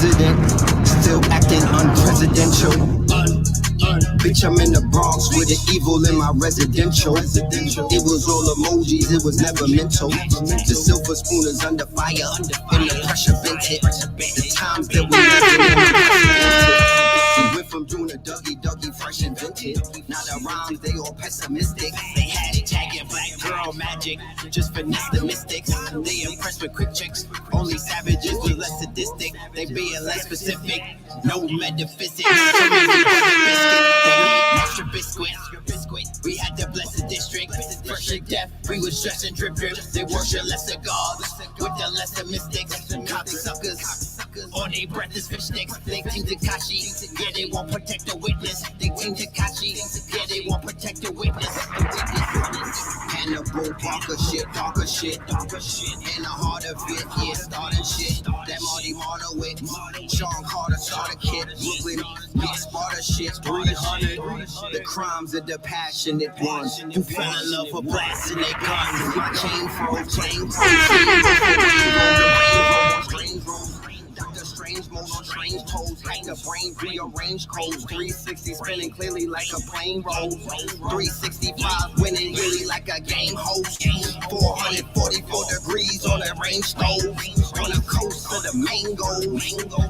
president, still acting unpresidential. Bitch, I'm in the Bronx with the evil in my residential. It was all emojis, it was never mental. The silver spoon is under fire, and the pressure bent it. The times that we went from doing a Dougie, fresh and vintage. Now the rhymes, they all pessimistic. They hashtagging black girl magic, just finesse the mystics. They impressed with quick chicks, only savages were less sadistic. They being less specific, no metaphysics. Extra biscuit. We had the blessed district. Fresh and death, we was dressed in drip. They worship lesser gods with the lesser mystics. Cocksuckers on their breath is fish sticks. They team Takashi, yeah, they won't protect the witness. They team Takashi, yeah, they won't protect the witness. Hannibal, darker shit. And the heart of it, yeah, starting shit. That Marty Martyr with Sean Carter starter kit. Brooklyn, big Sparta shit. 300. The crimes of the passionate ones who fell in love with blasting their guns. My chain froze, Dr. Strange mode on strange toes, like the brain rearrange codes. 360 spinning clearly like a plane roll. 365 winning really like a game host. 444 degrees on a range stove. On the coast of the mangoes.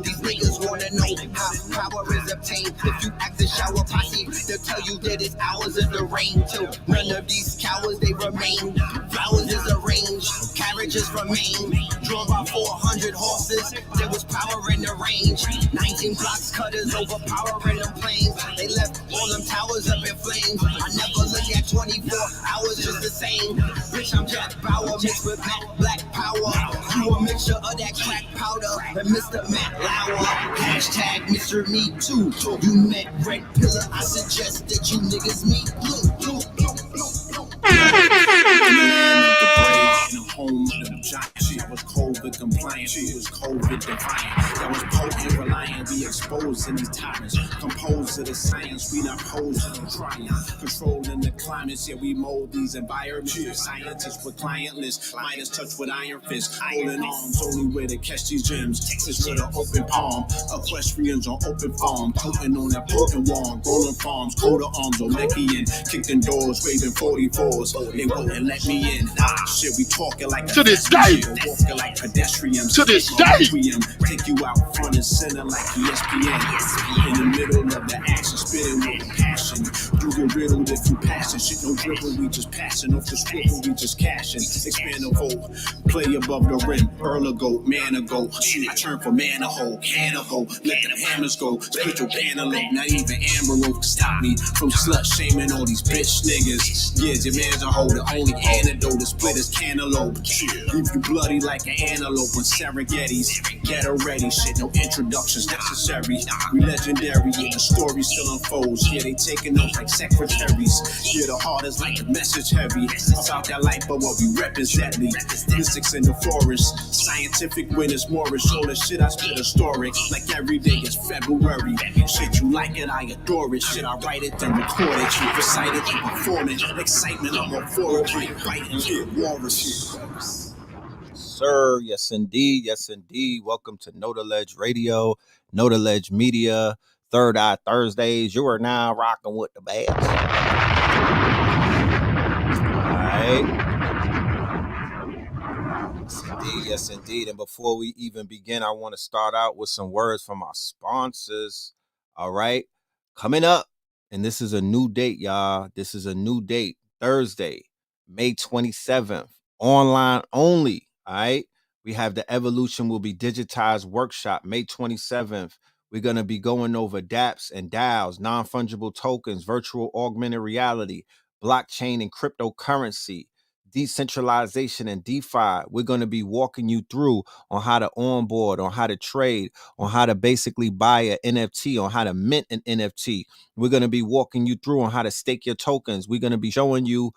These niggas wanna know how power is obtained. If you act the shower posse, they'll tell you that it's hours of the rain. Till none of these cowards they remain. Flowers is arranged, carriages remain. Drawn by 400 horses, there was power in the range. 19 blocks cutters overpowering them planes. They left all them towers up in flames. I never look at 24 hours just the same. Bitch, I'm Jack Bauer mixed with black power. You a mixture of that crack powder and Mr. Matt Lauer. Hashtag Mr. Me Too. You met Red Pillar, I suggest that you niggas meet Blue. Home of the giant, she was COVID compliant, she was COVID defiant. That was potent, reliant, we exposed in these tyrants. Composed of the science, we not posing and trying. Controlling the climates, yeah, we mold these environments. Scientists with clientless, Midas touch with iron fist. Holding arms, only way to catch these gems. Texas with an open palm, equestrians on open farm. Potent on that potent wall, rolling farms, coat of arms, Olympian. Kicking doors, waving 44s. They won't let me in. Shit, we talking like to this day, walking like pedestrians. To this day, take you out front and center like ESPN. In the middle of the action, spitting with passion. You get riddled if you passion. Shit no dribble, we just passing off the swivel, we just cashing. Expand the vote, play above the rim. Earl ago, man ago. I turn for man a hole, can a hole. Let them hammers go, split your cantaloupe. Not even Amber can stop me from slut shaming all these bitch niggas. Yeah, your man's a hoe, the only antidote to split his cantaloupe. Leave you bloody like an antelope when Serengeti's. Get her ready, shit, no introductions necessary. We legendary, yeah, the story still unfolds. Yeah, they taking notes like secretaries. Yeah, the heart is like a message heavy. About that life, but what we represent. Mystics in the forest, scientific witness Morris. Show the shit I spit historic. Like every day is February. Shit, you like it, I adore it. Shit, I write it, then record it. You recite it, and perform it. Excitement, I'm euphoric. Fighting, kid, walrus. Sir, yes indeed, welcome to Know the Ledge Radio, Know the Ledge Media, Third Eye Thursdays. You are now rocking with the bass. All right, yes indeed, and before we even begin, I want to start out with some words from our sponsors. All right, coming up, and this is a new date, y'all. This is a new date, Thursday, May 27th, online only. All right, we have the Evolution Will Be Digitized workshop, May 27th. We're going to be going over dApps and DAOs, non-fungible tokens, virtual augmented reality, blockchain and cryptocurrency, decentralization and DeFi. We're going to be walking you through on how to onboard, on how to trade, on how to basically buy an NFT, on how to mint an NFT. We're going to be walking you through on how to stake your tokens. We're going to be showing you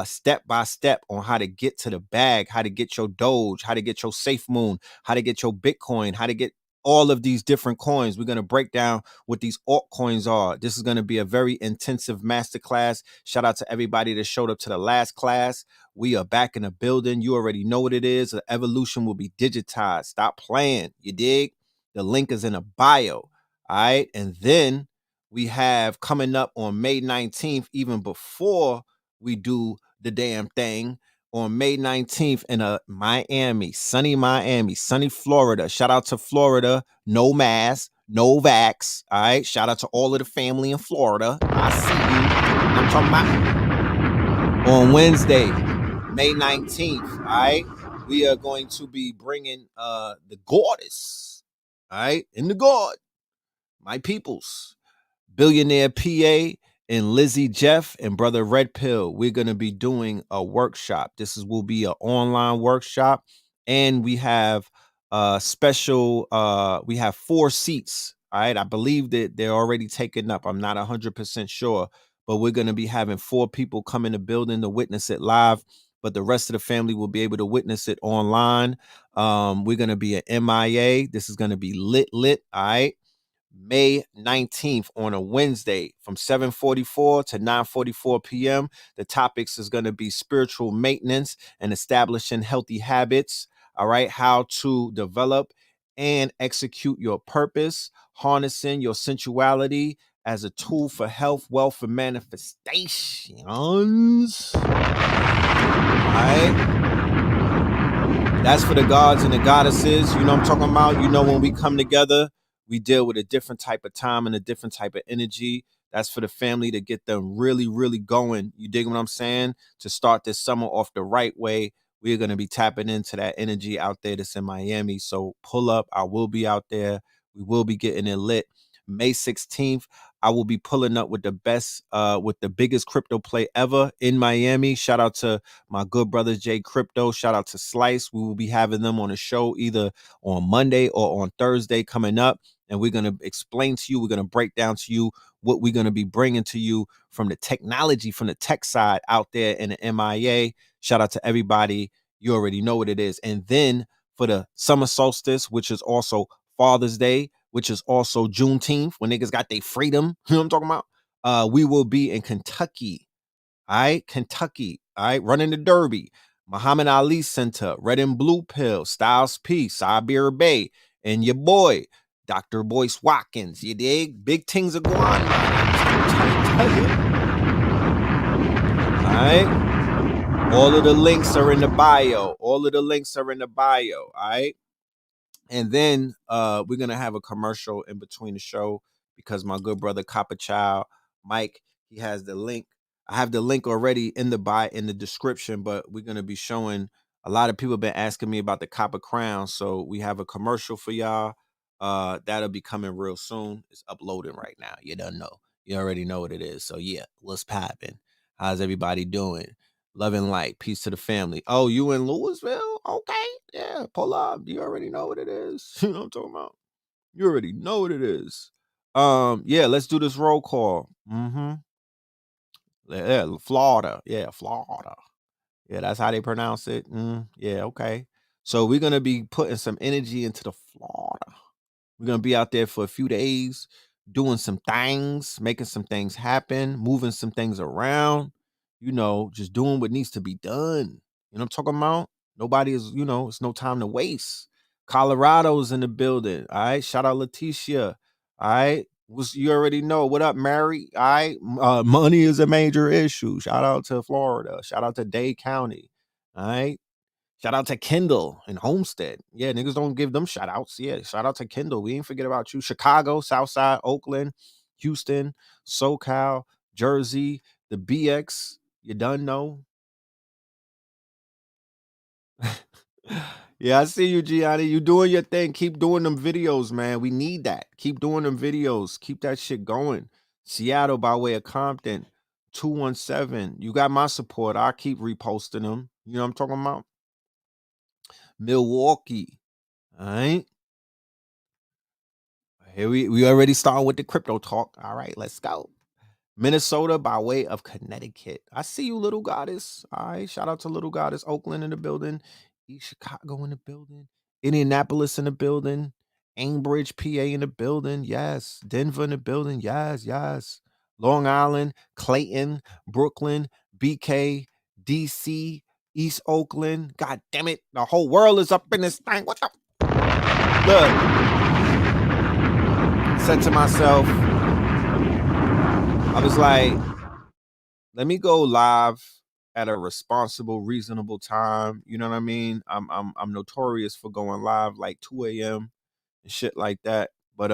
step by step on how to get to the bag, how to get your Doge, how to get your Safe Moon, how to get your Bitcoin, how to get all of these different coins. We're going to break down what these altcoins are. This is going to be a very intensive masterclass. Shout out to everybody that showed up to the last class. We are back in the building. You already know what it is. The Evolution will be digitized. Stop playing. You dig? The link is in the bio. All right. And then we have coming up on May 19th, even before we do the damn thing, on May 19th in Miami, sunny Florida. Shout out to Florida. No mask, no vax. All right. Shout out to all of the family in Florida. I see you. I'm talking about on Wednesday, May 19th. All right. We are going to be bringing the goddess. All right. In the God. My peoples. Billionaire PA and LiZZY Jeff and Brother Red Pill. We're going to be doing a workshop. Will be an online workshop. And we have special, we have 4 seats. All right. I believe that they're already taken up. I'm not 100% sure, but we're going to be having 4 people come in the building to witness it live. But the rest of the family will be able to witness it online. We're going to be at MIA. This is going to be lit. All right. May 19th on a Wednesday from 7:44 to 9:44 p.m. The topics is going to be spiritual maintenance and establishing healthy habits. All right. How to develop and execute your purpose, harnessing your sensuality as a tool for health, wealth, and manifestations. All right. That's for the gods and the goddesses. You know what I'm talking about? You know, when we come together, we deal with a different type of time and a different type of energy. That's for the family to get them really, really going. You dig what I'm saying? To start this summer off the right way. We're going to be tapping into that energy out there that's in Miami. So pull up. I will be out there. We will be getting it lit. May 16th, I will be pulling up with the best, with the biggest crypto play ever in Miami. Shout out to my good brother Jay Crypto. Shout out to Slice. We will be having them on a show either on Monday or on Thursday coming up. And we're going to explain to you, we're going to break down to you what we're going to be bringing to you from the technology, from the tech side out there in the MIA. Shout out to everybody. You already know what it is. And then for the summer solstice, which is also Father's Day, which is also Juneteenth, when niggas got their freedom, you know what I'm talking about? We will be in Kentucky. All right, Kentucky. All right, running the Derby, Muhammad Ali Center, Red and Blue Pill, Styles P, Sabir Bay, and your boy, Dr. Boyce Watkins. You dig? Big things are going on. All right. All of the links are in the bio. All right. And then we're gonna have a commercial in between the show because my good brother Copper Child, Mike, he has the link. I have the link already in the description, but we're gonna be showing. A lot of people have been asking me about the Copper Crown, so we have a commercial for y'all. That'll be coming real soon. It's uploading right now. You don't know. You already know what it is. So yeah, what's popping? How's everybody doing? Love and light. Peace to the family. Oh, you in Louisville? Okay. Yeah, pull up. You already know what it is. You know what I'm talking about? You already know what it is. Yeah, let's do this roll call. Yeah, Florida. Yeah, Florida. Yeah, that's how they pronounce it. Yeah, okay. So we're gonna be putting some energy into the Florida. We're going to be out there for a few days, doing some things, making some things happen, moving some things around, you know, just doing what needs to be done. You know what I'm talking about? Nobody is, you know, it's no time to waste. Colorado's in the building. All right. Shout out Leticia. All right. You already know. What up, Mary? All right. Money is a major issue. Shout out to Florida. Shout out to Dade County. All right. Shout out to Kendall and Homestead. Yeah, niggas don't give them shout outs. Yeah, shout out to Kendall. We ain't forget about you. Chicago, Southside, Oakland, Houston, SoCal, Jersey, the BX. You done know. Yeah, I see you, Gianni. You doing your thing. Keep doing them videos, man. We need that. Keep doing them videos. Keep that shit going. Seattle by way of Compton, 217. You got my support. I keep reposting them. You know what I'm talking about? Milwaukee. All right. Here we already started with the crypto talk. All right, let's go. Minnesota by way of Connecticut. I see you, little goddess. All right, shout out to little goddess. Oakland in the building. East Chicago in the building. Indianapolis in the building. Ambridge, PA in the building. Yes. Denver in the building. Yes. Long Island, Clayton, Brooklyn, BK, DC, East Oakland. God damn it. The whole world is up in this thing. What the? Look. said to myself, I was like, let me go live at a responsible, reasonable time. You know what I mean? I'm notorious for going live like 2 a.m. and shit like that. But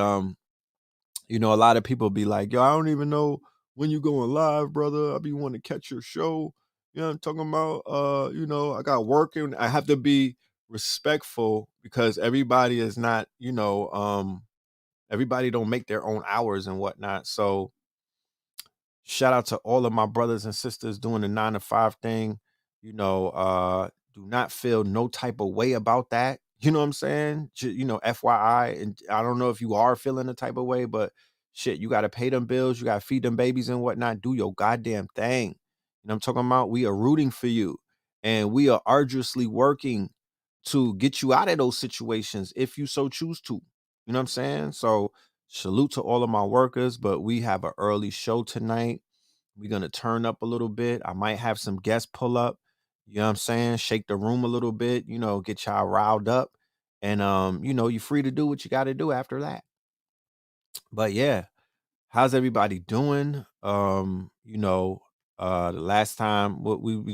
you know, a lot of people be like, yo, I don't even know when you going live, brother. I be wanting to catch your show. You know what I'm talking about? You know, I got work and I have to be respectful because everybody is not, you know, everybody don't make their own hours and whatnot. So shout out to all of my brothers and sisters doing the 9 to 5 thing. You know, do not feel no type of way about that. You know what I'm saying? You know, FYI. And I don't know if you are feeling the type of way, but shit, you got to pay them bills. You got to feed them babies and whatnot. Do your goddamn thing. You know what I'm talking about? We are rooting for you. And we are arduously working to get you out of those situations if you so choose to. You know what I'm saying? So salute to all of my workers, but we have an early show tonight. We're going to turn up a little bit. I might have some guests pull up. You know what I'm saying? Shake the room a little bit, you know, get y'all riled up. And you know, you're free to do what you got to do after that. But yeah, how's everybody doing? You know, the last time we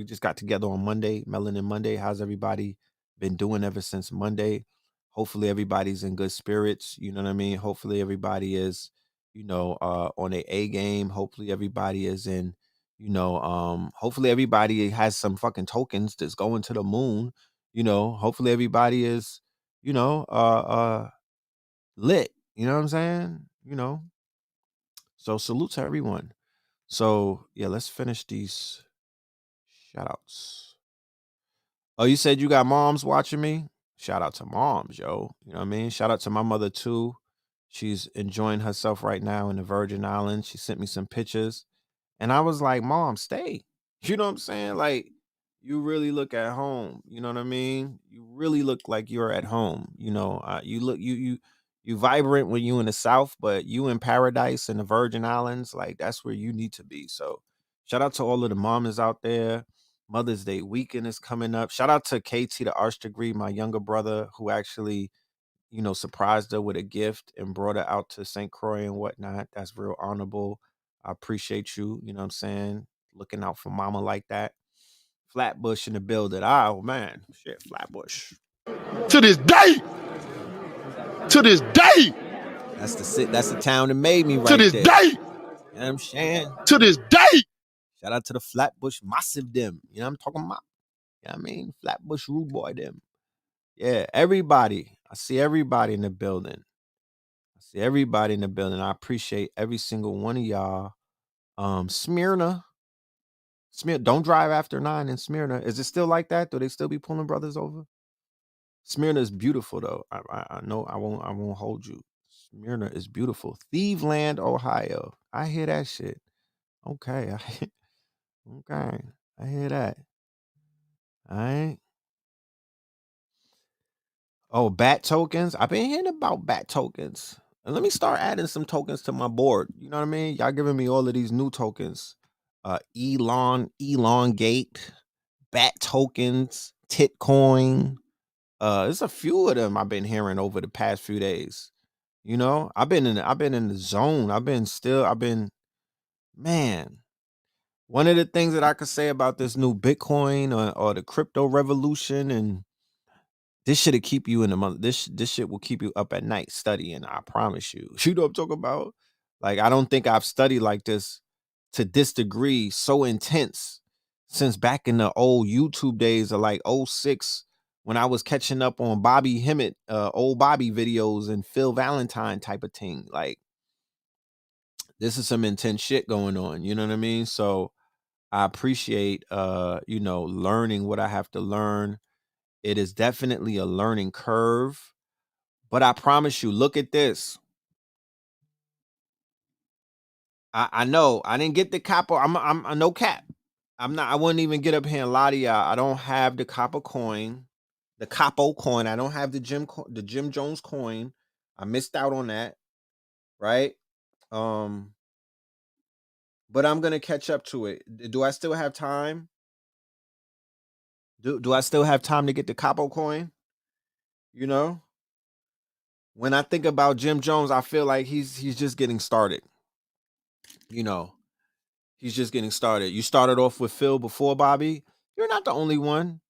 just got together on Monday, Melanin Monday. How's everybody been doing ever since Monday? Hopefully everybody's in good spirits. You know what I mean? Hopefully everybody is, you know, on a game. Hopefully everybody is in, you know, hopefully everybody has some fucking tokens that's going to the moon. You know, hopefully everybody is, you know, lit. You know what I'm saying? You know, so salute to everyone. So yeah, let's finish these shout outs. Oh, you said you got moms watching me? Shout out to moms, yo. You know what I mean? Shout out to my mother too. She's enjoying herself right now in the Virgin Islands. She sent me some pictures. And I was like, Mom, stay. You know what I'm saying? Like, you really look at home. You know what I mean? You really look like you're at home. You know, you vibrant when you in the South, but you in paradise in the Virgin Islands, like that's where you need to be. So shout out to all of the mamas out there. Mother's Day weekend is coming up. Shout out to TH3RD, my younger brother, who actually, you know, surprised her with a gift and brought her out to St. Croix and whatnot. That's real honorable. I appreciate you. You know what I'm saying? Looking out for mama like that. Flatbush in the building. Oh man, shit, Flatbush. To this day, to this day, That's the town that made me to right this there. day, You know what I'm saying? to this day. Shout out to the Flatbush Massive them. You know what I'm talking about? You know what I mean? Flatbush Rude Boy them. Yeah, everybody. I see everybody in the building. I see everybody in the building. I appreciate every single one of y'all. Smyrna. Don't drive after 9 in Smyrna. Is it still like that? Do they still be pulling brothers over? Smyrna is beautiful though. I know I won't hold you. Smyrna is beautiful. Thieveland, Ohio. I hear that shit. Okay. Okay. I hear that. All right. Oh, bat tokens. I've been hearing about bat tokens. And let me start adding some tokens to my board. You know what I mean? Y'all giving me all of these new tokens. Elongate, bat tokens, Titcoin. There's a few of them I've been hearing over the past few days. You know, I've been in the zone. I've been man. One of the things that I could say about this new Bitcoin or the crypto revolution, and this shit'll keep you in the month. This shit will keep you up at night studying. I promise you. You know what I'm talking about? Like I don't think I've studied like this to this degree, so intense since back in the old YouTube days of like '06 when I was catching up on Bobby Hemmett, old Bobby videos and Phil Valentine type of thing. Like this is some intense shit going on. You know what I mean? So I appreciate you know, learning what I have to learn. It is definitely a learning curve, but I promise you, look at this. I know I didn't get the copper. I'm no cap. I wouldn't even get up here and lie to y'all. I don't have the copper coin, the capo coin. I don't have the Jim Jones coin. I missed out on that, right? Um, but I'm gonna catch up to it. Do I still have time? Do I still have time to get the capo coin? You know? when I think about Jim Jones, I feel like he's just getting started. You know, he's just getting started. You started off with Phil before Bobby. You're not the only one.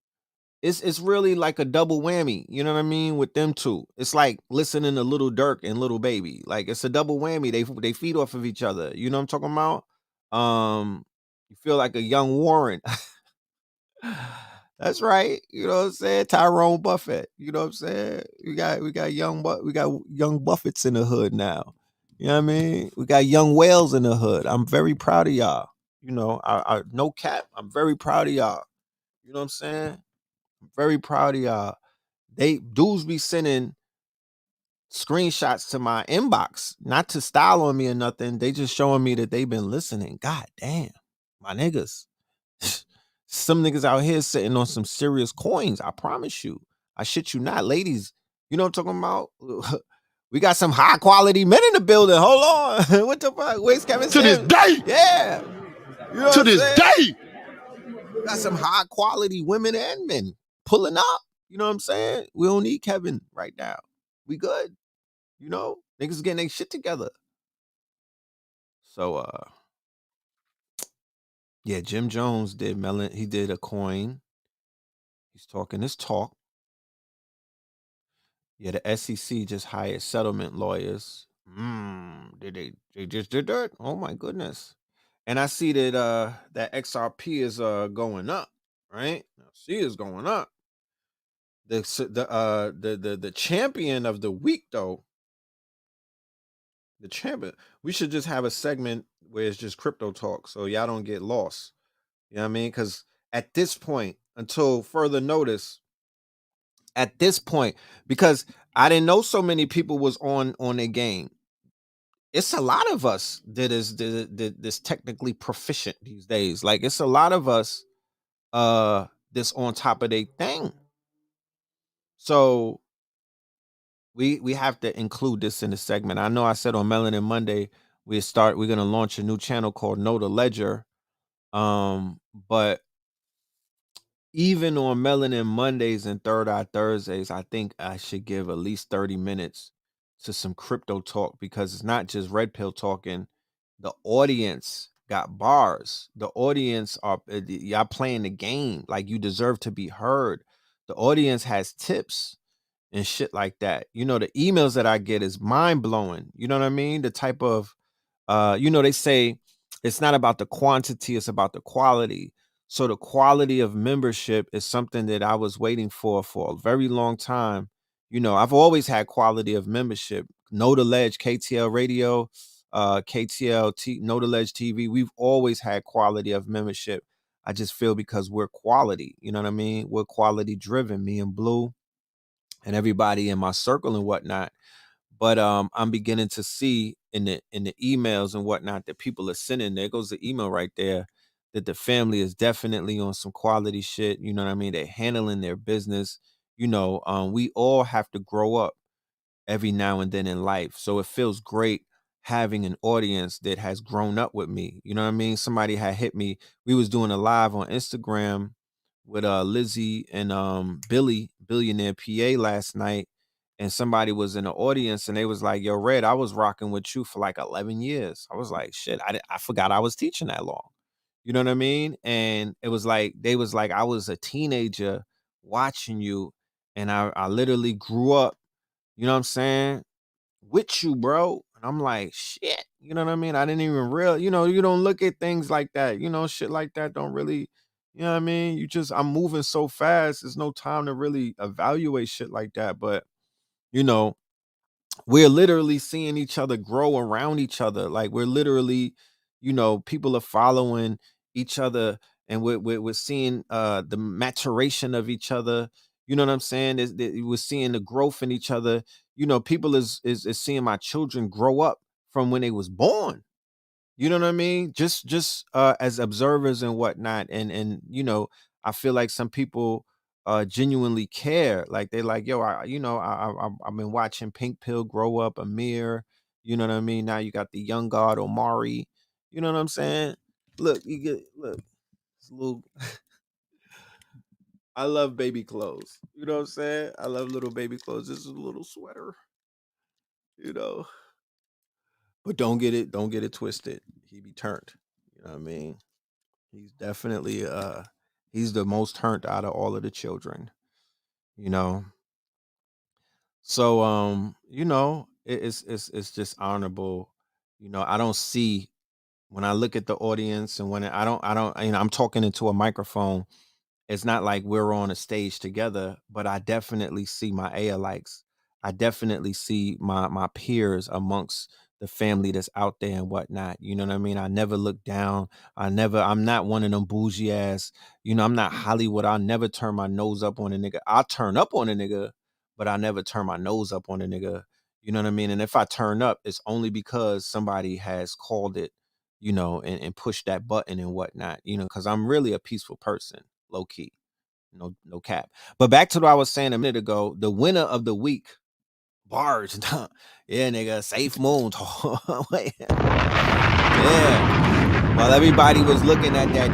It's really like a double whammy. You know what I mean? With them two, it's like listening to Little Dirk and Little Baby. Like it's a double whammy. They feed off of each other. You know what I'm talking about? You feel like a young Warren. That's right. You know what I'm saying? Tyrone Buffett. You know what I'm saying? We got young Buffetts in the hood now. You know what I mean? We got young whales in the hood. I'm very proud of y'all. You know, I no cap. I'm very proud of y'all. You know what I'm saying? I'm very proud of y'all. They dudes be sending screenshots to my inbox, not to style on me or nothing. They just showing me that they've been listening. God damn, my niggas. Some niggas out here sitting on some serious coins. I promise you. I shit you not, ladies. You know what I'm talking about? We got some high quality men in the building. Hold on. What the fuck? Where's Kevin To this Samuels? day. Yeah. You know what To I'm this saying? day. We got some high quality women and men pulling up. You know what I'm saying? We don't need Kevin right now. We good. You know? Niggas getting their shit together. So yeah, Jim Jones did he did a coin. He's talking his talk. Yeah, the SEC just hired settlement lawyers. Did they just did that? Oh my goodness. And I see that that XRP is going up, right? C is going up. The champion of the week though, the champion. We should just have a segment where it's just crypto talk so y'all don't get lost. You know what I mean? Cuz at this point, until further notice, at this point, because I didn't know so many people was on a game. It's a lot of us that is this technically proficient these days. Like it's a lot of us that's on top of their thing. So we have to include this in the segment. I know I said on Melanin Monday we're gonna launch a new channel called Know the Ledger. But even on Melanin Mondays and Third Eye Thursdays, I think I should give at least 30 minutes to some crypto talk because it's not just red pill talking. The audience got bars. The audience are y'all playing the game like you deserve to be heard. The audience has tips and shit like that. You know, the emails that I get is mind blowing. You know what I mean? The type of they say it's not about the quantity, it's about the quality. So the quality of membership is something that I was waiting for a very long time. You know, I've always had quality of membership. Know the Ledge, KTL Radio, Know the Ledge TV. We've always had quality of membership. I just feel because we're quality, you know what I mean? We're quality driven, me and Blue and everybody in my circle and whatnot. But I'm beginning to see in the emails and whatnot that people are sending. There goes the email right there that the family is definitely on some quality shit. You know what I mean? They're handling their business. You know, we all have to grow up every now and then in life. So it feels great having an audience that has grown up with me. You know what I mean? Somebody had hit me. We was doing a live on Instagram with LiZZY and Billionaire PA last night. And somebody was in the audience and they was like, yo, Red, I was rocking with you for like 11 years. I was like, shit, I forgot I was teaching that long. You know what I mean? And it was like, they was like, I was a teenager watching you and I literally grew up, you know what I'm saying, with you, bro. And I'm like, shit, you know what I mean? I didn't even you don't look at things like that. You know, shit like that don't really, you know what I mean? I'm moving so fast. There's no time to really evaluate shit like that. But, you know, we're literally seeing each other grow around each other. Like we're literally, people are following each other and we're seeing the maturation of each other. You know what I'm saying? We're seeing the growth in each other. You know, people is seeing my children grow up from when they was born. You know what I mean? Just as observers and whatnot. And I feel like some people genuinely care. Like they like, yo, I've been watching Pink Pill grow up, Amir. You know what I mean? Now you got the young god Omari. You know what I'm saying? Look, it's a little I love baby clothes. You know what I'm saying? I love little baby clothes. This is a little sweater. you know. But don't get it twisted. He be turned. You know what I mean? He's definitely he's the most turned out of all of the children, you know. So you know, it's just honorable. You know, I don't see when I look at the audience and when I don't you know, I'm talking into a microphone. It's not like we're on a stage together, but I definitely see my A likes. I definitely see my peers amongst the family that's out there and whatnot. You know what I mean? I never look down. I'm not one of them bougie ass, you know, I'm not Hollywood. I'll never turn my nose up on a nigga. I'll turn up on a nigga, but I never turn my nose up on a nigga. You know what I mean? And if I turn up, it's only because somebody has called it, you know, and pushed that button and whatnot, you know, because I'm really a peaceful person, low key. No cap. But back to what I was saying a minute ago, the winner of the week, bars. Yeah, nigga, Safe Moon. Wait. Yeah. While everybody was looking at that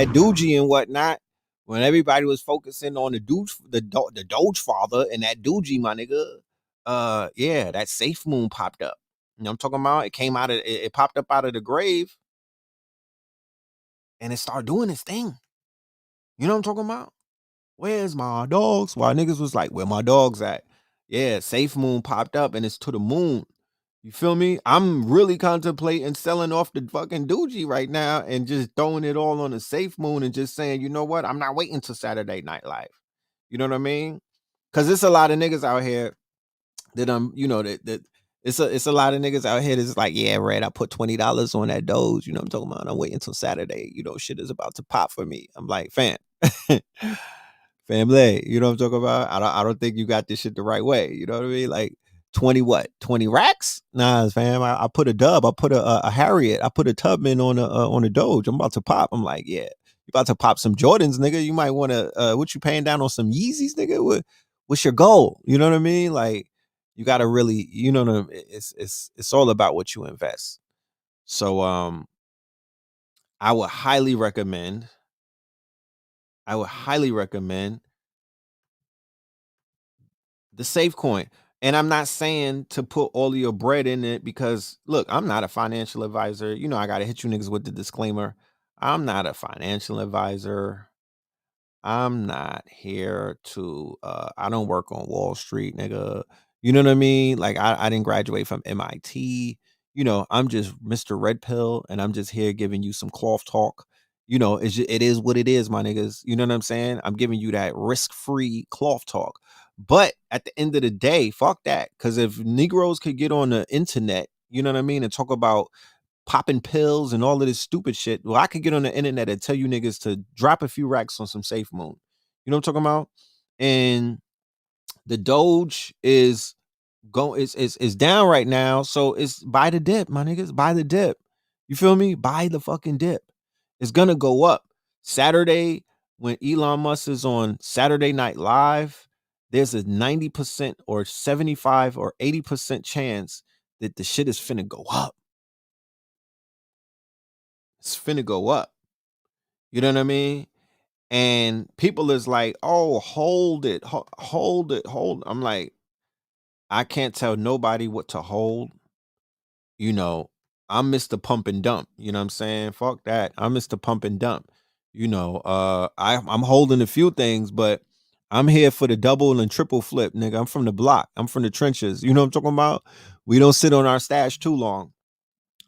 Doji and whatnot, when everybody was focusing on the Doge father and that Doji, my nigga, yeah, that Safe Moon popped up. You know what I'm talking about? It popped up out of the grave and it started doing its thing. You know what I'm talking about? Where's my dogs? While niggas was like, where my dogs at? Yeah, Safe Moon popped up and it's to the moon. You feel me? I'm really contemplating selling off the fucking Doogie right now and just throwing it all on the Safe Moon and just saying, you know what? I'm not waiting till Saturday Night Live. You know what I mean? Because it's a lot of niggas out here that you know, that it's a lot of niggas out here that's like, yeah, Red, I put $20 on that Doge. You know what I'm talking about? I'm waiting until Saturday. You know, shit is about to pop for me. I'm like, fam. Family, you know what I'm talking about? I don't think you got this shit the right way. You know what I mean? Like 20 what? 20 racks? Nah, fam. I put a dub. I put a Harriet. I put a Tubman on a Doge. I'm about to pop. I'm like, yeah, you about to pop some Jordans, nigga. You might want to what you paying down on some Yeezys, nigga? What's your goal? You know what I mean? Like you gotta really, you know what I mean? It's all about what you invest. So I would highly recommend the safe coin. And I'm not saying to put all of your bread in it because look, I'm not a financial advisor. You know, I gotta hit you niggas with the disclaimer. I'm not a financial advisor. I'm not here to I don't work on Wall Street, nigga. You know what I mean? Like I didn't graduate from MIT. You know, I'm just Mr. Red Pill and I'm just here giving you some cloth talk. You know, it is what it is, my niggas. You know what I'm saying? I'm giving you that risk-free cloth talk. But at the end of the day, fuck that. Cause if Negroes could get on the internet, you know what I mean, and talk about popping pills and all of this stupid shit. Well, I could get on the internet and tell you niggas to drop a few racks on some Safe Moon. You know what I'm talking about? And the Doge is is down right now. So it's buy the dip, my niggas. Buy the dip. You feel me? Buy the fucking dip. It's gonna go up. Saturday, when Elon Musk is on Saturday Night Live, there's a 90% or 75 or 80% chance that the shit is finna go up. It's finna go up. You know what I mean? And people is like, oh, hold it, hold it, hold. I'm like, I can't tell nobody what to hold. You know, I'm Mr. Pump and Dump. You know what I'm saying? Fuck that. I'm Mr. Pump and Dump. You know, I'm holding a few things, but I'm here for the double and triple flip, nigga. I'm from the block. I'm from the trenches. You know what I'm talking about? We don't sit on our stash too long.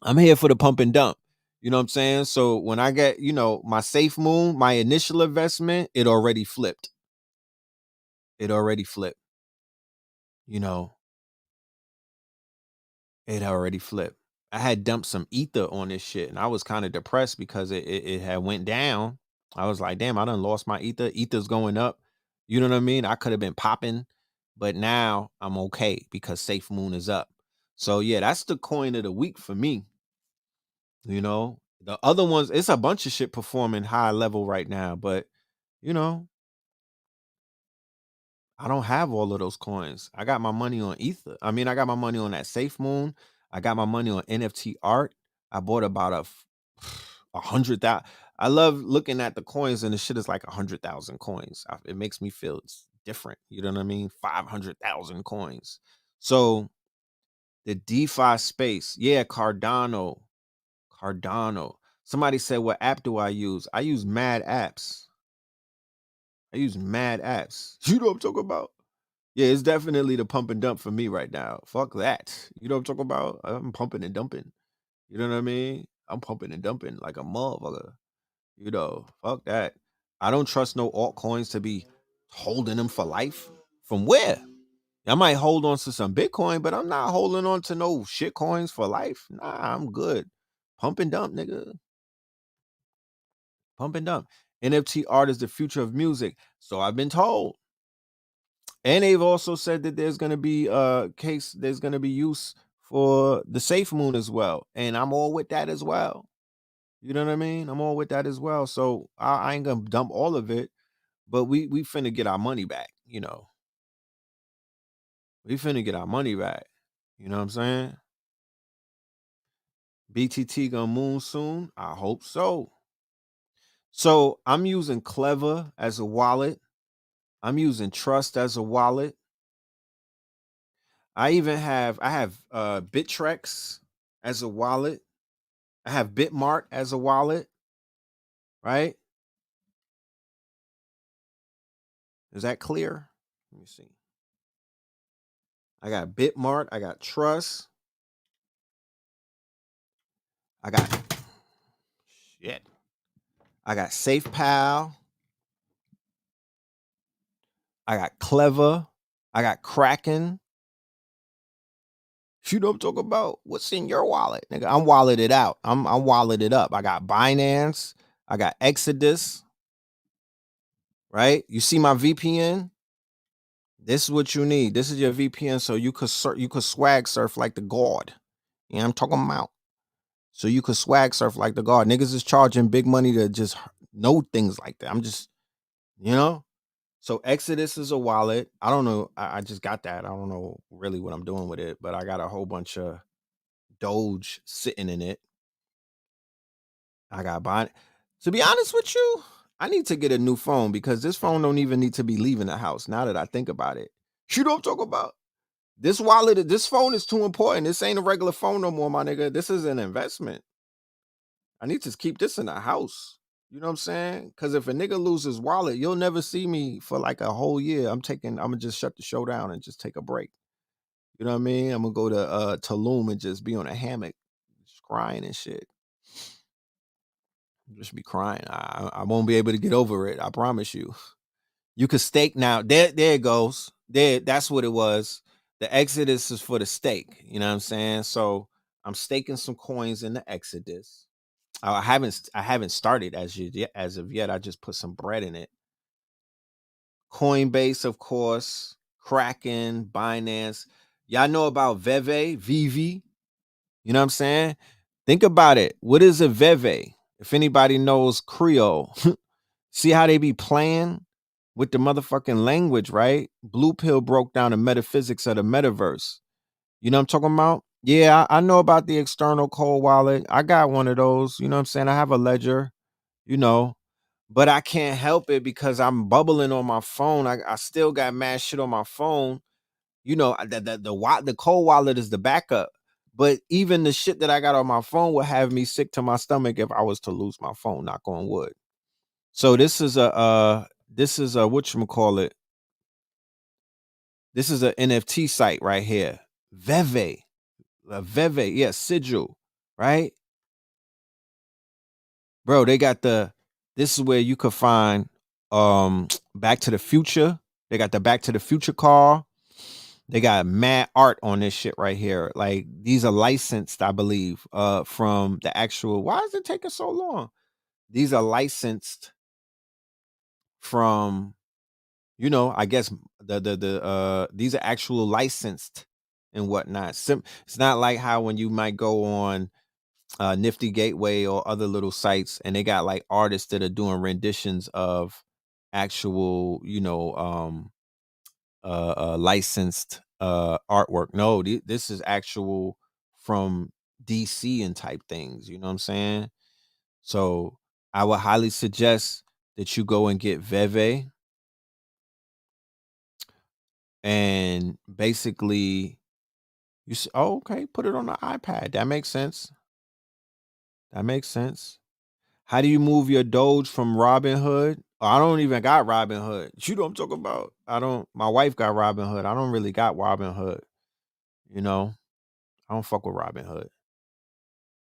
I'm here for the pump and dump. You know what I'm saying? So when I get, you know, my Safe Moon, my initial investment, it already flipped. It already flipped. You know, it already flipped. I had dumped some ether on this shit and I was kind of depressed because it had went down. I was like, damn, I done lost my ether. Ether's going up. You know what I mean? I could have been popping, but now I'm okay because Safe Moon is up. So yeah, that's the coin of the week for me. You know, the other ones, it's a bunch of shit performing high level right now, but you know, I don't have all of those coins. I got my money on Ether. I mean, I got my money on that Safe Moon. I got my money on NFT art. I bought about a 100,000. I love looking at the coins, and the shit is like 100,000 coins. It makes me feel different. You know what I mean? 500,000 coins. So the DeFi space, yeah, Cardano. Somebody said, what app do I use? I use mad apps. You know what I'm talking about? Yeah, it's definitely the pump and dump for me right now. Fuck that. You know what I'm talking about? I'm pumping and dumping. You know what I mean? I'm pumping and dumping like a motherfucker. You know, fuck that. I don't trust no altcoins to be holding them for life. From where? I might hold on to some Bitcoin, but I'm not holding on to no shit coins for life. Nah, I'm good. Pump and dump, nigga. Pump and dump. NFT art is the future of music. So I've been told. And they've also said that there's going to be there's going to be use for the Safe Moon as well. And I'm all with that as well. You know what I mean? I'm all with that as well. So I ain't going to dump all of it, but we finna get our money back, you know. We finna get our money back. You know what I'm saying? BTT gonna moon soon? I hope so. So I'm using Clever as a wallet. I'm using Trust as a wallet. I have Bittrex as a wallet. I have Bitmart as a wallet, right? Is that clear? Let me see. I got Bitmart, I got Trust. I got shit. I got SafePal. I got Clever. I got Kraken. You know what I'm talking about? What's in your wallet? Nigga, I'm walleted out. I'm walleted up. I got Binance. I got Exodus. Right? You see my VPN? This is what you need. This is your VPN, so you could swag surf like the god. You know what I'm talking about? So you could swag surf like the god. Niggas is charging big money to just know things like that. I'm just, you know. So Exodus is a wallet. I don't know. I just got that. I don't know really what I'm doing with it, but I got a whole bunch of Doge sitting in it. I got bought. To be honest with you, I need to get a new phone because this phone don't even need to be leaving the house. Now that I think about it, you know what I'm talking about? This wallet, this phone is too important. This ain't a regular phone no more, my nigga. This is an investment. I need to keep this in the house. You know what I'm saying? Because if a nigga loses wallet, you'll never see me for like a whole year. I'm gonna just shut the show down and just take a break. You know what I mean? I'm gonna go to Tulum and just be on a hammock, just crying and shit. Just be crying. I won't be able to get over it. I promise you. You could stake now. There it goes. That's what it was. The Exodus is for the stake. You know what I'm saying? So I'm staking some coins in the Exodus. I haven't started as of yet. I just put some bread in it. Coinbase, of course, Kraken, Binance. Y'all know about Vivi. You know what I'm saying? Think about it. What is a Veve? If anybody knows Creole, see how they be playing with the motherfucking language, right? Blue Pill broke down the metaphysics of the metaverse. You know what I'm talking about? Yeah, I know about the external cold wallet. I got one of those. You know what I'm saying? I have a ledger, you know, but I can't help it because I'm bubbling on my phone. I still got mad shit on my phone. You know, the cold wallet is the backup. But even the shit that I got on my phone would have me sick to my stomach if I was to lose my phone, knock on wood. So this is a whatchamacallit. This is an NFT site right here. Veve. Veve, yeah, Sigil, right? Bro, they got this is where you could find Back to the Future. They got the Back to the Future car. They got mad art on this shit right here. Like these are licensed, I believe, from the actual. Why is it taking so long? These are licensed from, you know, I guess these are actual licensed and whatnot. It's not like how when you might go on Nifty Gateway or other little sites and they got like artists that are doing renditions of actual, you know, licensed artwork. No, this is actual from DC and type things. You know what I'm saying? So I would highly suggest that you go and get Veve. and basically you say, oh, okay, put it on the iPad. That makes sense. That makes sense. How do you move your Doge from Robinhood? Oh, I don't even got Robinhood. You know what I'm talking about? My wife got Robinhood. I don't really got Robinhood. You know, I don't fuck with Robinhood.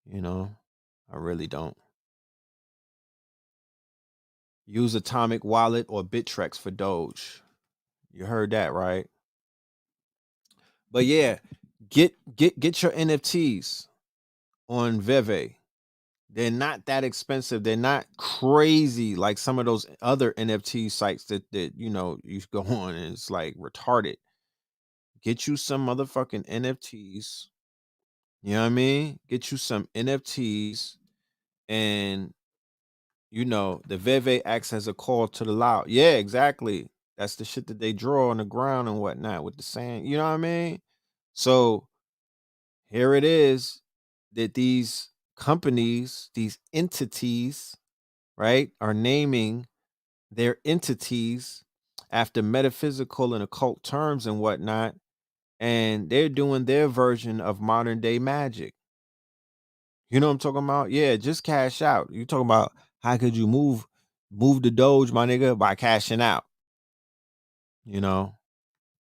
You know, I really don't. Use Atomic Wallet or Bittrex for Doge. You heard that, right? But yeah, get your NFTs on Veve. They're not that expensive. They're not crazy like some of those other NFT sites that you go on and it's like retarded. Get you some motherfucking NFTs. You know what I mean? Get you some NFTs and the Veve acts as a call to the loud. Yeah, exactly. That's the shit that they draw on the ground and whatnot with the sand. You know what I mean? So here it is that these companies, these entities, right, are naming their entities after metaphysical and occult terms and whatnot. And they're doing their version of modern day magic. You know what I'm talking about? Yeah, just cash out. You talking about how could you move the Doge, my nigga, by cashing out, you know,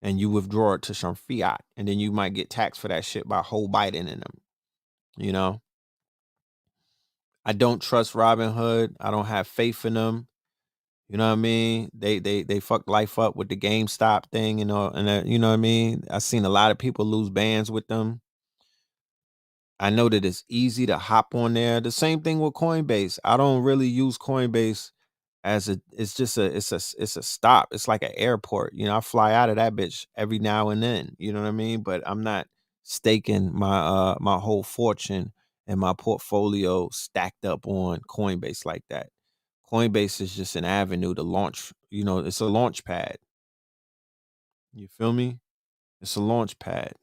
and you withdraw it to some fiat, and then you might get taxed for that shit by whole Biden in them, you know. I don't trust Robinhood. I don't have faith in them. You know what I mean? They fucked life up with the GameStop thing, you know what I mean? I've seen a lot of people lose bands with them. I know that it's easy to hop on there. The same thing with Coinbase. I don't really use Coinbase as it's a stop. It's like an airport. I fly out of that bitch every now and then. You know what I mean? But I'm not staking my whole fortune and my portfolio stacked up on Coinbase like that. Coinbase is just an avenue to launch, it's a launch pad. You feel me? It's a launch pad,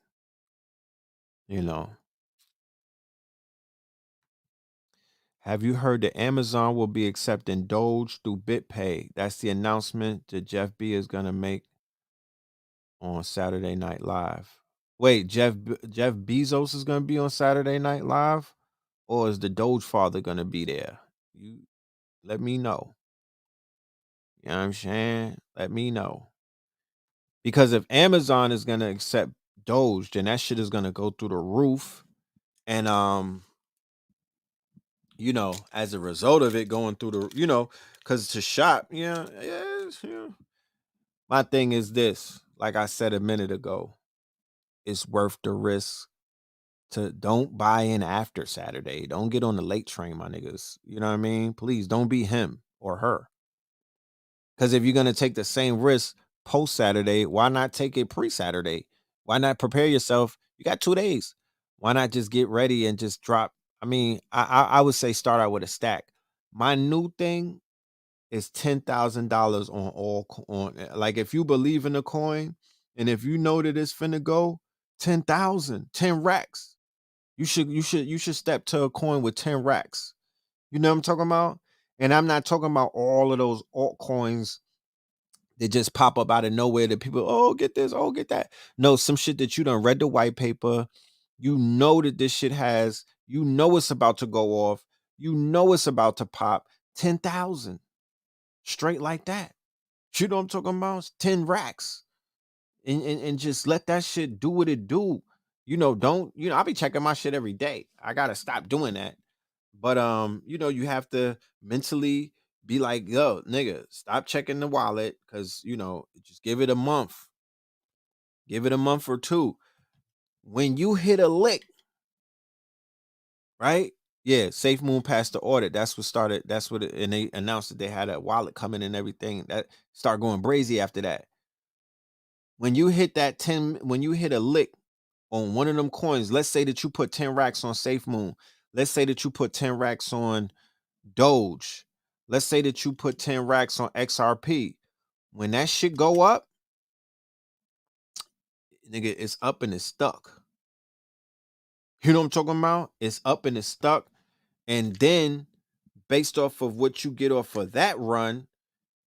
you know. Have you heard that Amazon will be accepting Doge through BitPay? That's the announcement that Jeff B is gonna make on Saturday Night Live. Wait, Jeff Bezos is gonna be on Saturday Night Live, or is the Doge father gonna be there? You let me know. You know what I'm saying? Let me know. Because if Amazon is gonna accept Doge, then that shit is gonna go through the roof. And as a result of it going through because to shop, yeah. My thing is this, like I said a minute ago, it's worth the risk to don't buy in after Saturday. Don't get on the late train, my niggas. You know what I mean? Please don't be him or her. Because if you're gonna take the same risk post Saturday, why not take it pre-Saturday? Why not prepare yourself? You got 2 days. Why not just get ready and just drop? I mean, I would say start out with a stack. My new thing is $10,000 on like if you believe in the coin and if you know that it's finna go 10,000, 10 racks. You should step to a coin with 10 racks. You know what I'm talking about? And I'm not talking about all of those altcoins that just pop up out of nowhere that people, oh, get this, oh, get that. No, some shit that you done read the white paper. You know that this shit it's about to go off. You know it's about to pop 10,000 straight like that. You know what I'm talking about? 10 racks. And just let that shit do what it do. Don't, I'll be checking my shit every day. I gotta stop doing that. But you have to mentally be like, yo, nigga, stop checking the wallet because just give it a month. Give it a month or two. When you hit a lick, right? Yeah, Safe Moon passed the audit. That's what started. And they announced that they had a wallet coming and everything. That started going brazy after that. When you hit when you hit a lick on one of them coins, let's say that you put 10 racks on Safe Moon. Let's say that you put 10 racks on Doge. Let's say that you put 10 racks on XRP. When that shit go up, nigga, it's up and it's stuck. You know what I'm talking about? It's up and it's stuck. And then based off of what you get off of that run,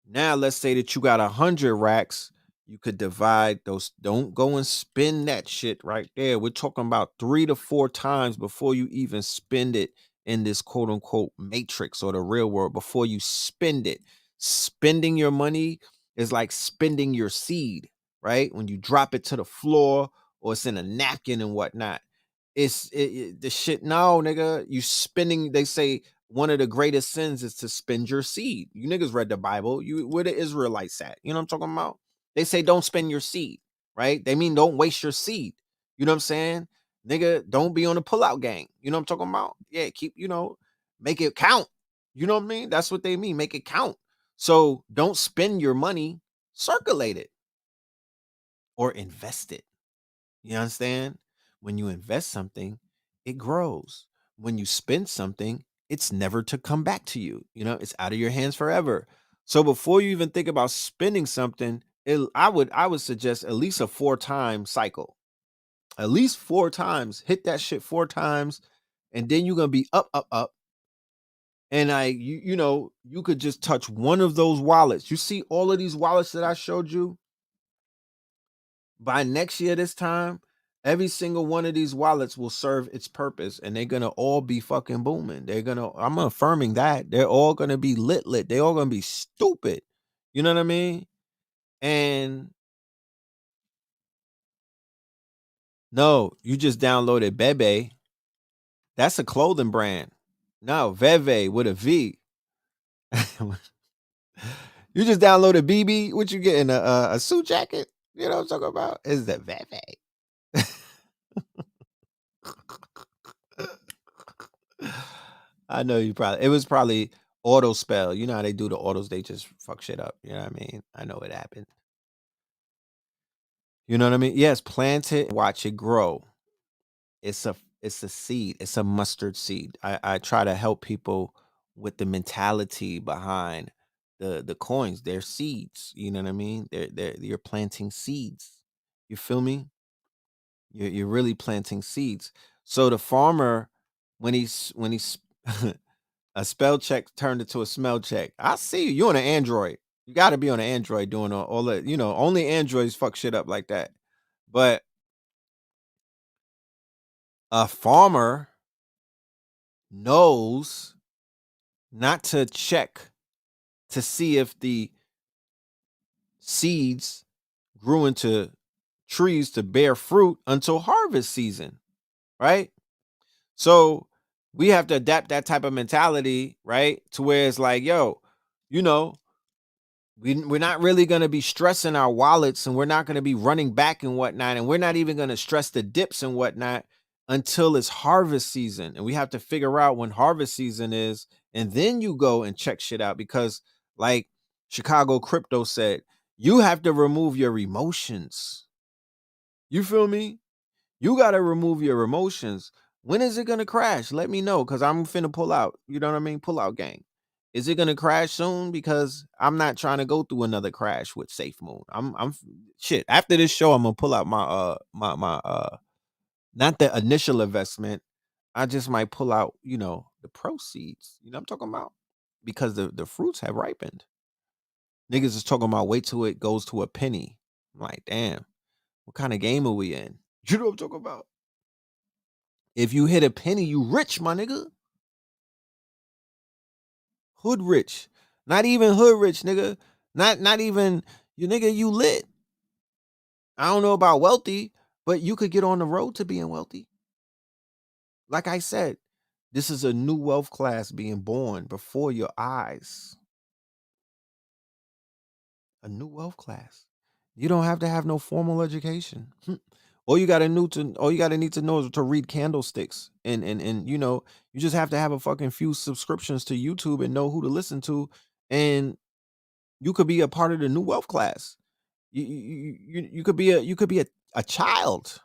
now let's say that you got 100 racks. You could divide those. Don't go and spend that shit right there. We're talking about 3 to 4 times before you even spend it in this quote unquote matrix or the real world, before you spend it. Spending your money is like spending your seed, right? When you drop it to the floor or it's in a napkin and whatnot. The shit. No, nigga, you spending. They say one of the greatest sins is to spend your seed. You niggas read the Bible. You where the Israelites at? You know what I'm talking about? They say don't spend your seed, right? They mean don't waste your seed. You know what I'm saying? Nigga, don't be on the pullout gang. You know what I'm talking about? Yeah, keep, make it count. You know what I mean? That's what they mean. Make it count. So don't spend your money, circulate it or invest it. You understand? When you invest something, it grows. When you spend something, it's never to come back to you. It's out of your hands forever. So before you even think about spending something, I would suggest at least a 4-time cycle. At least 4 times. Hit that shit 4 times, and then you're gonna be up, up, up. And you could just touch one of those wallets. You see all of these wallets that I showed you? By next year, this time, every single one of these wallets will serve its purpose, and they're gonna all be fucking booming. I'm affirming that they're all gonna be lit. They're all gonna be stupid. You know what I mean? And no, you just downloaded Bebe. That's a clothing brand. No, Veve with a V. You just downloaded BB. What you getting? A suit jacket? You know what I'm talking about? Is that Veve? I know it was probably auto spell. You know how they do the autos, they just fuck shit up. You know what I mean? I know it happened. You know what I mean? Yes, plant it, watch it grow. It's a seed. It's a mustard seed. I try to help people with the mentality behind the coins. They're seeds. You know what I mean? You're planting seeds. You feel me? You're really planting seeds. So the farmer, when he's a spell check turned into a smell check. I see you. You on an Android. You got to be on an Android doing all that. Only Androids fuck shit up like that. But a farmer knows not to check to see if the seeds grew into trees to bear fruit until harvest season, right? So we have to adapt that type of mentality, right? To where it's like, yo, you know, we're not really going to be stressing our wallets, and we're not going to be running back and whatnot. And we're not even going to stress the dips and whatnot until it's harvest season. And we have to figure out when harvest season is. And then you go and check shit out, because like Chicago Crypto said, you have to remove your emotions. You feel me? You got to remove your emotions. When is it going to crash? Let me know, because I'm finna pull out. You know what I mean? Pull out gang. Is it going to crash soon? Because I'm not trying to go through another crash with Safe Moon. I'm shit. After this show, I'm going to pull out my not the initial investment. I just might pull out, the proceeds. You know what I'm talking about? Because the fruits have ripened. Niggas is talking about wait till it goes to a penny. I'm like, damn, what kind of game are we in? You know what I'm talking about? If you hit a penny, you rich, my nigga. Hood rich. Not even hood rich, nigga. Not even you, nigga, you lit. I don't know about wealthy, but you could get on the road to being wealthy. Like I said, this is a new wealth class being born before your eyes. A new wealth class. You don't have to have no formal education. All you gotta need to know is to read candlesticks, and you just have to have a fucking few subscriptions to YouTube and know who to listen to, and you could be a part of the new wealth class. You could be a child.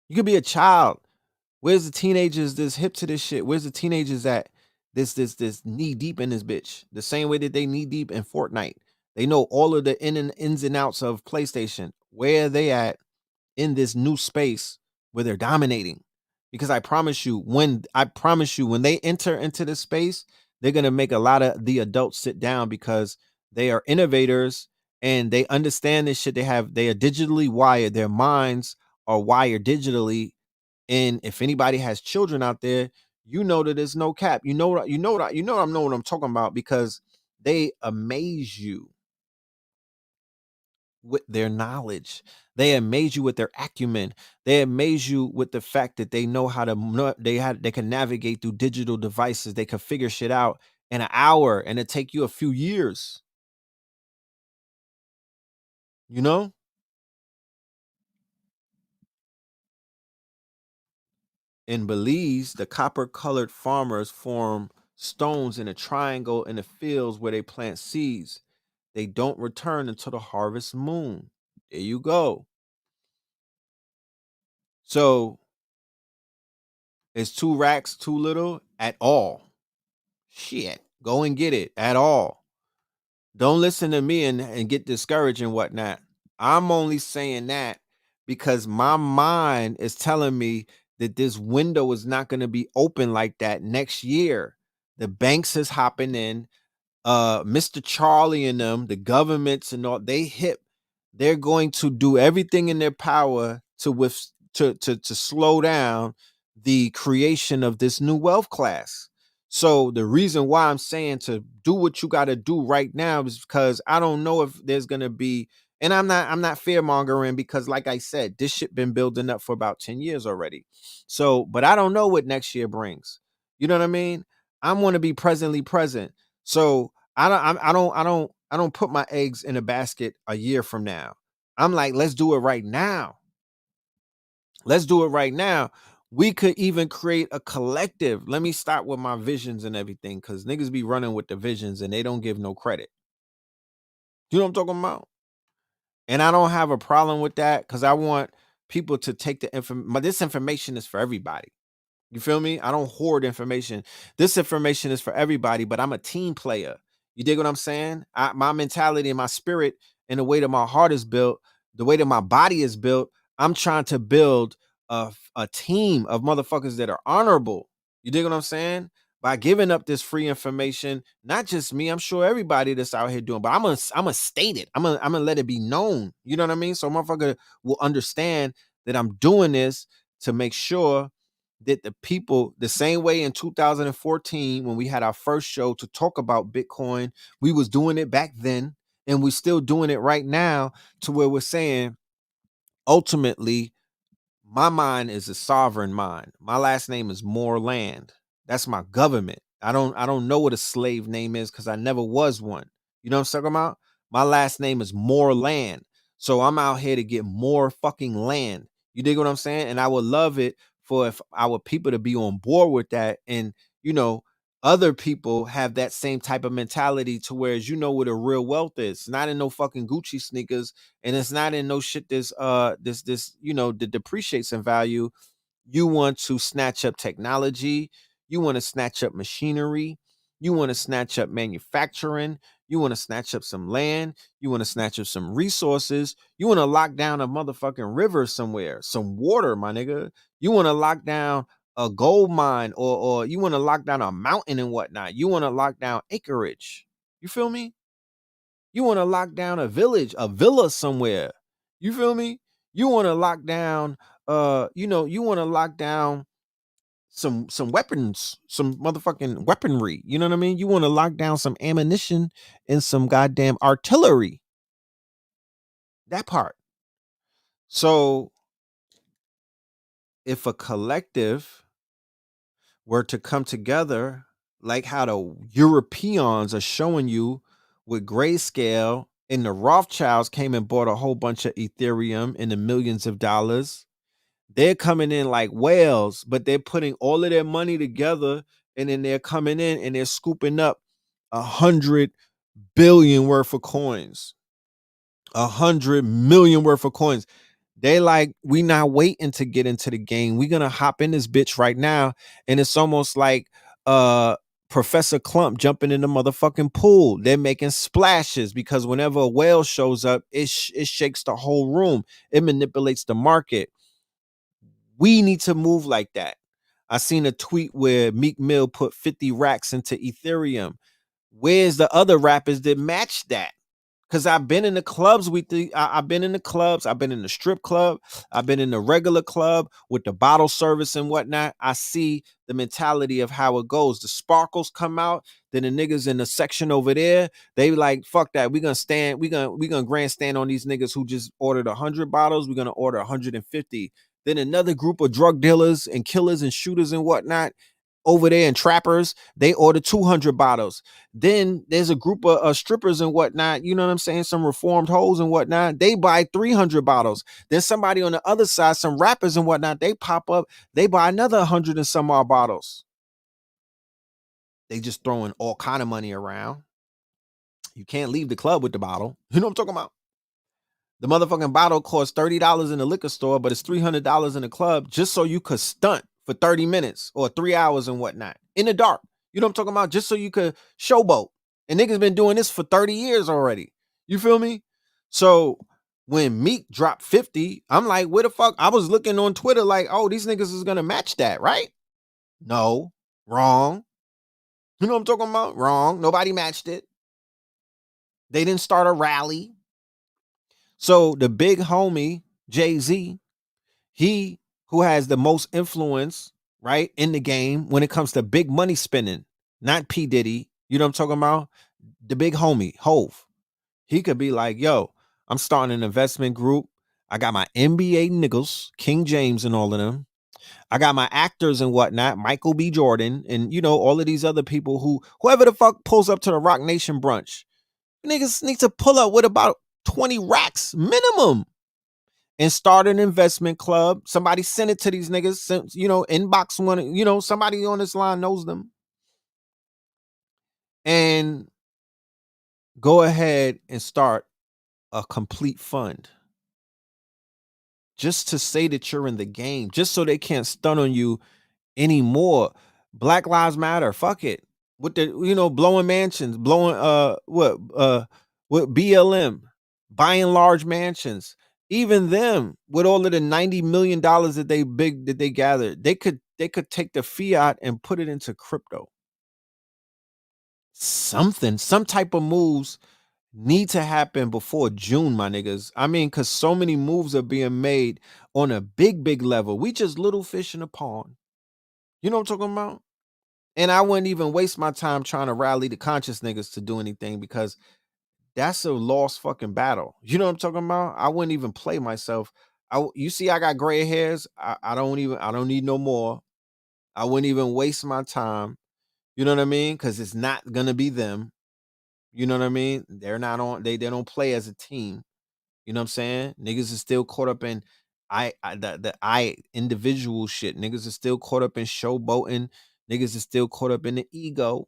You could be a child. Where's the teenagers that's hip to this shit? Where's the teenagers that this knee deep in this bitch? The same way that they knee deep in Fortnite. They know all of the ins and outs of PlayStation. Where are they at in this new space where they're dominating? Because I promise you, when they enter into this space, they're gonna make a lot of the adults sit down, because they are innovators and they understand this shit. They are digitally wired. Their minds are wired digitally. And if anybody has children out there, you know that there's no cap. You know what I'm talking about, because they amaze you with their knowledge. They amaze you with their acumen. They amaze you with the fact that they know how to they can navigate through digital devices. They can figure shit out in an hour, and it take you a few years. You know? In Belize, the copper-colored farmers form stones in a triangle in the fields where they plant seeds. They don't return until the harvest moon. There you go. So, is 2 racks too little? At all. Shit. Go and get it. At all. Don't listen to me and get discouraged and whatnot. I'm only saying that because my mind is telling me that this window is not going to be open like that next year. The banks is hopping in. Mr. Charlie and them, the governments and all, they're going to do everything in their power to slow down the creation of this new wealth class. So the reason why I'm saying to do what you got to do right now is because I don't know if there's gonna be, and I'm not fear mongering, because like I said, this shit been building up for about 10 years already. So, but I don't know what next year brings. You know what I mean? I want to be presently present. So I don't put my eggs in a basket a year from now. I'm like, let's do it right now. Let's do it right now. We could even create a collective. Let me start with my visions and everything, because niggas be running with the visions and they don't give no credit. You know what I'm talking about? And I don't have a problem with that, because I want people to take the information. But this information is for everybody. You feel me? I don't hoard information. This information is for everybody, but I'm a team player. You dig what I'm saying? My mentality and my spirit and the way that my heart is built, the way that my body is built, I'm trying to build a team of motherfuckers that are honorable. You dig what I'm saying? By giving up this free information, not just me, I'm sure everybody that's out here doing, but I'm gonna state it. I'm gonna let it be known. You know what I mean? So motherfucker will understand that I'm doing this to make sure that the people, the same way in 2014 when we had our first show to talk about Bitcoin, we was doing it back then, and we still doing it right now, to where we're saying ultimately my mind is a sovereign mind. My last name is Moreland. That's my government. I don't know what a slave name is, because I never was one. You know what I'm talking about? My last name is Moreland. So I'm out here to get more fucking land. You dig what I'm saying? And I would love it for if our people to be on board with that. And you know, other people have that same type of mentality, to whereas you know where the real wealth is. It's not in no fucking Gucci sneakers, and it's not in no shit this you know, that depreciates in value. You want to snatch up technology, you want to snatch up machinery, you want to snatch up manufacturing, you want to snatch up some land, you want to snatch up some resources, you want to lock down a motherfucking river somewhere, some water, my nigga. You want to lock down a gold mine, or you want to lock down a mountain and whatnot. You want to lock down acreage. You feel me? You want to lock down a village, a villa somewhere. You feel me? You want to lock down you know, you want to lock down some weapons, some motherfucking weaponry. You know what I mean? You want to lock down some ammunition and some goddamn artillery. That part. So if a collective were to come together, like how the Europeans are showing you with Grayscale, and the Rothschilds came and bought a whole bunch of Ethereum in the millions of dollars. They're coming in like whales, but they're putting all of their money together, and then they're coming in and they're scooping up 100 billion worth of coins, 100 million worth of coins. They like, we not waiting to get into the game. We gonna hop in this bitch right now. And it's almost like Professor Clump jumping in the motherfucking pool. They're making splashes, because whenever a whale shows up, it shakes the whole room. It manipulates the market. We need to move like that. I seen a tweet where Meek Mill put 50 racks into Ethereum. Where's the other rappers that match that? Cause I've been in the clubs with I've been in the clubs, I've been in the strip club, I've been in the regular club with the bottle service and whatnot. I see the mentality of how it goes. The sparkles come out, then the niggas in the section over there, they like, fuck that. We're gonna grandstand on these niggas who just ordered 100 bottles. We're gonna order 150. Then another group of drug dealers and killers and shooters and whatnot over there and trappers, they order 200 bottles. Then there's a group of strippers and whatnot, you know what I'm saying? Some reformed hoes and whatnot. They buy 300 bottles. Then somebody on the other side, some rappers and whatnot, they pop up, they buy another 100 and some odd bottles. They just throwing all kind of money around. You can't leave the club with the bottle. You know what I'm talking about? The motherfucking bottle costs $30 in the liquor store, but it's $300 in the club just so you could stunt for 30 minutes or 3 hours and whatnot in the dark. You know what I'm talking about? Just so you could showboat. And niggas been doing this for 30 years already. You feel me? So when Meek dropped 50, I'm like, where the fuck? I was looking on Twitter like, oh, these niggas is going to match that, right? No, wrong. You know what I'm talking about? Wrong. Nobody matched it. They didn't start a rally. So the big homie, Jay-Z, he who has the most influence, right, in the game when it comes to big money spending, not P. Diddy, you know what I'm talking about? The big homie, Hove. He could be like, yo, I'm starting an investment group. I got my NBA niggas, King James and all of them. I got my actors and whatnot, Michael B. Jordan, and, you know, all of these other people whoever the fuck pulls up to the Rock Nation brunch. Niggas need to pull up with about 20 racks minimum and start an investment club. Somebody send it to these niggas, you know, inbox one, you know, somebody on this line knows them. And go ahead and start a complete fund. Just to say that you're in the game, just so they can't stun on you anymore. Black Lives Matter, fuck it. With the, you know, blowing mansions, blowing what BLM, buying large mansions. Even them, with all of the $90 million that they gathered, they could take the fiat and put it into crypto. Some type of moves need to happen before June, my niggas. I mean, because so many moves are being made on a big level. We just little fish in a pond. You know what I'm talking about? And I wouldn't even waste my time trying to rally the conscious niggas to do anything because that's a lost fucking battle. You know what I'm talking about? I wouldn't even play myself. You see, I got gray hairs. I don't need no more. I wouldn't even waste my time. You know what I mean? Because it's not gonna be them. You know what I mean? They're not on. They don't play as a team. You know what I'm saying? Niggas is still caught up in the individual shit. Niggas is still caught up in showboating. Niggas is still caught up in the ego.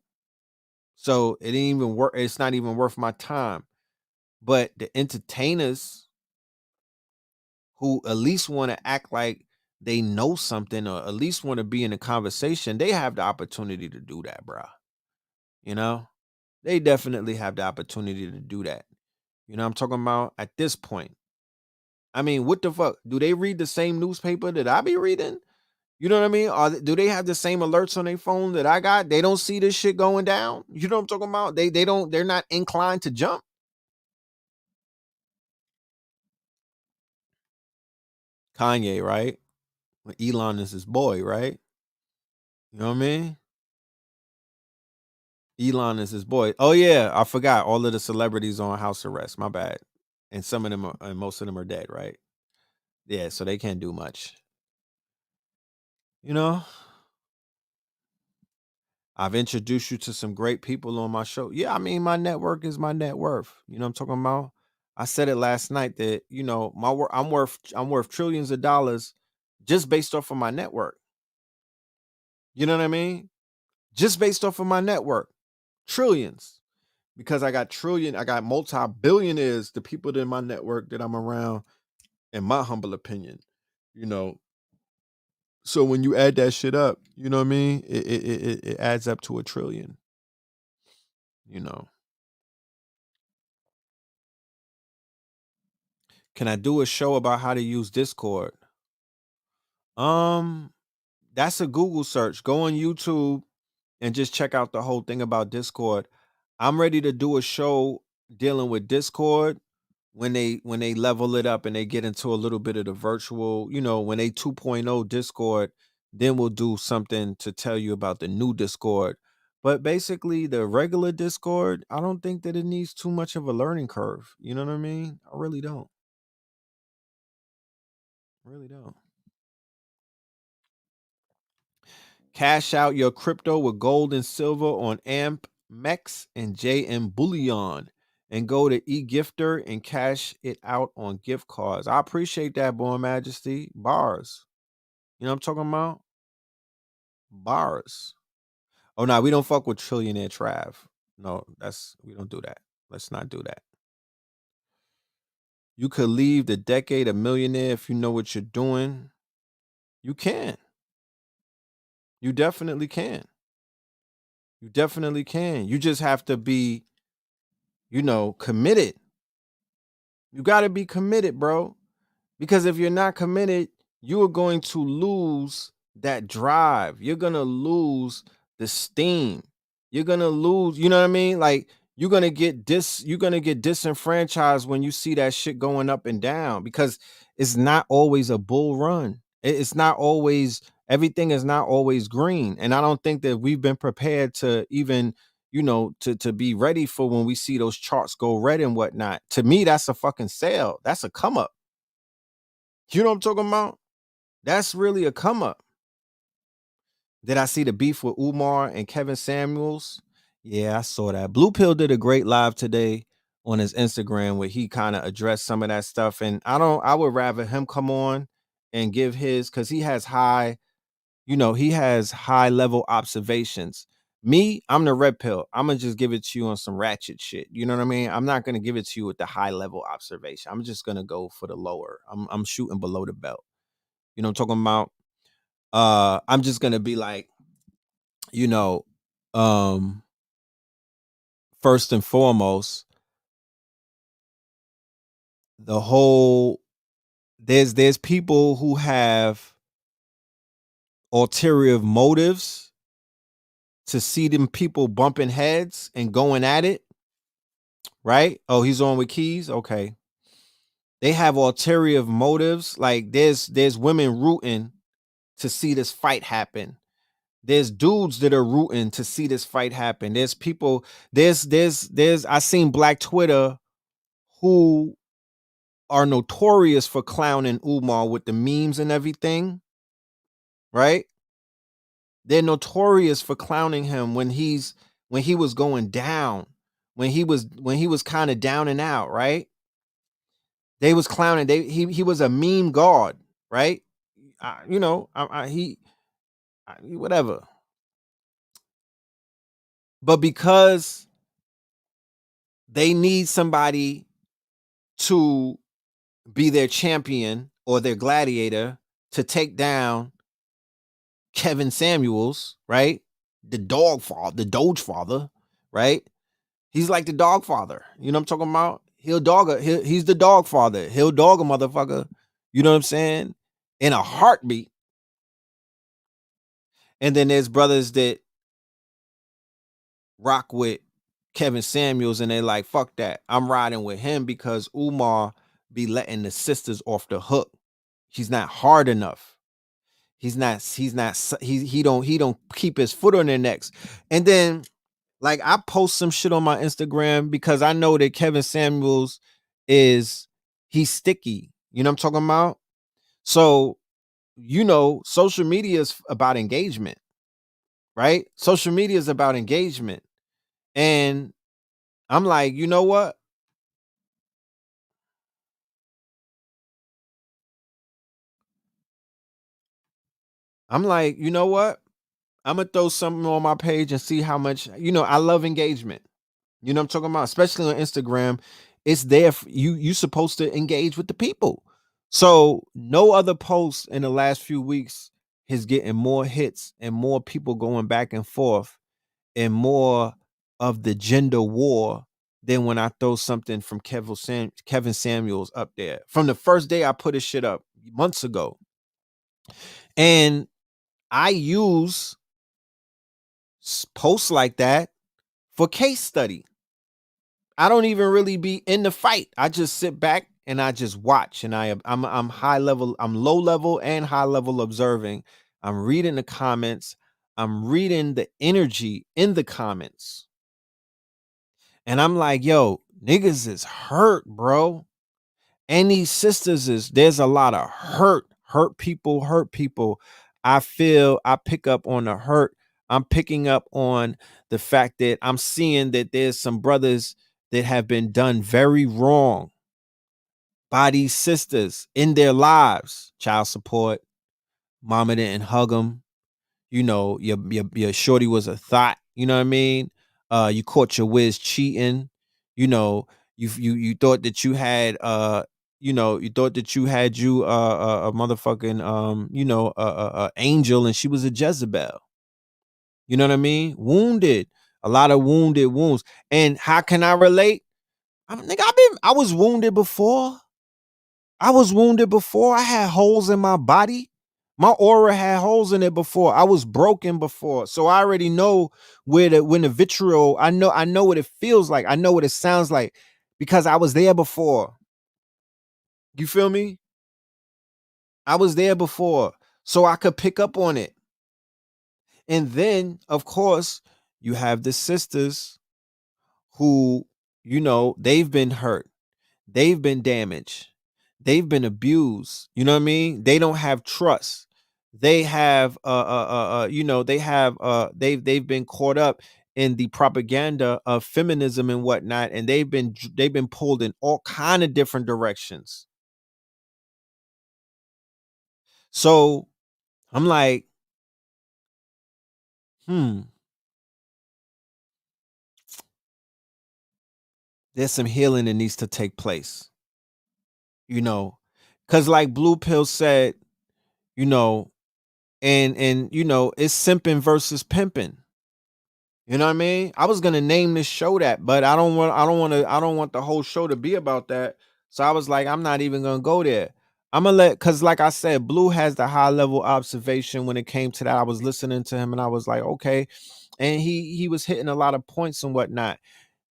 So it ain't even worth. It's not even worth my time. But the entertainers who at least want to act like they know something or at least want to be in a conversation, they have the opportunity to do that, bro. You know, they definitely have the opportunity to do that. You know what I'm talking about? At this point, I mean, what the fuck? Do they read the same newspaper that I be reading? You know what I mean? Do they have the same alerts on their phone that I got? They don't see this shit going down. You know what I'm talking about? They're not inclined to jump. Kanye, right? Elon is his boy, right? You know what I mean? Elon is his boy. Oh yeah, I forgot all of the celebrities on house arrest. My bad. And some of them and most of them are dead, right? Yeah, so they can't do much. You know, I've introduced you to some great people on my show. Yeah, I mean, my network is my net worth. You know what I'm talking about? I said it last night that, you know, I'm worth trillions of dollars just based off of my network. You know what I mean? Just based off of my network. Trillions. Because I got multi-billionaires, the people in my network that I'm around, in my humble opinion. You know, so when you add that shit up, you know what I mean? It adds up to a trillion. You know. Can I do a show about how to use Discord? Um, that's a Google search. Go on YouTube and just check out the whole thing about Discord. I'm ready to do a show dealing with Discord, when they level it up and they get into a little bit of the virtual, when they 2.0 Discord, then we'll do something to tell you about the new Discord. But basically, the regular Discord, I don't think that it needs too much of a learning curve. You know what I mean? I really don't. Really don't. Cash out your crypto with gold and silver on AMP, MEX, and JM Bullion. And go to eGifter and cash it out on gift cards. I appreciate that, Born Majesty. Bars. You know what I'm talking about? Bars. Oh, no, we don't fuck with Trillionaire Trav. No, we don't do that. Let's not do that. You could leave the decade a millionaire if you know what you're doing. You can. You definitely can. You definitely can. You just have to be, committed. You got to be committed, bro. Because if you're not committed, you are going to lose that drive. You're going to lose the steam. You're going to lose, you know what I mean? Like you're going to get disenfranchised when you see that shit going up and down, because it's not always a bull run. It's not always, everything is not always green. And I don't think that we've been prepared to even, to be ready for when we see those charts go red and whatnot. To me, that's a fucking sale. That's a come up. You know what I'm talking about? That's really a come up. Did I see the beef with Umar and Kevin Samuels? Yeah, I saw that. Blue Pill did a great live today on his Instagram where he kind of addressed some of that stuff. And I would rather him come on and give his, because he has high level observations. Me, I'm the red pill. I'm gonna just give it to you on some ratchet shit. You know what I mean? I'm not gonna give it to you with the high level observation. I'm just gonna go for the lower. I'm shooting below the belt. You know what I'm talking about? I'm just gonna be like, first and foremost, the whole there's people who have ulterior motives to see them people bumping heads and going at it, right? Oh, he's on with Keys. Okay. They have ulterior motives. Like there's women rooting to see this fight happen. There's dudes that are rooting to see this fight happen. There's people, I seen Black Twitter who are notorious for clowning Umar with the memes and everything, right? They're notorious for clowning him when he was going down, when he was kind of down and out, right? They was clowning. He was a meme god, right? Whatever. But because they need somebody to be their champion or their gladiator to take down Kevin Samuels, right? The Doge Father, right? He's like the dog father. You know what I'm talking about? He's the dog father. He'll dog a motherfucker. You know what I'm saying? In a heartbeat. And then there's brothers that rock with Kevin Samuels and they're like, fuck that. I'm riding with him because Umar be letting the sisters off the hook. He's not hard enough. He don't keep his foot on their necks. And then like I post some shit on my Instagram because I know that Kevin Samuels he's sticky. You know what I'm talking about? So, social media is about engagement, right? Social media is about engagement. And I'm like, you know what? I'm like, you know what? I'm gonna throw something on my page and see how much, I love engagement. You know what I'm talking about? Especially on Instagram. It's there for you. You're supposed to engage with the people. So no other post in the last few weeks is getting more hits and more people going back and forth and more of the gender war than when I throw something from Kevin Samuels up there. From the first day I put his shit up months ago. And I use posts like that for case study. I don't even really be in the fight. I just sit back and I just watch. And I'm high level, I'm low level and high level observing. I'm reading the comments. I'm reading the energy in the comments. And I'm like, yo, niggas is hurt, bro. And these sisters there's a lot of hurt people. I pick up on the hurt. I'm picking up on the fact that I'm seeing that there's some brothers that have been done very wrong by these sisters in their lives. Child support, mama didn't hug them, you know, your shorty was a thought, you know what I mean? You caught your whiz cheating, you know, you thought that you had you thought that you had a motherfucking angel and she was a Jezebel. You know what I mean? Wounded. A lot of wounded wounds. And how can I relate? I was wounded before. I was wounded before. I had holes in my body. My aura had holes in it before. I was broken before. So I already know when the vitriol, I know what it feels like. I know what it sounds like because I was there before. You feel me? I was there before. So I could pick up on it. And then, of course, you have the sisters who, they've been hurt. They've been damaged. They've been abused. You know what I mean? They don't have trust. They have they've been caught up in the propaganda of feminism and whatnot, and they've been pulled in all kind of different directions. So I'm like, there's some healing that needs to take place. Because like Blue Pill said, you know, and it's simping versus pimping. You know what I mean? I was gonna name this show that, but I don't want the whole show to be about that. So I was like, I'm not even gonna go there. I'm gonna cause like I said, Blue has the high level observation when it came to that. I was listening to him and I was like, okay. And he was hitting a lot of points and whatnot.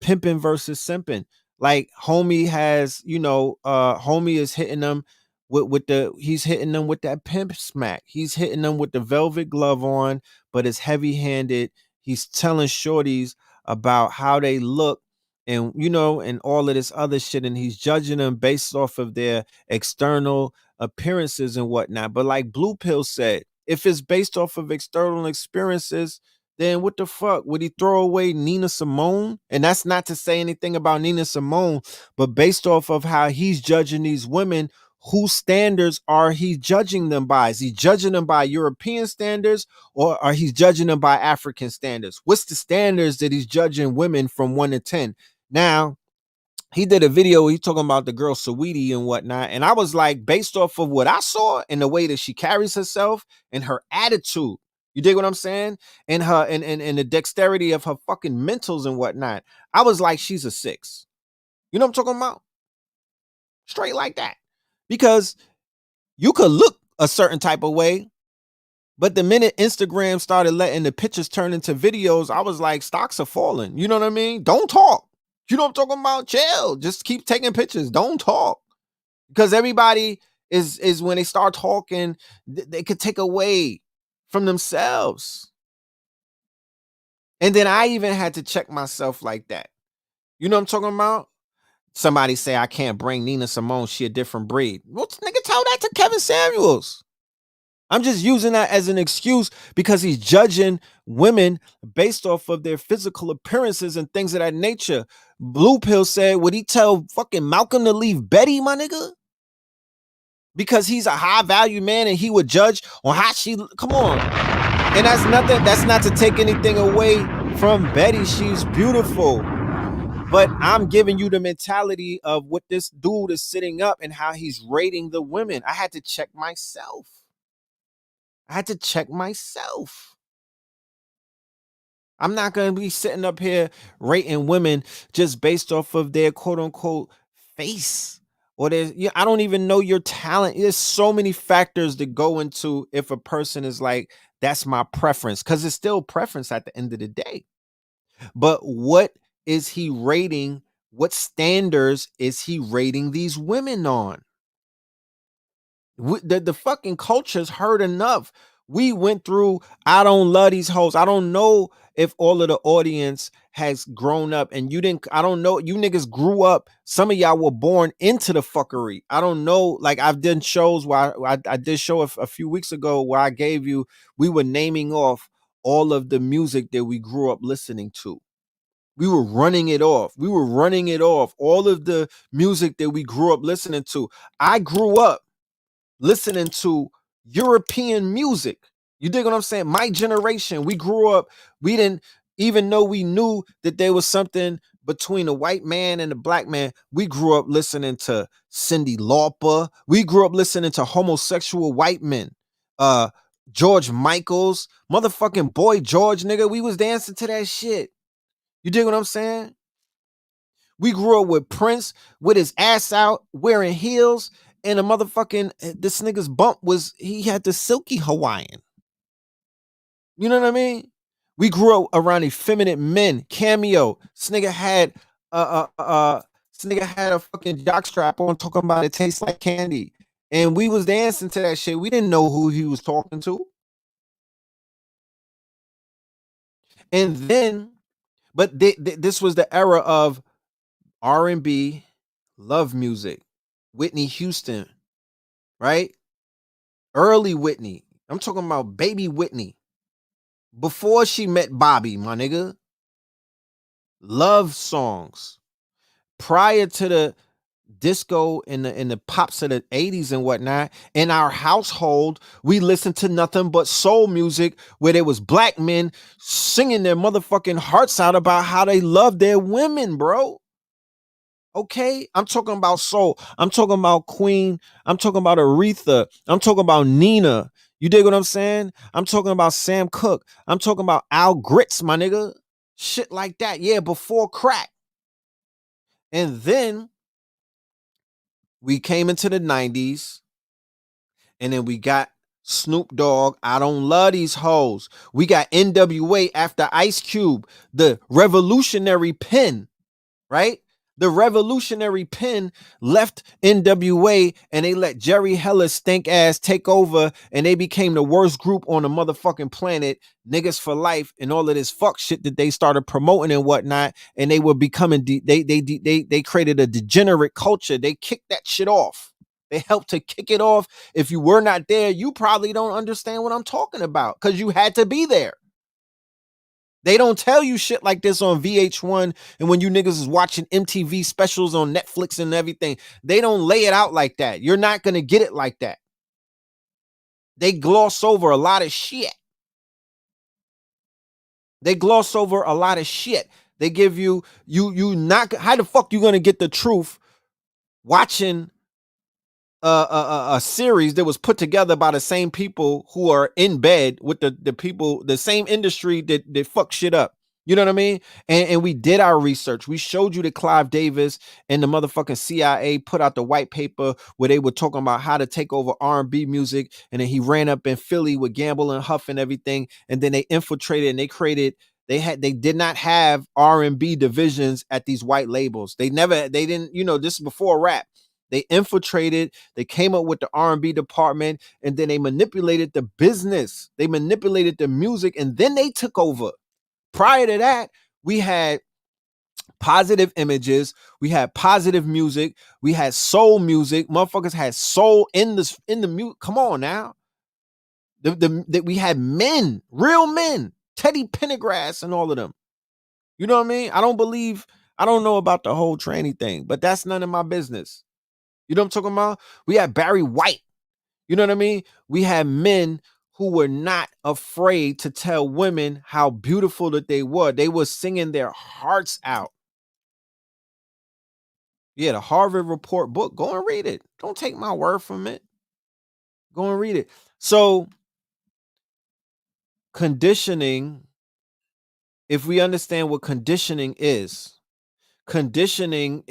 Pimping versus simping. Like homie has, homie is hitting them he's hitting them with that pimp smack. He's hitting them with the velvet glove on, but it's heavy handed. He's telling shorties about how they look and and all of this other shit, and he's judging them based off of their external appearances and whatnot. But like Blue Pill said, if it's based off of external experiences, then what the fuck? Would he throw away Nina Simone? And that's not to say anything about Nina Simone, but based off of how he's judging these women, whose standards are he judging them by? Is he judging them by European standards or are he judging them by African standards? What's the standards that he's judging women from 1 to 10? Now, he did a video, he talking about the girl Saweetie and whatnot. And I was like, based off of what I saw and the way that she carries herself and her attitude, you dig what I'm saying? And her and the dexterity of her fucking mentals and whatnot. I was like, she's a 6. You know what I'm talking about? Straight like that. Because you could look a certain type of way, but the minute Instagram started letting the pictures turn into videos, I was like, stocks are falling. You know what I mean? Don't talk. You know what I'm talking about? Chill. Just keep taking pictures. Don't talk. Because everybody is when they start talking, they could take away from themselves. And then I even had to check myself like that. You know what I'm talking about? Somebody say I can't bring Nina Simone. She a different breed. Well, nigga, tell that to Kevin Samuels. I'm just using that as an excuse because he's judging women based off of their physical appearances and things of that nature. Blue Pill said, would he tell fucking Malcolm to leave Betty, my nigga? Because he's a high value man and he would judge on how she, come on. And that's not to take anything away from Betty. She's beautiful. But I'm giving you the mentality of what this dude is sitting up and how he's rating the women. I had to check myself. I'm not going to be sitting up here rating women just based off of their quote unquote face or I don't even know your talent. There's so many factors that go into if a person is like, that's my preference, because it's still preference at the end of the day. But what is he rating What standards is he rating these women on? The fucking culture's heard enough. We went through, I don't love these hoes. I don't know if all of the audience has grown up and you didn't, I don't know, you niggas grew up. Some of y'all were born into the fuckery. I don't know. Like I've done shows where I did show a few weeks ago where I gave you, we were naming off all of the music that we grew up listening to. We were running it off. We were running it off. All of the music that we grew up listening to. I grew up listening to European music. You dig what I'm saying? My generation, we grew up, we didn't, even though we knew that there was something between a white man and a black man, we grew up listening to Cyndi Lauper. We grew up listening to homosexual white men. George Michael's, motherfucking Boy George, nigga. We was dancing to that shit. You dig what I'm saying? We grew up with Prince with his ass out, wearing heels, and a motherfucking, this nigga's bump was, he had the silky Hawaiian. You know what I mean? We grew up around effeminate men. Cameo. This nigga had a fucking jockstrap on talking about it tastes like candy. And we was dancing to that shit. We didn't know who he was talking to. And then, but this was the era of R&B, love music, Whitney Houston, right? Early Whitney. I'm talking about baby Whitney. Before she met Bobby, my nigga. Love songs. Prior to the disco and the pops of the 80s and whatnot, in our household, we listened to nothing but soul music where there was black men singing their motherfucking hearts out about how they love their women, bro. Okay, I'm talking about soul. I'm talking about Queen. I'm talking about Aretha. I'm talking about Nina. You dig what I'm saying? I'm talking about Sam Cooke. I'm talking about Al Grits, my nigga. Shit like that. Yeah, before crack. And then we came into the 90s, and then we got Snoop Dogg. I don't love these hoes. We got NWA after Ice Cube, the revolutionary pen, right? The revolutionary pen left NWA and they let Jerry Heller's stink ass take over, and they became the worst group on the motherfucking planet, niggas for life, and all of this fuck shit that they started promoting and whatnot. And they were becoming, they created a degenerate culture. They kicked that shit off. They helped to kick it off. If you were not there, you probably don't understand what I'm talking about because you had to be there. They don't tell you shit like this on VH1 and when you niggas is watching MTV specials on Netflix and everything. They don't lay it out like that. You're not going to get it like that. They gloss over a lot of shit. They gloss over a lot of shit. They give you not, how the fuck you going to get the truth watching a series that was put together by the same people who are in bed with the people, the same industry that fuck shit up. You know what I mean? And we did our research. We showed you that Clive Davis and the motherfucking CIA put out the white paper where they were talking about how to take over R&B music. And then he ran up in Philly with Gamble and Huff and everything. And then they infiltrated and they created, they did not have R&B divisions at these white labels. They didn't, this is before rap. They infiltrated, they came up with the R&B department, and then they manipulated the business. They manipulated the music, and then they took over. Prior to that, we had positive images, we had positive music, we had soul music. Motherfuckers had soul in the music. Come on now. We had men, real men, Teddy Pendergrass and all of them. You know what I mean? I don't know about the whole tranny thing, but that's none of my business. You know what I'm talking about? We had Barry White. You know what I mean? We had men who were not afraid to tell women how beautiful that they were. They were singing their hearts out. Yeah, the Harvard Report book. Go and read it. Don't take my word from it. Go and read it. So, conditioning, if we understand what conditioning is 20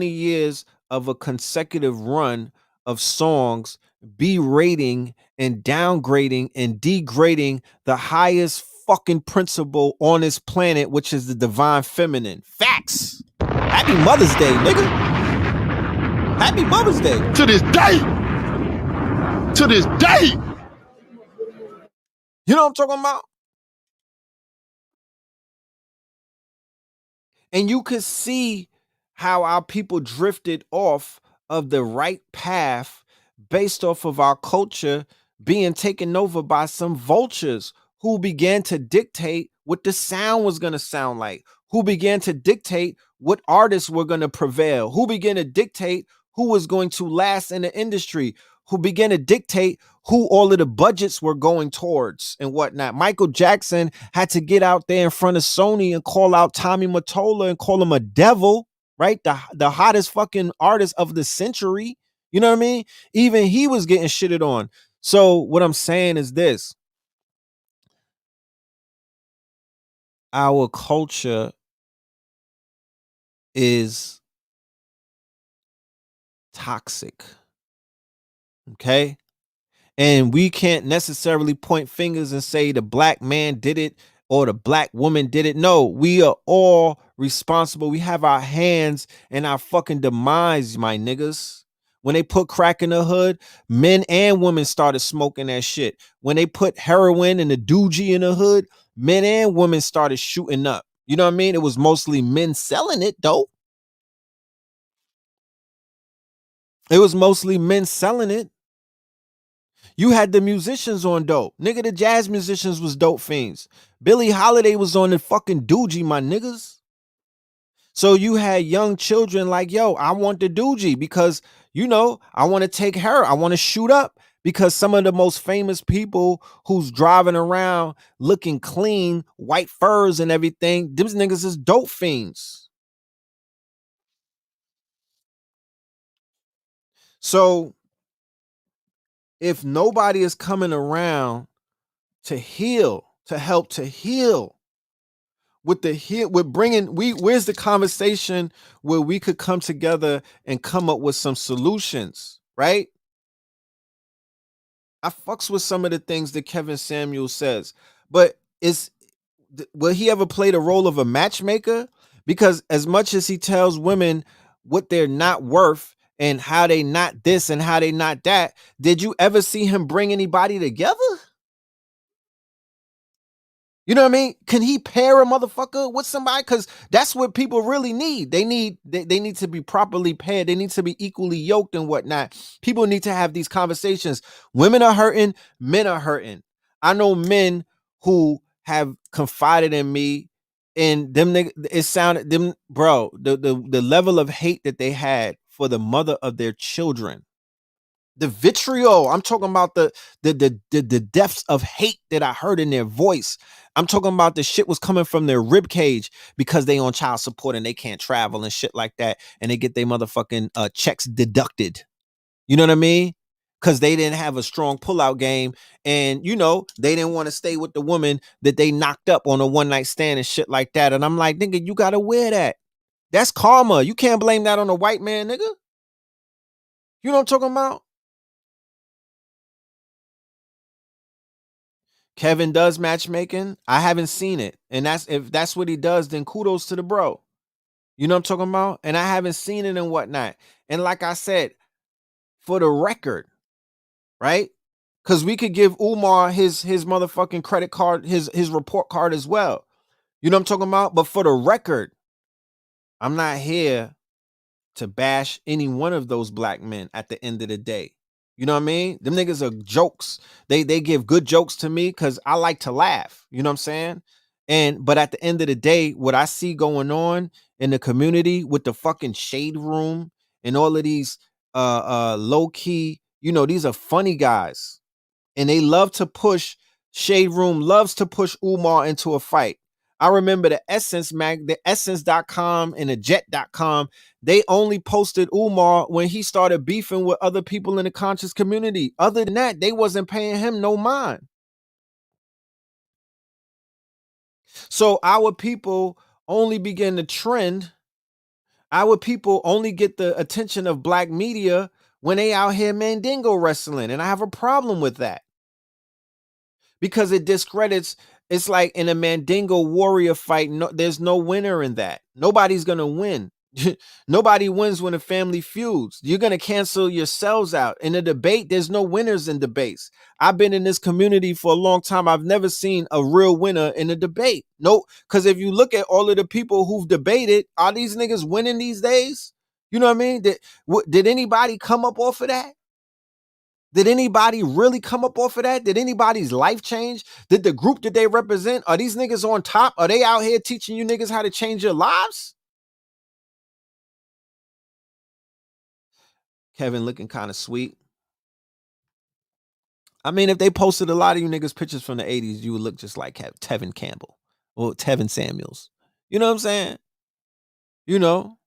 years of a consecutive run of songs berating and downgrading and degrading the highest fucking principle on this planet, which is the divine feminine. Facts. Happy Mother's Day, nigga. Happy Mother's Day. To this day. To this day. You know what I'm talking about? And you could see how our people drifted off of the right path based off of our culture being taken over by some vultures who began to dictate what the sound was going to sound like, who began to dictate what artists were going to prevail, who began to dictate who was going to last in the industry, who began to dictate who all of the budgets were going towards and whatnot. Michael Jackson had to get out there in front of Sony and call out Tommy Mottola and call him a devil, right? The hottest fucking artist of the century. You know what I mean? Even he was getting shitted on. So what I'm saying is this. Our culture is toxic. Okay? And we can't necessarily point fingers and say the black man did it or the black woman did it. No, we are all responsible. We have our hands in our fucking demise, my niggas. When they put crack in the hood, men and women started smoking that shit. When they put heroin and the doogie in the hood, men and women started shooting up. You know what I mean? It was mostly men selling it, though. It was mostly men selling it. You had the musicians on dope. Nigga, the jazz musicians was dope fiends. Billie Holiday was on the fucking doogie, my niggas. So you had young children like, yo, I want the doogie because, you know, I want to take her. I want to shoot up because some of the most famous people who's driving around looking clean, white furs and everything, them niggas is dope fiends. So if nobody is coming around to heal, to help to heal, with bringing, where's the conversation where we could come together and come up with some solutions, right? I fucks with some of the things that Kevin Samuel says, but will he ever play the role of a matchmaker? Because as much as he tells women what they're not worth and how they not this and how they not that, did you ever see him bring anybody together? You know what I mean? Can he pair a motherfucker with somebody? Because that's what people really need. They need to be properly paired. They need to be equally yoked and whatnot. People need to have these conversations. Women are hurting. Men are hurting. I know men who have confided in me, and them niggas, it sounded them, bro. The level of hate that they had for the mother of their children. The vitriol. I'm talking about the depths of hate that I heard in their voice. I'm talking about the shit was coming from their rib cage because they on child support and they can't travel and shit like that, and they get their motherfucking checks deducted. You know what I mean? Because they didn't have a strong pullout game, and you know they didn't want to stay with the woman that they knocked up on a one night stand and shit like that. And I'm like, nigga, you gotta wear that. That's karma. You can't blame that on a white man, nigga. You know what I'm talking about? Kevin does matchmaking. I haven't seen it. And if that's what he does, then kudos to the bro. You know what I'm talking about? And I haven't seen it and whatnot. And like I said, for the record, right? Because we could give Umar his motherfucking credit card, his report card as well. You know what I'm talking about? But for the record, I'm not here to bash any one of those black men at the end of the day. You know what I mean? Them niggas are jokes. They give good jokes to me because I like to laugh. You know what I'm saying? But at the end of the day, what I see going on in the community with the fucking shade room and all of these low key, you know, these are funny guys. And they love to push, Shade Room loves to push Umar into a fight. I remember the Essence.com and the Jet.com, they only posted Umar when he started beefing with other people in the conscious community. Other than that, they wasn't paying him no mind. So our people only begin to trend. Our people only get the attention of black media when they out here Mandingo wrestling. And I have a problem with that, because it discredits It's like in a Mandingo warrior fight, there's no winner in that. Nobody's gonna win. Nobody wins when a family feuds. You're gonna cancel yourselves out. In a debate, there's no winners in debates. I've been in this community for a long time. I've never seen a real winner in a debate. No, because if you look at all of the people who've debated, are these niggas winning these days? You know what I mean? Did anybody come up off of that? Did anybody really come up off of that? Did anybody's life change? Did the group that they represent, are these niggas on top? Are they out here teaching you niggas how to change your lives? Kevin looking kind of sweet. I mean, if they posted a lot of you niggas pictures from the 80s, you would look just like Tevin Campbell or Tevin Samuels. You know what I'm saying? You know,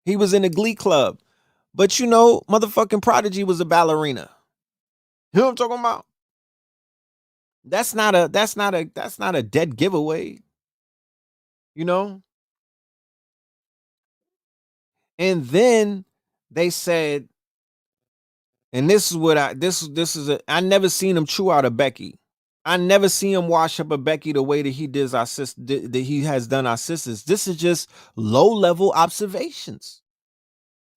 he was in a glee club, but you know, motherfucking Prodigy was a ballerina. You know what I'm talking about? That's not a dead giveaway. You know? And then they said, and this is what I never seen him chew out a Becky. I never seen him wash up a Becky the way that he did that he has done our sisters. This is just low-level observations.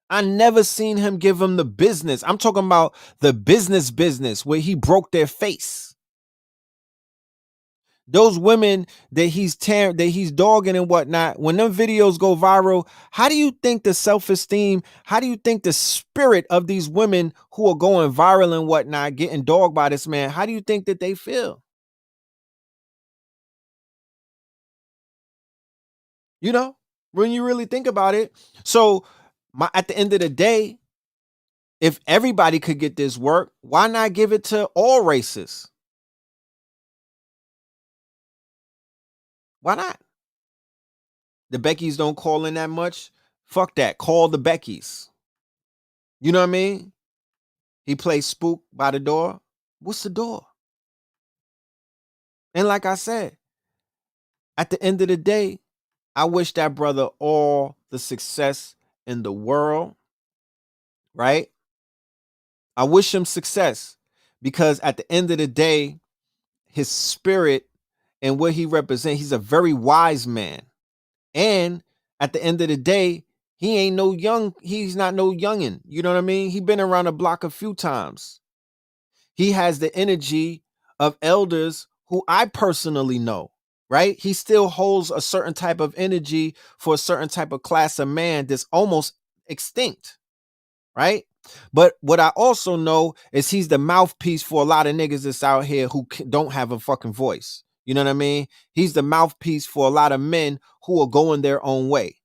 I never seen him give them the business. I'm talking about the business where he broke their face. Those women that he's dogging and whatnot, when them videos go viral, how do you think the self-esteem, how do you think the spirit of these women who are going viral and whatnot, getting dogged by this man, how do you think that they feel? You know, when you really think about it. So at the end of the day, if everybody could get this work, why not give it to all races? Why not? The Beckys don't call in that much. Fuck that. Call the Beckys. You know what I mean? He plays spook by the door. What's the door? And like I said, at the end of the day, I wish that brother all the success in the world, right? I wish him success because at the end of the day, his spirit and what he represents, he's a very wise man. And at the end of the day, he's not no youngin'. You know what I mean? He been around the block a few times. He has the energy of elders who I personally know, right? He still holds a certain type of energy for a certain type of class of man that's almost extinct, right? But what I also know is he's the mouthpiece for a lot of niggas that's out here who don't have a fucking voice. You know what I mean? He's the mouthpiece for a lot of men who are going their own way.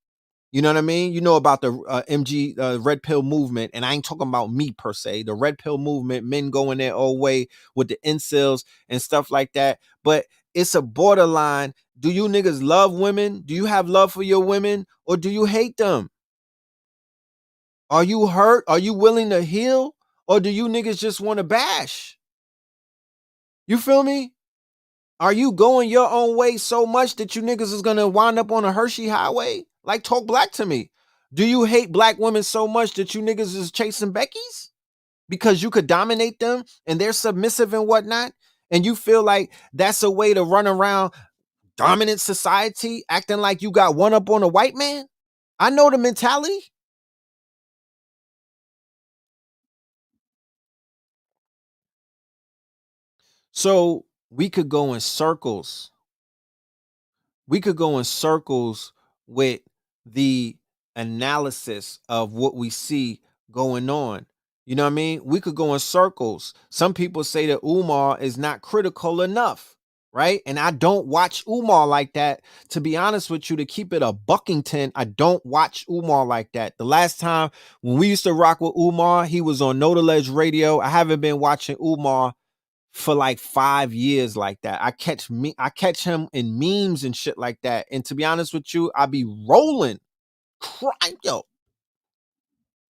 You know what I mean? You know about the MG red pill movement, and I ain't talking about me per se. The red pill movement, men going their own way with the incels and stuff like that. But it's a borderline. Do you niggas love women? Do you have love for your women, or do you hate them? Are you hurt? Are you willing to heal, or do you niggas just want to bash? You feel me? Are you going your own way so much that you niggas is gonna wind up on a Hershey highway? Like, talk black to me. Do you hate black women so much that you niggas is chasing Beckys? Because you could dominate them and they're submissive and whatnot? And you feel like that's a way to run around dominant society, acting like you got one up on a white man? I know the mentality. So we could go in circles. We could go in circles with the analysis of what we see going on. You know what I mean? We could go in circles. Some people say that Umar is not critical enough, right? And I don't watch Umar like that. To be honest with you, to keep it a Buckington, I don't watch Umar like that. The last time when we used to rock with Umar, he was on Know the Ledge Radio. I haven't been watching Umar for like 5 years like that. I catch him in memes and shit like that. And to be honest with you, I be rolling, crying, yo.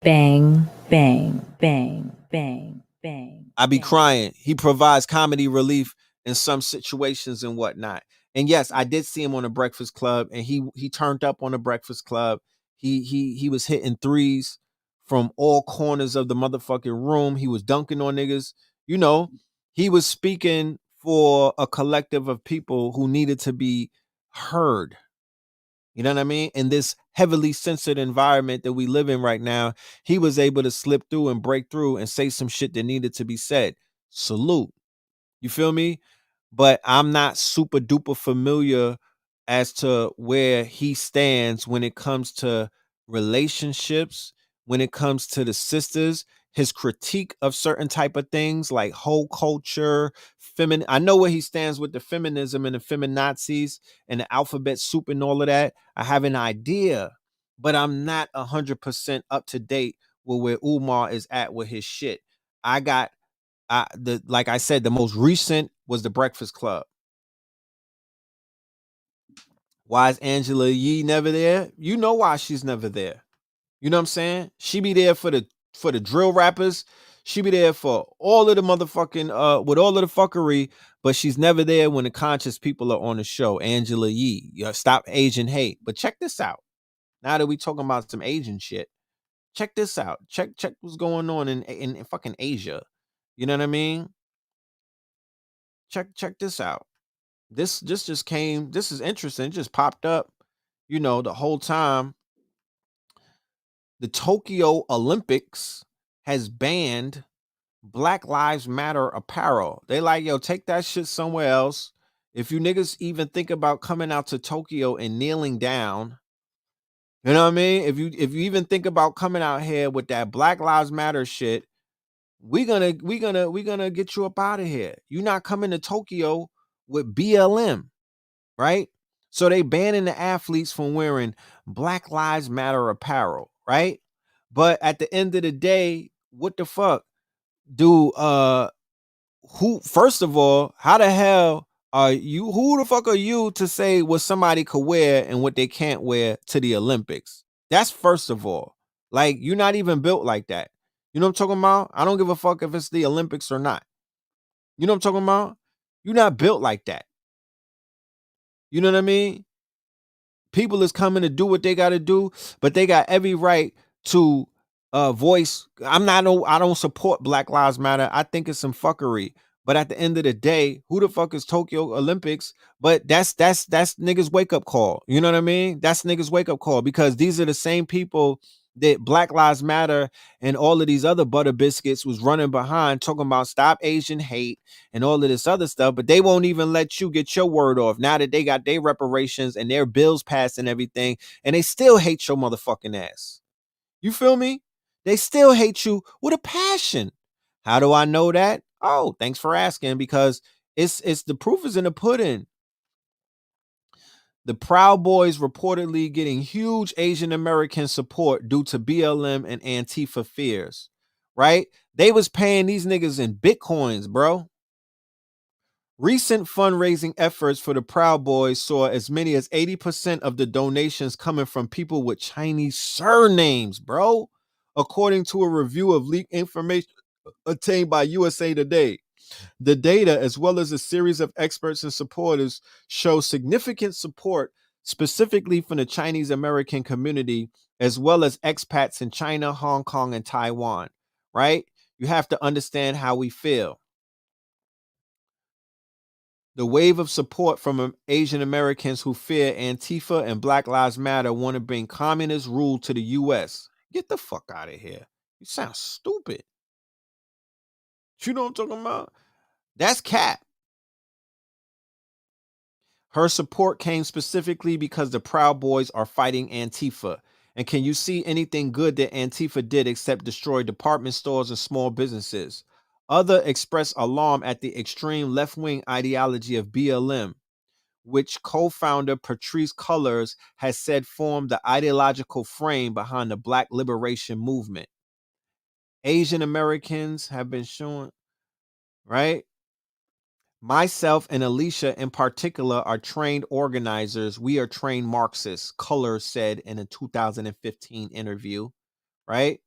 Bang, bang, bang, bang, bang. I be crying. He provides comedy relief in some situations and whatnot. And yes, I did see him on the Breakfast Club, and he turned up on the Breakfast Club. He was hitting threes from all corners of the motherfucking room. He was dunking on niggas, you know. He was speaking for a collective of people who needed to be heard. You know what I mean? In this heavily censored environment that we live in right now, he was able to slip through and break through and say some shit that needed to be said. Salute. You feel me? But I'm not super duper familiar as to where he stands when it comes to relationships, when it comes to the sisters, his critique of certain type of things like whole culture, feminine. I know where he stands with the feminism and the feminazis and the alphabet soup and all of that. I have an idea, but I'm not 100% up to date with where Umar is at with his shit. I got like I said, the most recent was the Breakfast Club. Why is Angela Yee never there? You know why she's never there. You know what I'm saying? She be there for the drill rappers. She be there for all of the motherfucking with all of the fuckery, but she's never there when the conscious people are on the show. Angela Yee. Stop Asian hate. But check this out. Now that we talking about some Asian shit, check this out. Check what's going on in fucking Asia. You know what I mean? Check this out. This just came. This is interesting. It just popped up. You know, the whole time. The Tokyo Olympics has banned Black Lives Matter apparel. They like, yo, take that shit somewhere else. If you niggas even think about coming out to Tokyo and kneeling down, you know what I mean? If you even think about coming out here with that Black Lives Matter shit, we gonna get you up out of here. You're not coming to Tokyo with BLM. Right? So they banning the athletes from wearing Black Lives Matter apparel, right? But at the end of the day, what the fuck do who first of all, how the hell are you who the fuck are you to say what somebody could wear and what they can't wear to the Olympics? That's first of all. Like you're not even built like that. You know what I'm talking about? I don't give a fuck if it's the Olympics or not. You know what I'm talking about? You're not built like that. You know what I mean? People is coming to do what they got to do, but they got every right to voice. I don't support Black Lives Matter. I think it's some fuckery. But at the end of the day, who the fuck is Tokyo Olympics? But that's niggas wake up call. You know what I mean? That's niggas wake up call because these are the same people that Black Lives Matter and all of these other butter biscuits was running behind talking about stop Asian hate and all of this other stuff, but they won't even let you get your word off now that they got their reparations and their bills passed and everything, and they still hate your motherfucking ass. You feel me? They still hate you with a passion. How do I know that? Oh, thanks for asking, because it's the proof is in the pudding. The Proud Boys reportedly getting huge Asian American support due to BLM and Antifa fears, right? They was paying these niggas in Bitcoins, bro. Recent fundraising efforts for the Proud Boys saw as many as 80% of the donations coming from people with Chinese surnames, bro, according to a review of leaked information obtained by USA Today. The data, as well as a series of experts and supporters, show significant support specifically from the Chinese American community, as well as expats in China, Hong Kong, and Taiwan, right? You have to understand how we feel. The wave of support from Asian Americans who fear Antifa and Black Lives Matter want to bring communist rule to the U.S. Get the fuck out of here. You sound stupid. You know what I'm talking about? That's cap. Her support came specifically because the Proud Boys are fighting Antifa. And can you see anything good that Antifa did except destroy department stores and small businesses? Others express alarm at the extreme left-wing ideology of BLM, which co-founder Patrice Cullors has said formed the ideological frame behind the Black liberation movement. Asian Americans have been shown, right? Myself and Alicia in particular are trained organizers. We are trained Marxists, Cullors said in a 2015 interview, right?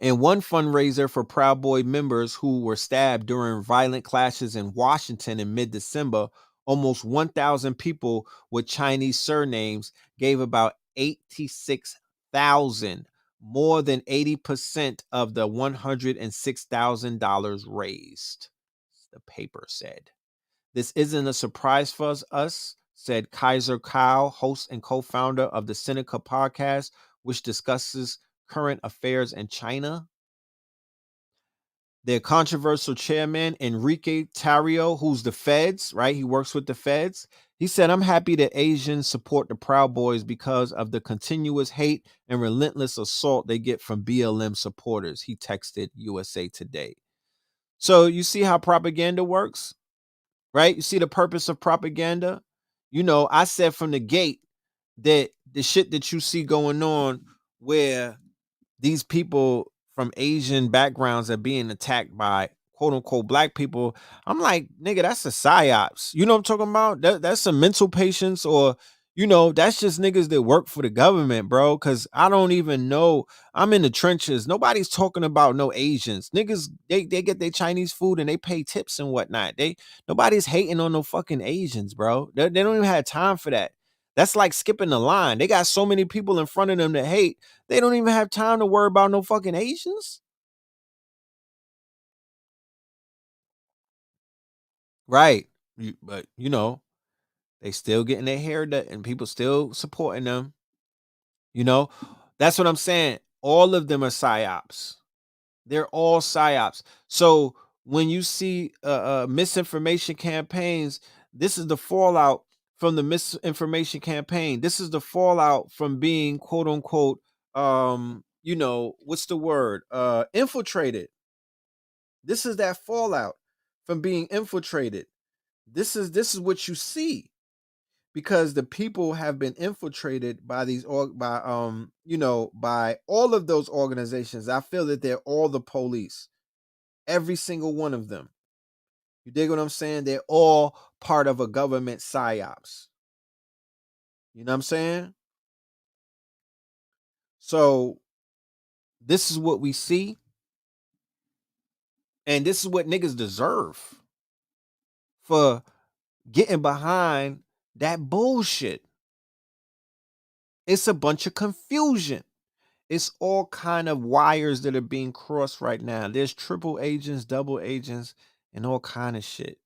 And one fundraiser for Proud Boy members who were stabbed during violent clashes in Washington in mid-December, almost 1,000 people with Chinese surnames gave about $86,000, more than 80% of the $106,000 raised. the paper said. This isn't a surprise for us, said Kaiser Kao, host and co-founder of the Seneca podcast, which discusses current affairs in China. Their controversial chairman, Enrique Tarrio, who's the feds, right? He works with the feds. He said, I'm happy that Asians support the Proud Boys because of the continuous hate and relentless assault they get from BLM supporters. He texted USA Today. So you see how propaganda works, right? You see the purpose of propaganda. I said from the gate that the shit that you see going on where these people from Asian backgrounds are being attacked by quote unquote black people. I'm like, nigga, that's a psyops. You know what I'm talking about? That's some mental patients, or that's just niggas that work for the government, bro. Cause I don't even know. I'm in the trenches. Nobody's talking about no Asians. Niggas, they get their Chinese food and they pay tips and whatnot. Nobody's hating on no fucking Asians, bro. They don't even have time for that. That's like skipping the line. They got so many people in front of them that hate. They don't even have time to worry about no fucking Asians. Right. But they still getting their hair done and people still supporting them. That's what I'm saying. All of them are psyops. They're all psyops. So when you see misinformation campaigns, this is the fallout from the misinformation campaign. This is the fallout from being quote unquote what's the word? Infiltrated. This is that fallout from being infiltrated. This is what you see, because the people have been infiltrated by by all of those organizations. I feel that they're all the police. Every single one of them. You dig what I'm saying? They're all part of a government psyops. You know what I'm saying? So this is what we see. And this is what niggas deserve for getting behind that bullshit. It's a bunch of confusion. It's all kind of wires that are being crossed right now. There's triple agents, double agents, and all kind of shit.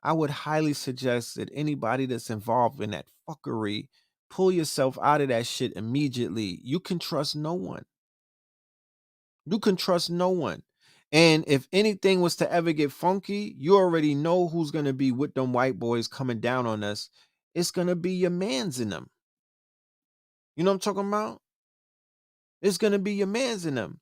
I would highly suggest that anybody that's involved in that fuckery, pull yourself out of that shit immediately. You can trust no one. You can trust no one. And if anything was to ever get funky, you already know who's going to be with them white boys coming down on us. It's going to be your mans in them. You know what I'm talking about? It's going to be your mans in them.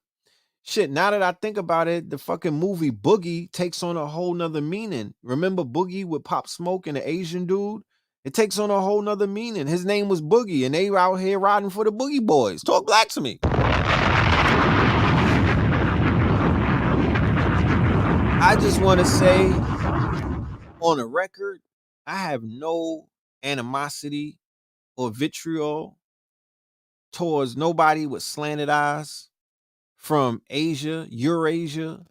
Shit, now that I think about it, the fucking movie Boogie takes on a whole nother meaning. Remember Boogie with Pop Smoke and the Asian dude? It takes on a whole nother meaning. His name was Boogie, and they were out here riding for the Boogie Boys. Talk black to me. I just want to say, on a record, I have no animosity or vitriol towards nobody with slanted eyes from Asia, Eurasia,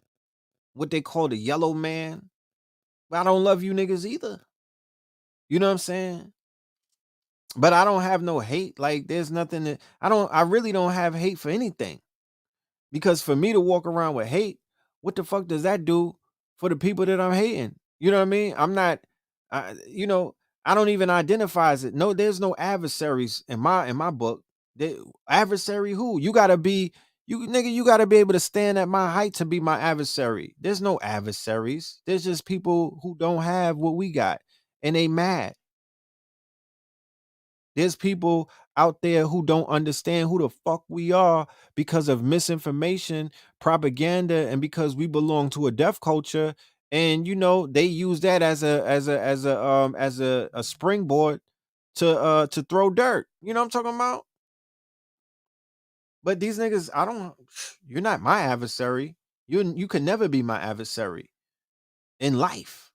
what they call the yellow man. But I don't love you niggas either. You know what I'm saying? But I don't have no hate. Like, there's nothing that I really don't have hate for anything. Because for me to walk around with hate, what the fuck does that do for the people that I'm hating? You know what I mean? I'm not, I don't even identify as it. No, there's no adversaries in my book. Adversary who? You gotta be, you gotta be able to stand at my height to be my adversary. There's no adversaries. There's just people who don't have what we got. And they mad. There's people out there who don't understand who the fuck we are because of misinformation, propaganda, and because we belong to a deaf culture. And they use that as a springboard to throw dirt. You know what I'm talking about? But these niggas, you're not my adversary. You can never be my adversary in life.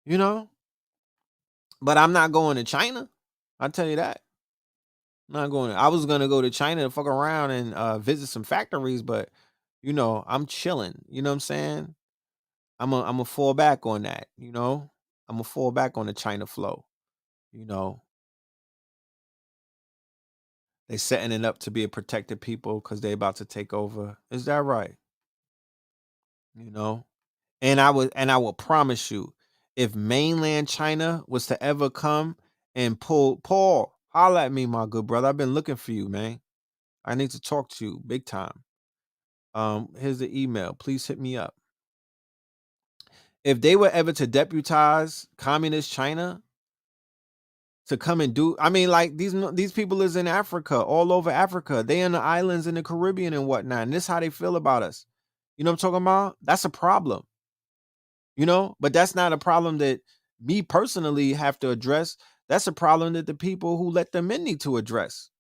You know? But I'm not going to China. I'll tell you that. Not going. I was gonna go to China to fuck around and visit some factories, but I'm chilling. You know what I'm saying? I'm a fall back on that. I'm a fall back on the China flow. You know, they setting it up to be a protected people because they about to take over. Is that right? you know. And I will promise you, if mainland China was to ever come and pull Paul, holla at me, my good brother. I've been looking for you, man. I need to talk to you big time. Here's the email. Please hit me up. If they were ever to deputize communist China to come and do, I mean, like these people is in Africa, all over Africa. They in the islands in the Caribbean and whatnot. And this is how they feel about us. You know what I'm talking about? That's a problem. But that's not a problem that me personally have to address. That's a problem that the people who let them in need to address.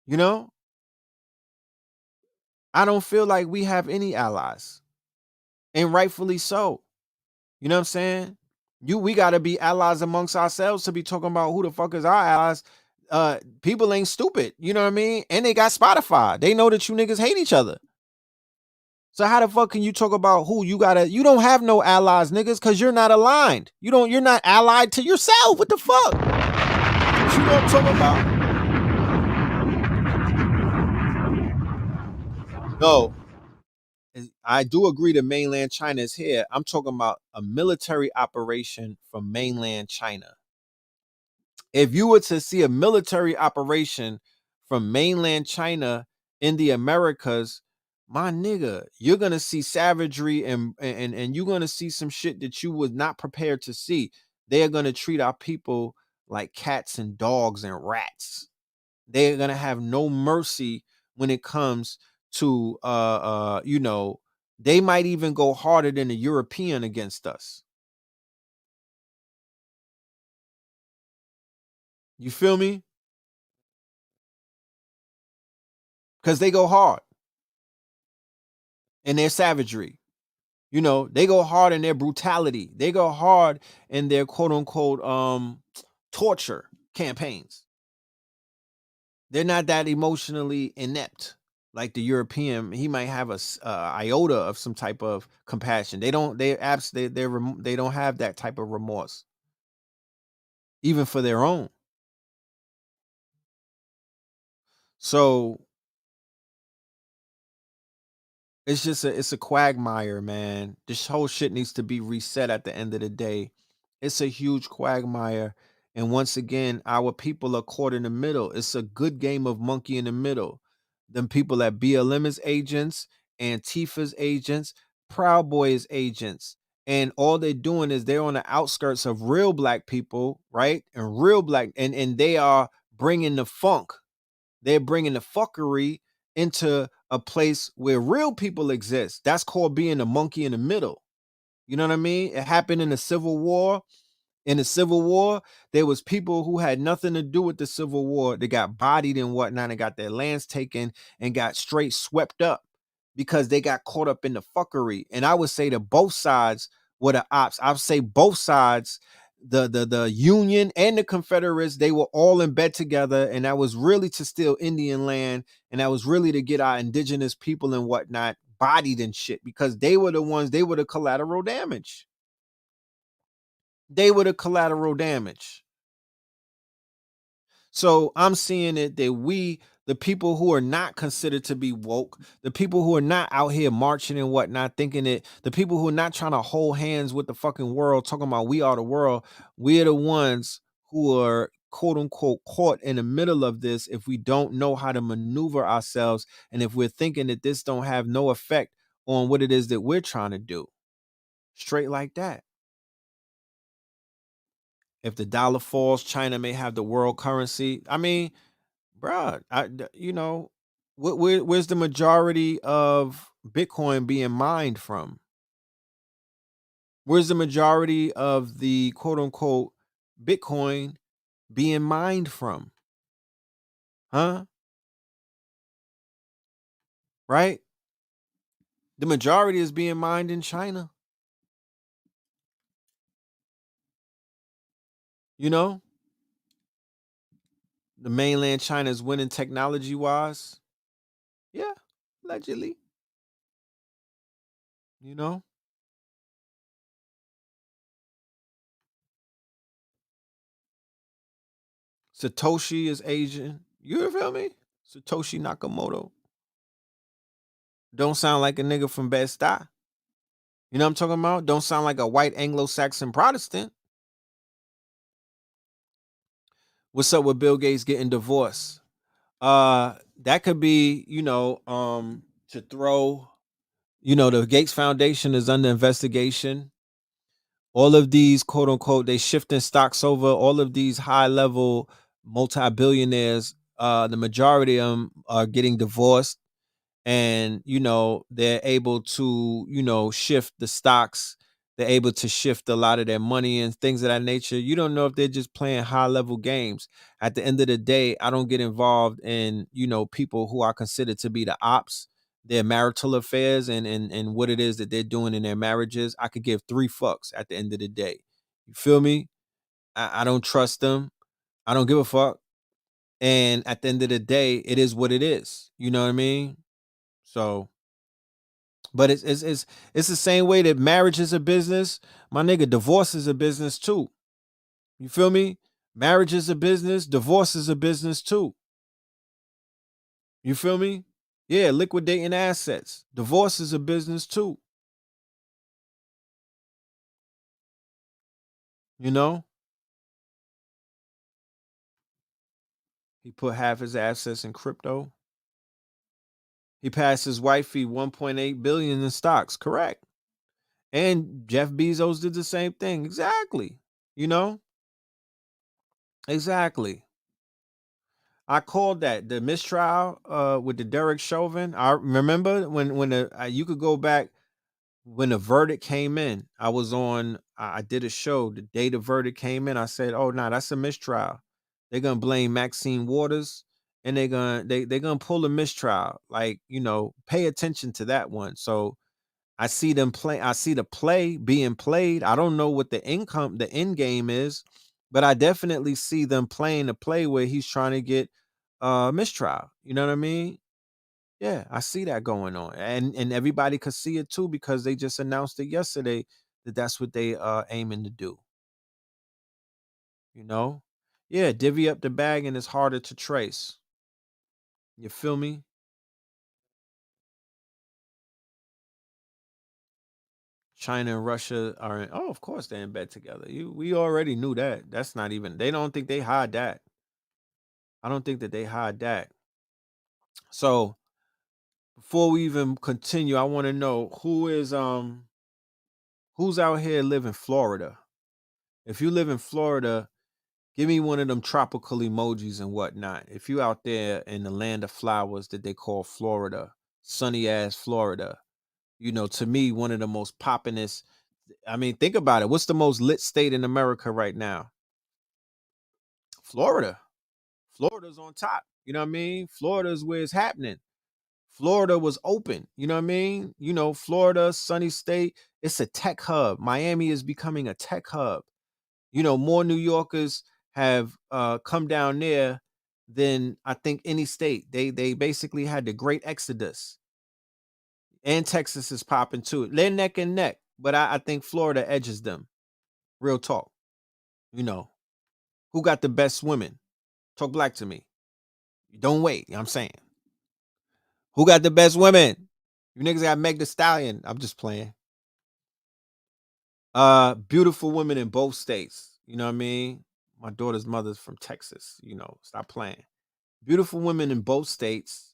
You know, I don't feel like we have any allies, and rightfully so. You know what I'm saying? We got to be allies amongst ourselves to be talking about who the fuck is our allies. People ain't stupid. You know what I mean? And they got Spotify. They know that you niggas hate each other. So how the fuck can you talk about who you gotta? You don't have no allies, niggas, because you're not aligned. You're not allied to yourself. What the fuck? You know what I'm talking about? No, I do agree that mainland China is here. I'm talking about a military operation from mainland China. If you were to see a military operation from mainland China in the Americas, my nigga, you're gonna see savagery and you're gonna see some shit that you was not prepared to see. They are gonna treat our people like cats and dogs and rats. They're gonna have no mercy when it comes to they might even go harder than a European against us. You feel me? Because they go hard in their savagery. They go hard in their brutality. They go hard in their quote unquote torture campaigns. They're not that emotionally inept like the European. He might have a iota of some type of compassion. They don't. They don't have that type of remorse, even for their own. So it's a quagmire, man. This whole shit needs to be reset at the end of the day. It's a huge quagmire. And once again, our people are caught in the middle. It's a good game of monkey in the middle. Them people at BLM is agents, Antifa's agents, Proud Boys agents. And all they're doing is they're on the outskirts of real black people, right? And real black, and they are bringing the funk. They're bringing the fuckery into a place where real people exist. That's called being a monkey in the middle. You know what I mean? It happened in the Civil War. In the Civil War, there was people who had nothing to do with the Civil War. They got bodied and whatnot and got their lands taken and got straight swept up because they got caught up in the fuckery. And I would say that both sides were the ops. I would say both sides, the Union and the Confederates, they were all in bed together. And that was really to steal Indian land. And that was really to get our indigenous people and whatnot bodied and shit, because they were the ones, they were the collateral damage. They were the collateral damage. So I'm seeing it that we, the people who are not considered to be woke, the people who are not out here marching and whatnot, thinking that the people who are not trying to hold hands with the fucking world, talking about we are the world, we're the ones who are quote unquote caught in the middle of this if we don't know how to maneuver ourselves, and if we're thinking that this don't have no effect on what it is that we're trying to do. Straight like that. If the dollar falls, China may have the world currency. I mean, bruh, where's the majority of Bitcoin being mined from? Where's the majority of the quote unquote Bitcoin being mined from? Huh? Right? The majority is being mined in China. You know, the mainland China is winning technology wise. Yeah, allegedly. You know, Satoshi is Asian. You feel me? Satoshi Nakamoto. Don't sound like a nigga from Bed-Stuy. You know what I'm talking about? Don't sound like a white Anglo-Saxon Protestant. What's up with Bill Gates getting divorced? That could be, to throw, the Gates Foundation is under investigation. All of these quote unquote, they shifting stocks over. All of these high level multi-billionaires, the majority of them are getting divorced, and they're able to shift the stocks. They're able to shift a lot of their money and things of that nature. You don't know if they're just playing high level games. At the end of the day, I don't get involved in people who I consider to be the ops, their marital affairs, and what it is that they're doing in their marriages. I could give three fucks at the end of the day. You feel me? I don't trust them. I don't give a fuck. And at the end of the day, it is what it is. You know what I mean? So, but it's the same way that marriage is a business. My nigga, divorce is a business too. You feel me? Marriage is a business. Divorce is a business too. You feel me? Yeah, liquidating assets. Divorce is a business too. You know? He put half his assets in crypto. He passed his wifey 1.8 billion in stocks. Correct. And Jeff Bezos did the same thing. Exactly. You know? Exactly. I called that the mistrial with the Derek Chauvin. I remember when you could go back when the verdict came in. I did a show the day the verdict came in. I said, "Oh, nah, that's a mistrial. They're gonna blame Maxine Waters, and they're gonna pull a mistrial. Like, pay attention to that one." So I see them play. I see the play being played. I don't know what the end game is, but I definitely see them playing the play where he's trying to get mistrial. You know what I mean? Yeah, I see that going on, and everybody could see it too because they just announced it yesterday that that's what they aiming to do. You know? Yeah, divvy up the bag and it's harder to trace. You feel me? China and Russia are in, oh, of course they're in bed together. We already knew that. That's not even, they don't think they hide that. I don't think that they hide that. So before we even continue, I want to know who's out here live in Florida. If you live in Florida, give me one of them tropical emojis and whatnot. If you out there in the land of flowers that they call Florida, sunny ass Florida, to me, one of the most poppinest. I mean, think about it. What's the most lit state in America right now? Florida. Florida's on top. You know what I mean? Florida's where it's happening. Florida was open. You know what I mean? Florida, sunny state. It's a tech hub. Miami is becoming a tech hub. More New Yorkers have come down there than I think any state. They basically had the great exodus. And Texas is popping too. They're neck and neck, but I think Florida edges them. Real talk. Who got the best women? Talk black to me. Don't wait. You know what I'm saying? Who got the best women? You niggas got Meg the Stallion. I'm just playing. Beautiful women in both states. You know what I mean? My daughter's mother's from Texas. Stop playing. Beautiful women in both states.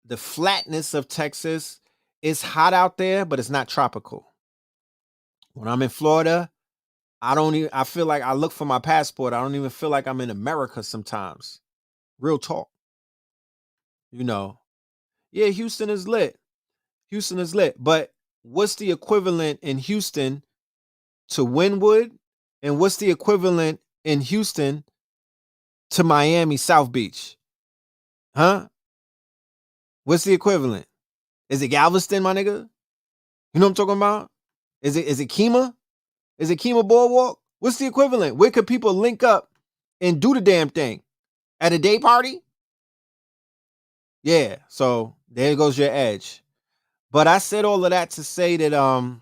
The flatness of Texas is hot out there, but it's not tropical. When I'm in Florida, I feel like I look for my passport. I don't even feel like I'm in America sometimes. Real talk. Yeah, Houston is lit. Houston is lit. But what's the equivalent in Houston to Wynwood? And what's the equivalent in Houston to Miami South Beach? Huh? What's the equivalent? Is it Galveston, my nigga? You know what I'm talking about? Is it Kima? Is it Kima Boardwalk? What's the equivalent? Where could people link up and do the damn thing? At a day party? Yeah, so there goes your edge. But I said all of that to say that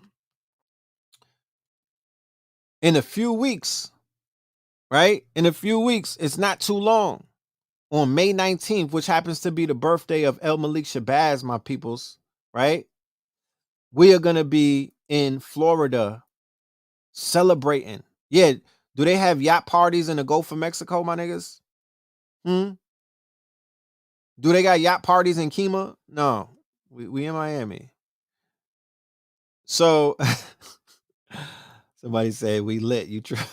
in a few weeks, right? In a few weeks, it's not too long. on May 19th, which happens to be the birthday of El Malik Shabazz, my peoples, right? We are going to be in Florida celebrating. Yeah. Do they have yacht parties in the Gulf of Mexico, my niggas? Do they got yacht parties in Kima? No. We in Miami. So somebody said we lit. You try.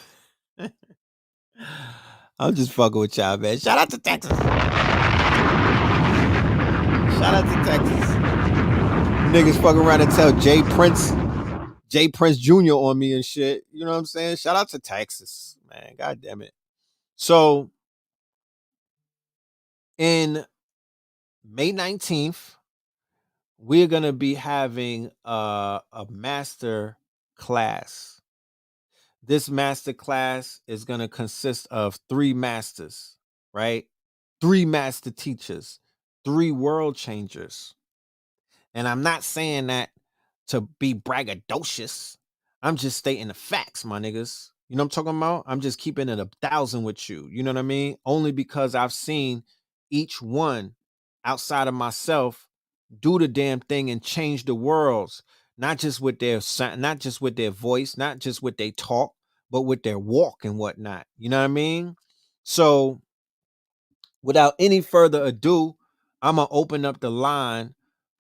I'm just fucking with y'all, man. Shout out to Texas. Shout out to Texas. Niggas fucking around and tell Jay Prince Jr. on me and shit. You know what I'm saying? Shout out to Texas, man. God damn it. So in May 19th, we're gonna be having a master class. This master class is gonna consist of 3 masters, right? 3 master teachers, 3 world changers. And I'm not saying that to be braggadocious. I'm just stating the facts, my niggas. You know what I'm talking about? I'm just keeping it 1,000 with you. You know what I mean? Only because I've seen each one outside of myself do the damn thing and change the worlds, not just with their not just with their voice, not just with their talk, but with their walk and whatnot. You know what I mean? So without any further ado, I'm gonna open up the line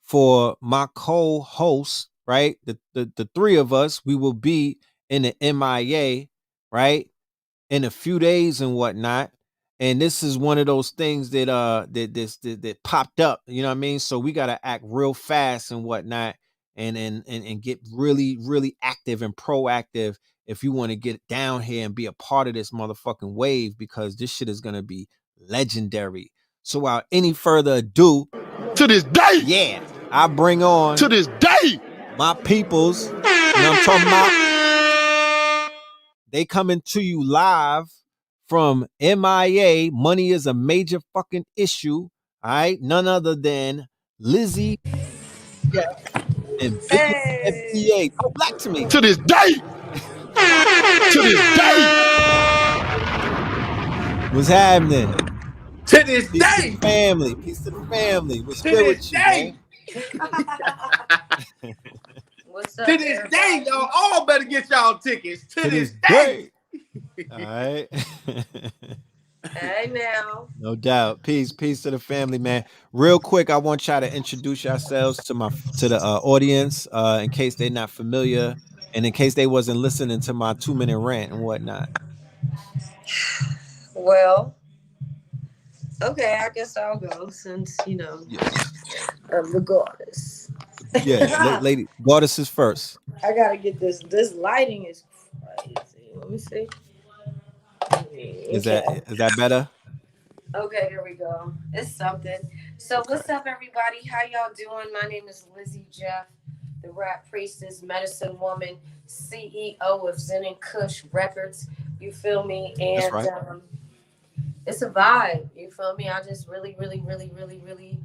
for my co-host, right? The 3 of us, we will be in the MIA, right? In a few days and whatnot. And this is one of those things that that popped up, you know what I mean? So we gotta act real fast and whatnot, and get really, really active and proactive if you want to get down here and be a part of this motherfucking wave, because this shit is gonna be legendary. So without any further ado, To this day. yeah, I bring on To this day. my peoples. You know what I'm talking about? They coming to you live from MIA. Money is a major fucking issue. All right. None other than LiZZY and Billionaire FBA. Talk black to me. To this day. To this day. What's happening? To this Peace to day. the family. Peace to the family. What's To good this with you, day. man? What's up, To this day, y'all all better get y'all tickets. To this day. All right. Hey now. No doubt. Peace to the family, man. Real quick, I want y'all to introduce yourselves to the audience, in case they're not familiar, and in case they wasn't listening to my 2-minute rant and whatnot. Well, okay, I guess I'll go since, Yes. I'm the goddess. Yeah, lady, goddess is first. I gotta get this. This lighting is crazy. Let me see. Is Okay. that better? Okay, there we go. It's something. So, what's up, everybody? How y'all doing? My name is Lizzie Jeff, the rap priestess, medicine woman, CEO of Zen and Kush Records. You feel me? That's And right. it's a vibe. You feel me? I just really, really, really, really, really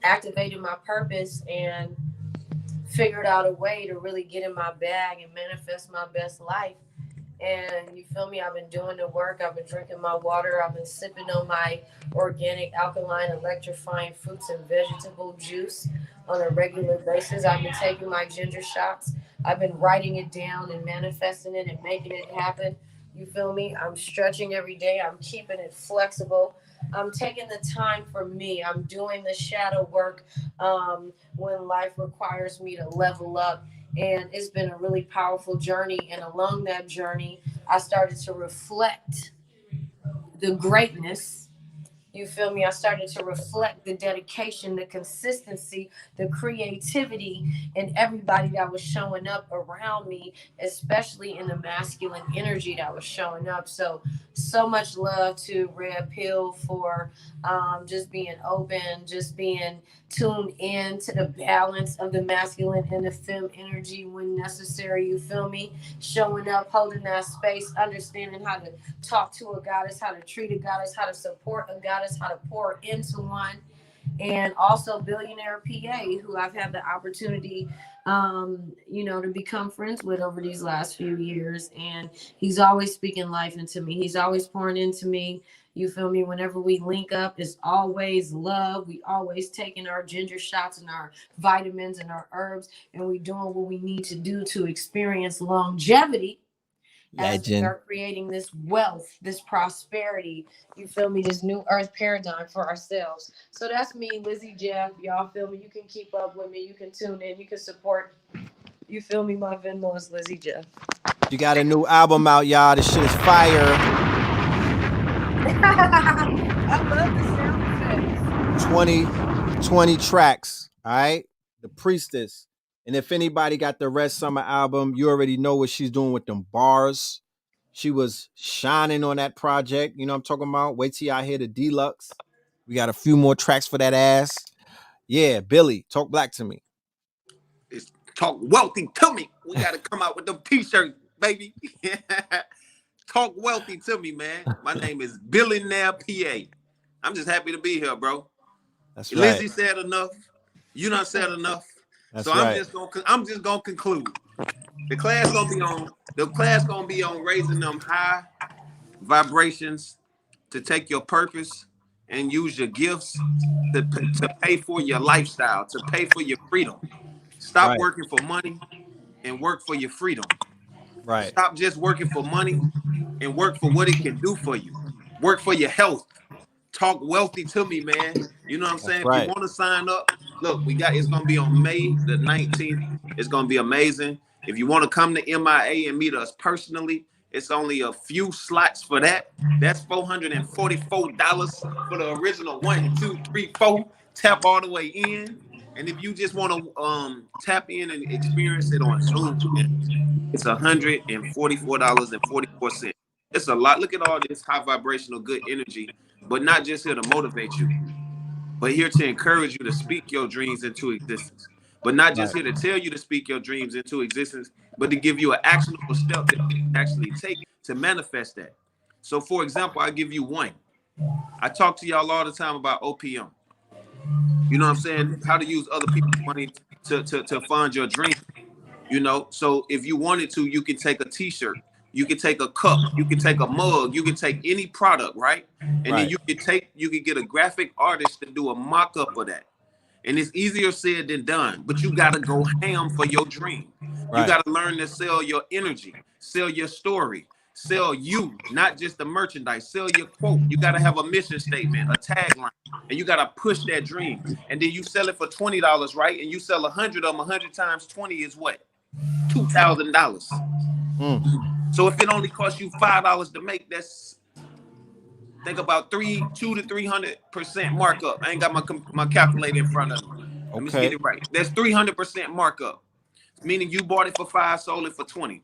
activated my purpose and figured out a way to really get in my bag and manifest my best life. And you feel me? I've been doing the work. I've been drinking my water. I've been sipping on my organic, alkaline, electrifying fruits and vegetable juice on a regular basis. I've been taking my ginger shots. I've been writing it down and manifesting it and making it happen. You feel me? I'm stretching every day. I'm keeping it flexible. I'm taking the time for me. I'm doing the shadow work when life requires me to level up, and it's been a really powerful journey. And along that journey, I started to reflect the greatness. You feel me? I started to reflect the dedication, the consistency, the creativity, and everybody that was showing up around me, especially in the masculine energy that was showing up. So much love to Red Pill for just being open, just being tuned in to the balance of the masculine and the femme energy when necessary. You feel me? Showing up, holding that space, understanding how to talk to a goddess, how to treat a goddess, how to support a goddess, how to pour into one. and also Billionaire PA, who I've had the opportunity, to become friends with over these last few years. And he's always speaking life into me. He's always pouring into me. You feel me? Whenever we link up, it's always love. We always taking our ginger shots and our vitamins and our herbs, and we doing what we need to do to experience longevity as we are creating this wealth, this prosperity, you feel me, this new earth paradigm for ourselves. So that's me, Lizzie Jeff. Y'all feel me? You can keep up with me. You can tune in. You can support. You feel me? My Venmo is Lizzie Jeff. You got a new album out, y'all. This shit is fire. I love the sound effects. 20 tracks, all right? The Priestess. And if anybody got the Red Summer album, you already know what she's doing with them bars. She was shining on that project. You know what I'm talking about? Wait till y'all hear the deluxe. We got a few more tracks for that ass. Yeah, Billy, talk black to me. It's talk wealthy to me. We got to come out with them t-shirts, baby. Talk wealthy to me, man. My name is Billionaire PA. I'm just happy to be here, bro. That's right. Lizzie right. said enough. You done said enough. That's so right. I'm just gonna conclude. The class gonna be on raising them high vibrations to take your purpose and use your gifts to pay for your lifestyle, to pay for your freedom. Stop working for money and work for your freedom. Right. Stop just working for money and work for what it can do for you. Work for your health. Talk wealthy to me, man. You know what I'm saying? If you want to sign up, look, it's going to be on May the 19th. It's going to be amazing. If you want to come to MIA and meet us personally, it's only a few slots for that. That's $444 for the original 1, 2, 3, 4. Tap all the way in. And if you just want to tap in and experience it on Zoom, it's $144.44. It's a lot. Look at all this high vibrational good energy, but not just here to motivate you, but here to encourage you to speak your dreams into existence. But not just here to tell you to speak your dreams into existence, but to give you an actionable step that you can actually take to manifest that. So, for example, I give you one. I talk to y'all all the time about OPM. You know what I'm saying? How to use other people's money to fund your dream. You know, so if you wanted to, you can take a t-shirt, you can take a cup, you can take a mug, you can take any product, right? And then you can get a graphic artist to do a mock-up of that. And it's easier said than done, but you got to go ham for your dream. You got to learn to sell your energy, sell your story, sell you, not just the merchandise, sell your quote. You got to have a mission statement, a tagline, and you got to push that dream. And then you sell it for $20, right? And you sell 100 of them. 100 times 20 is what? $2,000. So if it only costs you $5 to make, that's, think about 200 to 300% markup. I ain't got my calculator in front of me. Let me get it right. That's 300% markup, meaning you bought it for 5, sold it for 20.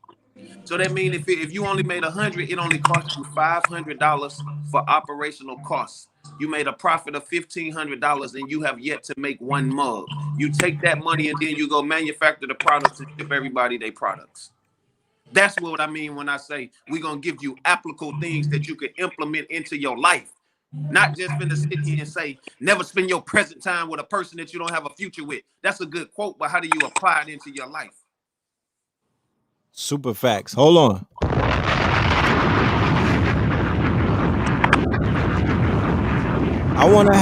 So that means if you only made 100, it only cost you $500 for operational costs. You made a profit of $1,500 and you have yet to make one mug. You take that money and then you go manufacture the products and ship everybody their products. That's what I mean when I say we're going to give you applicable things that you can implement into your life. Not just finna sit here and say, never spend your present time with a person that you don't have a future with. That's a good quote, but how do you apply it into your life? Super facts. Hold on. I want to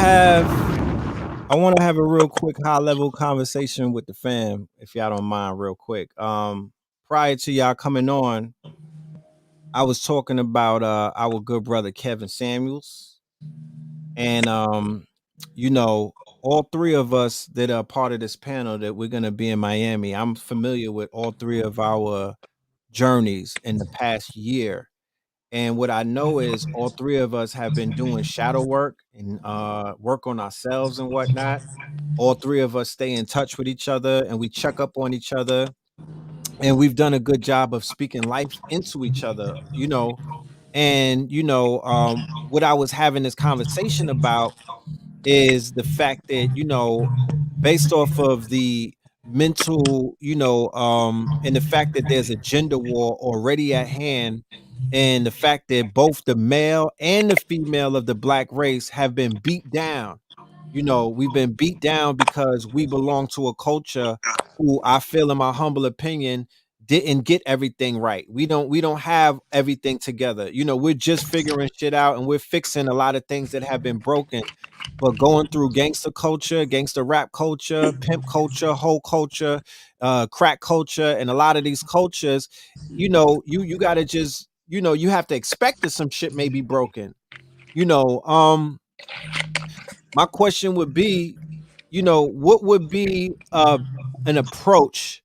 have a real quick high level conversation with the fam, if y'all don't mind, real quick. Prior to y'all coming on, I was talking about our good brother Kevin Samuels, and you know, all three of us that are part of this panel that we're gonna be in Miami. I'm familiar with all three of our journeys in the past year. And what I know is all three of us have been doing shadow work and work on ourselves and whatnot. All three of us stay in touch with each other and we check up on each other. And we've done a good job of speaking life into each other, you know. And, you know, what I was having this conversation about is the fact that, you know, based off of the mental, you know, and the fact that there's a gender war already at hand, and the fact that both the male and the female of the black race have been beat down You know, we've been beat down because we belong to a culture who I feel, in my humble opinion, didn't get everything right. We don't have everything together. You know, we're just figuring shit out and we're fixing a lot of things that have been broken. But going through gangster culture, gangster rap culture, pimp culture, whole culture, crack culture, and a lot of these cultures, you know, you gotta just, you know, you have to expect that some shit may be broken. You know, my question would be, you know, what would be an approach,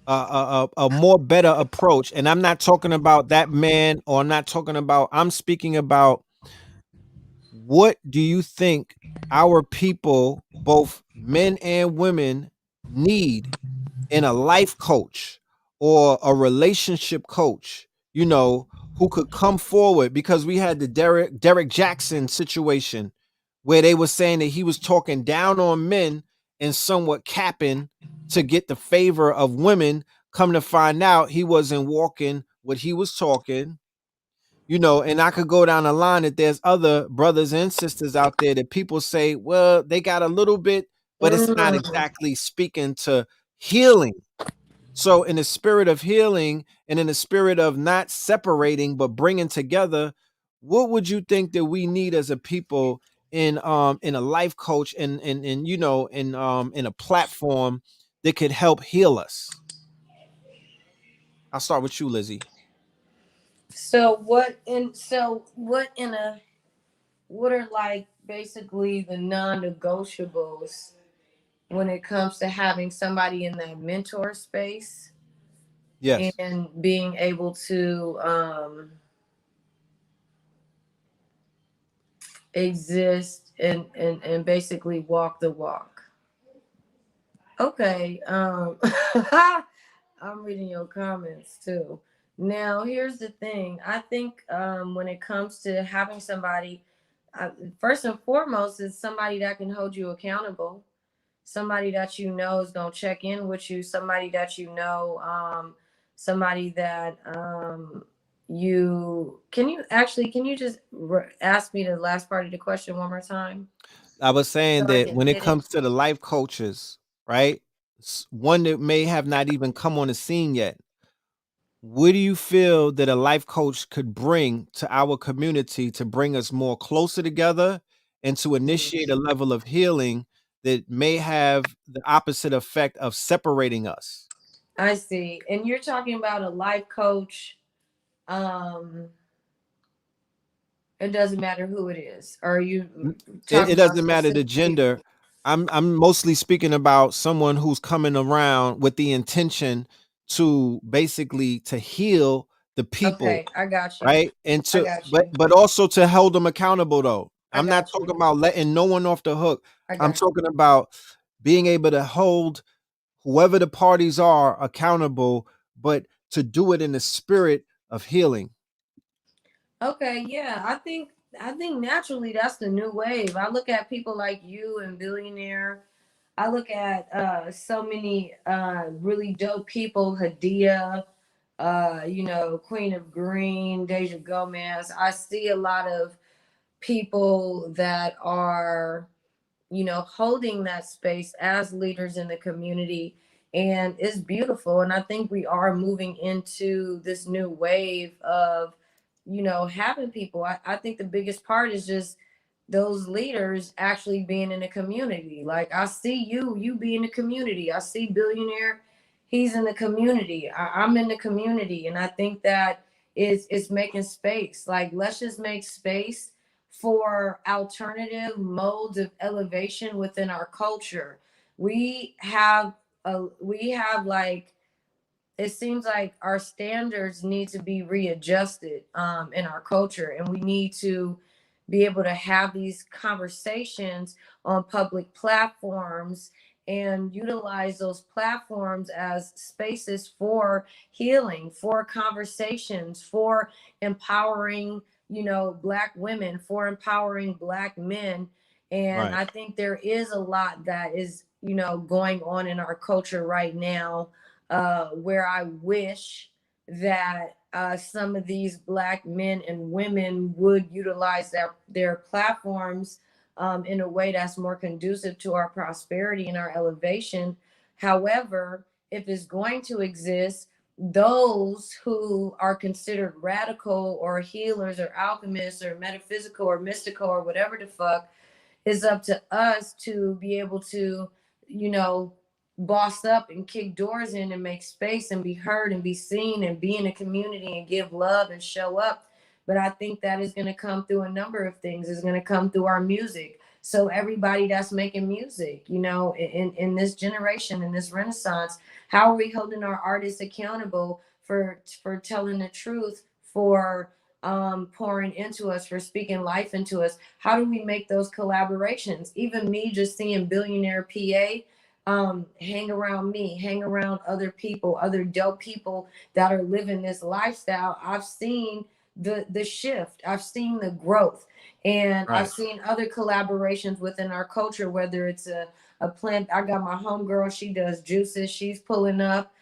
a more better approach? And I'm not talking about that man, or I'm not talking about. I'm speaking about, what do you think our people, both men and women, need in a life coach or a relationship coach, you know, who could come forward? Because we had the Derek Jackson situation where they were saying that he was talking down on men and somewhat capping to get the favor of women. Come to find out, he wasn't walking what he was talking. You know, and I could go down the line that there's other brothers and sisters out there that people say, well, they got a little bit, but it's not Mm. exactly speaking to healing. So in the spirit of healing and in the spirit of not separating but bringing together, what would you think that we need as a people in a life coach and you know, in a platform that could help heal us? I'll start with you, Lizzie. What are like basically the non-negotiables when it comes to having somebody in that mentor space Yes. and being able to exist and basically walk the walk? Okay. I'm reading your comments too. Now, here's the thing. I think when it comes to having somebody, first and foremost, is somebody that can hold you accountable, somebody that you know is going to check in with you, somebody that you know, somebody that can you just ask me the last part of the question one more time I was saying so I that can when it hit it? comes to the life coaches, right? One that may have not even come on the scene yet. What do you feel that a life coach could bring to our community to bring us more closer together and to initiate a level of healing that may have the opposite effect of separating us? I see. And you're talking about a life coach. Um, it doesn't matter who it is. Or are you It talking about doesn't matter the specific people? gender. I'm mostly speaking about someone who's coming around with the intention to basically to heal the people, Okay, I got you. right? And I to got you. but also to hold them accountable though. I I'm not got you. talking about letting no one off the hook. I I'm got you. talking about being able to hold whoever the parties are accountable, but to do it in the spirit of healing. Okay, yeah. I think naturally that's the new wave. I look at people like you and Billionaire. I look at so many really dope people, Hadia, Queen of Green, Deja Gomez. I see a lot of people that are, holding that space as leaders in the community. And it's beautiful. And I think we are moving into this new wave of, having people. I think the biggest part is just those leaders actually being in the community. Like I see you be in the community. I see Billionaire, he's in the community. I'm in the community. And I think that is making space. Like let's just make space for alternative modes of elevation within our culture. We have like, it seems like our standards need to be readjusted in our culture, and we need to be able to have these conversations on public platforms and utilize those platforms as spaces for healing, for conversations, for empowering, black women, for empowering black men. And Right. I think there is a lot that is, going on in our culture right now, where I wish that some of these black men and women would utilize their platforms in a way that's more conducive to our prosperity and our elevation. However, if it's going to exist, those who are considered radical or healers or alchemists or metaphysical or mystical or whatever the fuck, it's up to us to be able to, you know, boss up and kick doors in and make space and be heard and be seen and be in a community and give love and show up. But I think that is going to come through a number of things. It's going to come through our music. So everybody that's making music, you know, in this generation, in this renaissance, how are we holding our artists accountable for telling the truth, for pouring into us, for speaking life into us? How do we make those collaborations? Even me just seeing Billionaire PA hang around me, hang around other people, other dope people that are living this lifestyle, I've seen the shift, I've seen the growth, and Right. I've seen other collaborations within our culture, whether it's a plant. I got my homegirl, she does juices, she's pulling up.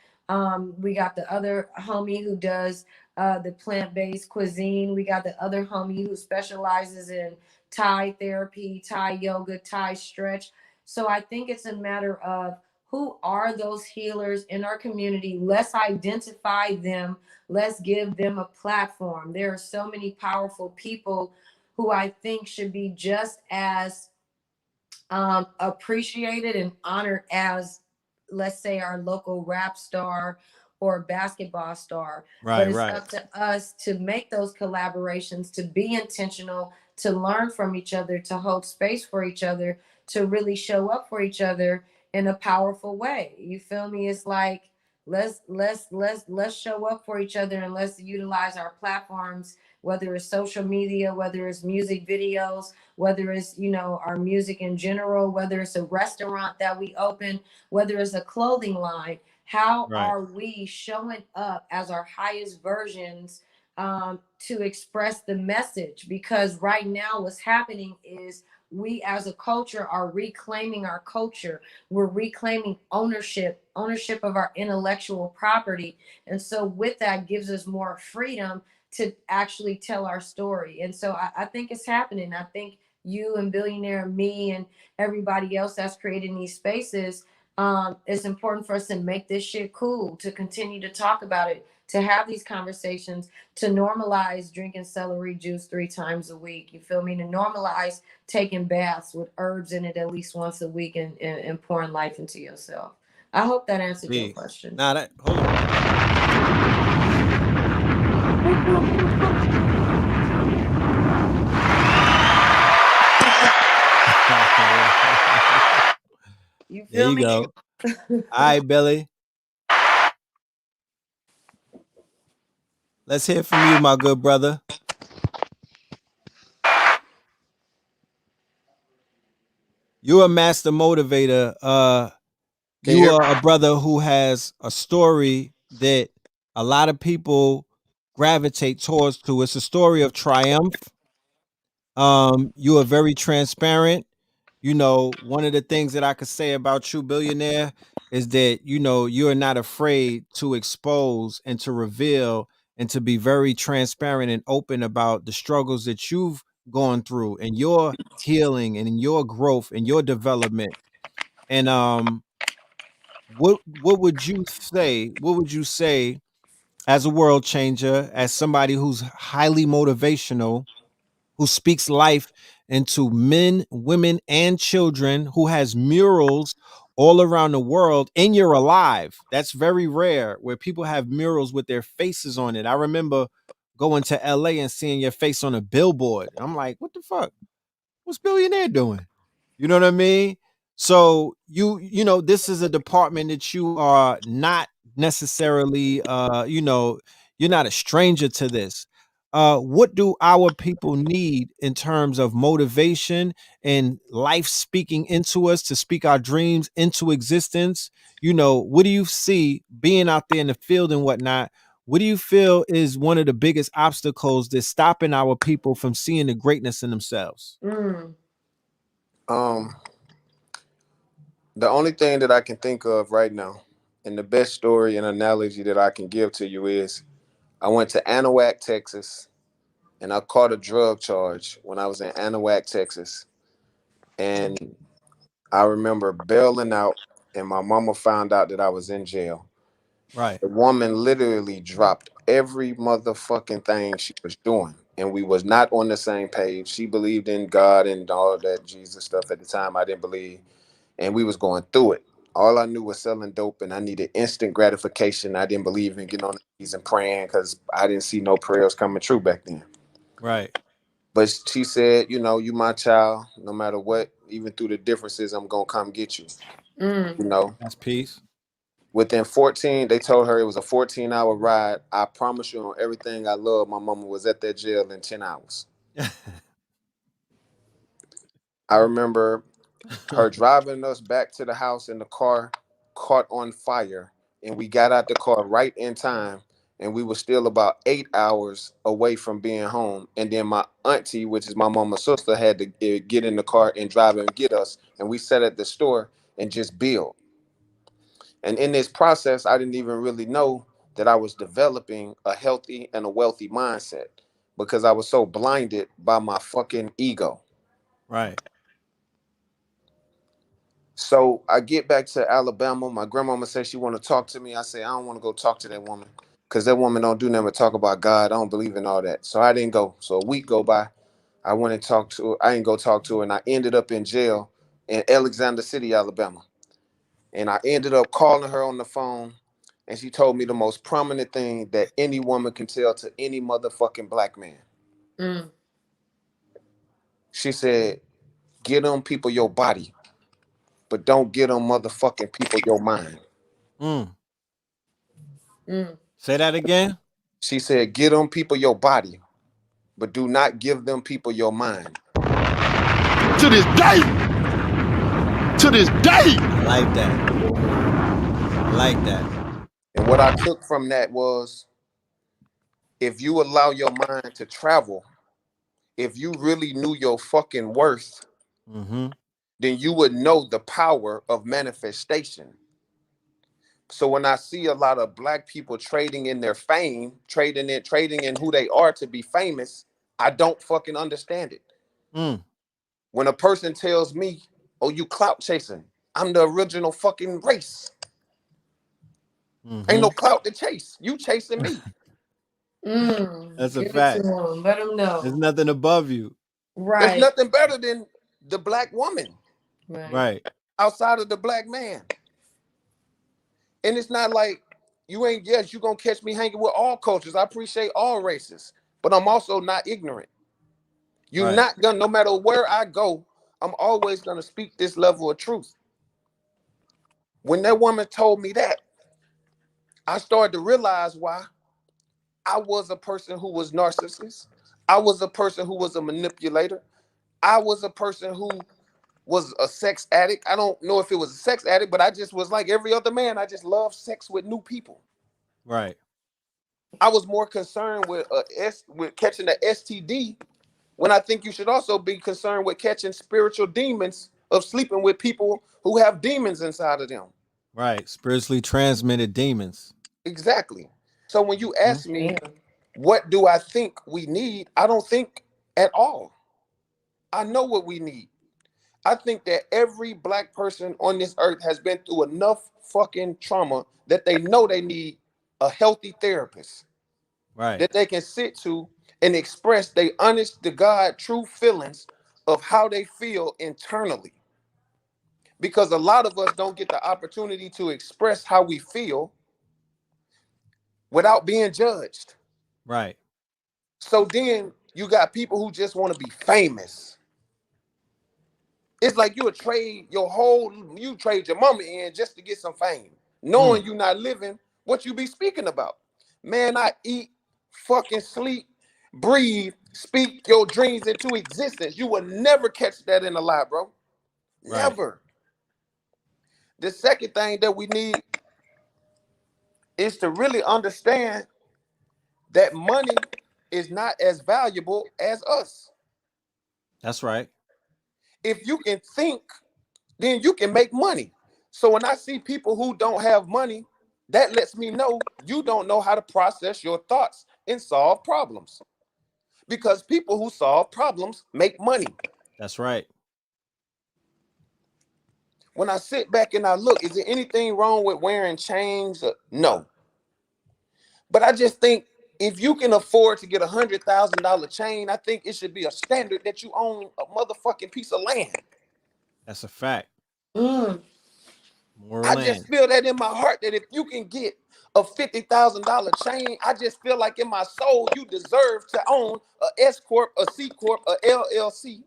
We got the other homie who does the plant-based cuisine. We got the other homie who specializes in Thai therapy, Thai yoga, Thai stretch. So I think it's a matter of who are those healers in our community. Let's identify them. Let's give them a platform. There are so many powerful people who I think should be just as appreciated and honored as, let's say, our local rap star or basketball star. Right, But it's right. up to us to make those collaborations, to be intentional, to learn from each other, to hold space for each other, to really show up for each other in a powerful way. You feel me? It's like let's show up for each other, and let's utilize our platforms, whether it's social media, whether it's music videos, whether it's, you know, our music in general, whether it's a restaurant that we open, whether it's a clothing line. How Right. are we showing up as our highest versions to express the message? Because right now what's happening is we as a culture are reclaiming our culture. We're reclaiming ownership of our intellectual property. And so with that gives us more freedom to actually tell our story. And so I think it's happening. I think you and Billionaire, me, and everybody else that's creating these spaces, it's important for us to make this shit cool, to continue to talk about it, to have these conversations, to normalize drinking celery juice 3 times a week. You feel me? To normalize taking baths with herbs in it at least once a week, and pouring life into yourself. I hope that answered your question. Now that hold on. You There feel you me? go. All right, Billy. Let's hear from you, my good brother. You're a master motivator. Can you You hear me? are a brother who has a story that a lot of people gravitate towards to. It's a story of triumph. You are very transparent. You know, one of the things that I could say about you, billionaire, is that, you know, you're not afraid to expose and to reveal and to be very transparent and open about the struggles that you've gone through and your healing and in your growth and your development. And what would you say? What would you say as a world changer, as somebody who's highly motivational, who speaks life into men, women, and children, who has murals all around the world, and you're alive? That's very rare where people have murals with their faces on it. I remember going to LA and seeing your face on a billboard. I'm like, what the fuck? What's Billionaire doing? You know what I mean? So you know, this is a department that you are not necessarily you know, you're not a stranger to this. What do our people need in terms of motivation and life speaking into us to speak our dreams into existence? You know, what do you see being out there in the field and whatnot? What do you feel is one of the biggest obstacles that's stopping our people from seeing the greatness in themselves? Mm. Um, the only thing that I can think of right now, and the best story and analogy that I can give to you is, I went to Anahuac, Texas, and I caught a drug charge when I was in Anahuac, Texas. And I remember bailing out, and my mama found out that I was in jail. Right. The woman literally dropped every motherfucking thing she was doing, and we was not on the same page. She believed in God and all of that Jesus stuff at the time. I didn't believe, and we was going through it. All I knew was selling dope, and I needed instant gratification. I didn't believe in getting on the knees and praying because I didn't see no prayers coming true back then. Right. But she said, you know, you my child, no matter what, even through the differences, I'm gonna come get you. Mm. You know, That's peace. within 14, they told her it was a 14-hour ride. I promise you on everything I love, my mama was at that jail in 10 hours. I remember her driving us back to the house, in the car caught on fire, and we got out the car right in time, and we were still about 8 hours away from being home. And then my auntie, which is my mama's sister, had to get in the car and drive and get us, and we sat at the store and just build. And in this process, I didn't even really know that I was developing a healthy and a wealthy mindset because I was so blinded by my fucking ego. Right. So I get back to Alabama. My grandmama says she want to talk to me. I say, I don't want to go talk to that woman because that woman don't do nothing but talk about God. I don't believe in all that. So I didn't go. So a week go by. I went and talked to her. I didn't go talk to her, and I ended up in jail in Alexander City, Alabama. And I ended up calling her on the phone, and she told me the most prominent thing that any woman can tell to any motherfucking black man. Mm. She said, "Get them people your body, but don't get them motherfucking people your mind." Mm. Mm. Say that again. She said, "Get them people your body, but do not give them people your mind." To this day. To this day. I like that. I like that. And what I took from that was, if you allow your mind to travel, if you really knew your fucking worth, Mm-hmm. then you would know the power of manifestation. So when I see a lot of black people trading in their fame, trading in who they are to be famous, I don't fucking understand it. Mm. When a person tells me, "Oh, you clout chasing," I'm the original fucking race. Ain't Mm-hmm. no clout to chase. You chasing me. Mm. That's a Give it to fact. him. Let him There's know. nothing above you. There's Right. nothing better than the black woman Right. Right. outside of the black man. And it's not like you ain't, yes, you gonna catch me hanging with all cultures. I appreciate all races, but I'm also not ignorant. You're Right. not gonna, no matter where I go, I'm always gonna speak this level of truth. When that woman told me that, I started to realize why I was a person who was narcissist. I was a person who was a manipulator. I was a person who was a sex addict. I don't know if it was a sex addict, but I just was like every other man. I just loved sex with new people. Right. I was more concerned with with catching the STD, when I think you should also be concerned with catching spiritual demons of sleeping with people who have demons inside of them. Right. Spiritually transmitted demons. Exactly. So when you Hmm? ask me, Damn. what do I think we need? I don't think at all. I know what we need. I think that every black person on this earth has been through enough fucking trauma that they know they need a healthy therapist Right. that they can sit to and express their honest to God true feelings of how they feel internally. Because a lot of us don't get the opportunity to express how we feel without being judged. Right. So then you got people who just want to be famous. It's like you trade your mama in just to get some fame, Mm. knowing you're not living what you be speaking about. Man, I eat, fucking sleep, breathe, speak your dreams into existence. You will never catch that in a lie, bro. Right. Never. The second thing that we need is to really understand that money is not as valuable as us. That's right. If you can think, then you can make money. So when I see people who don't have money, that lets me know you don't know how to process your thoughts and solve problems. Because people who solve problems make money. That's right. when I sit back and I look, is there anything wrong with wearing chains? No. But I just think if you can afford to get $100,000 chain, I think it should be a standard that you own a motherfucking piece of land. That's a fact. Mm. More I land. just feel that in my heart that if you can get a $50,000 chain, I just feel like in my soul you deserve to own a S corp, a C corp, a LLC,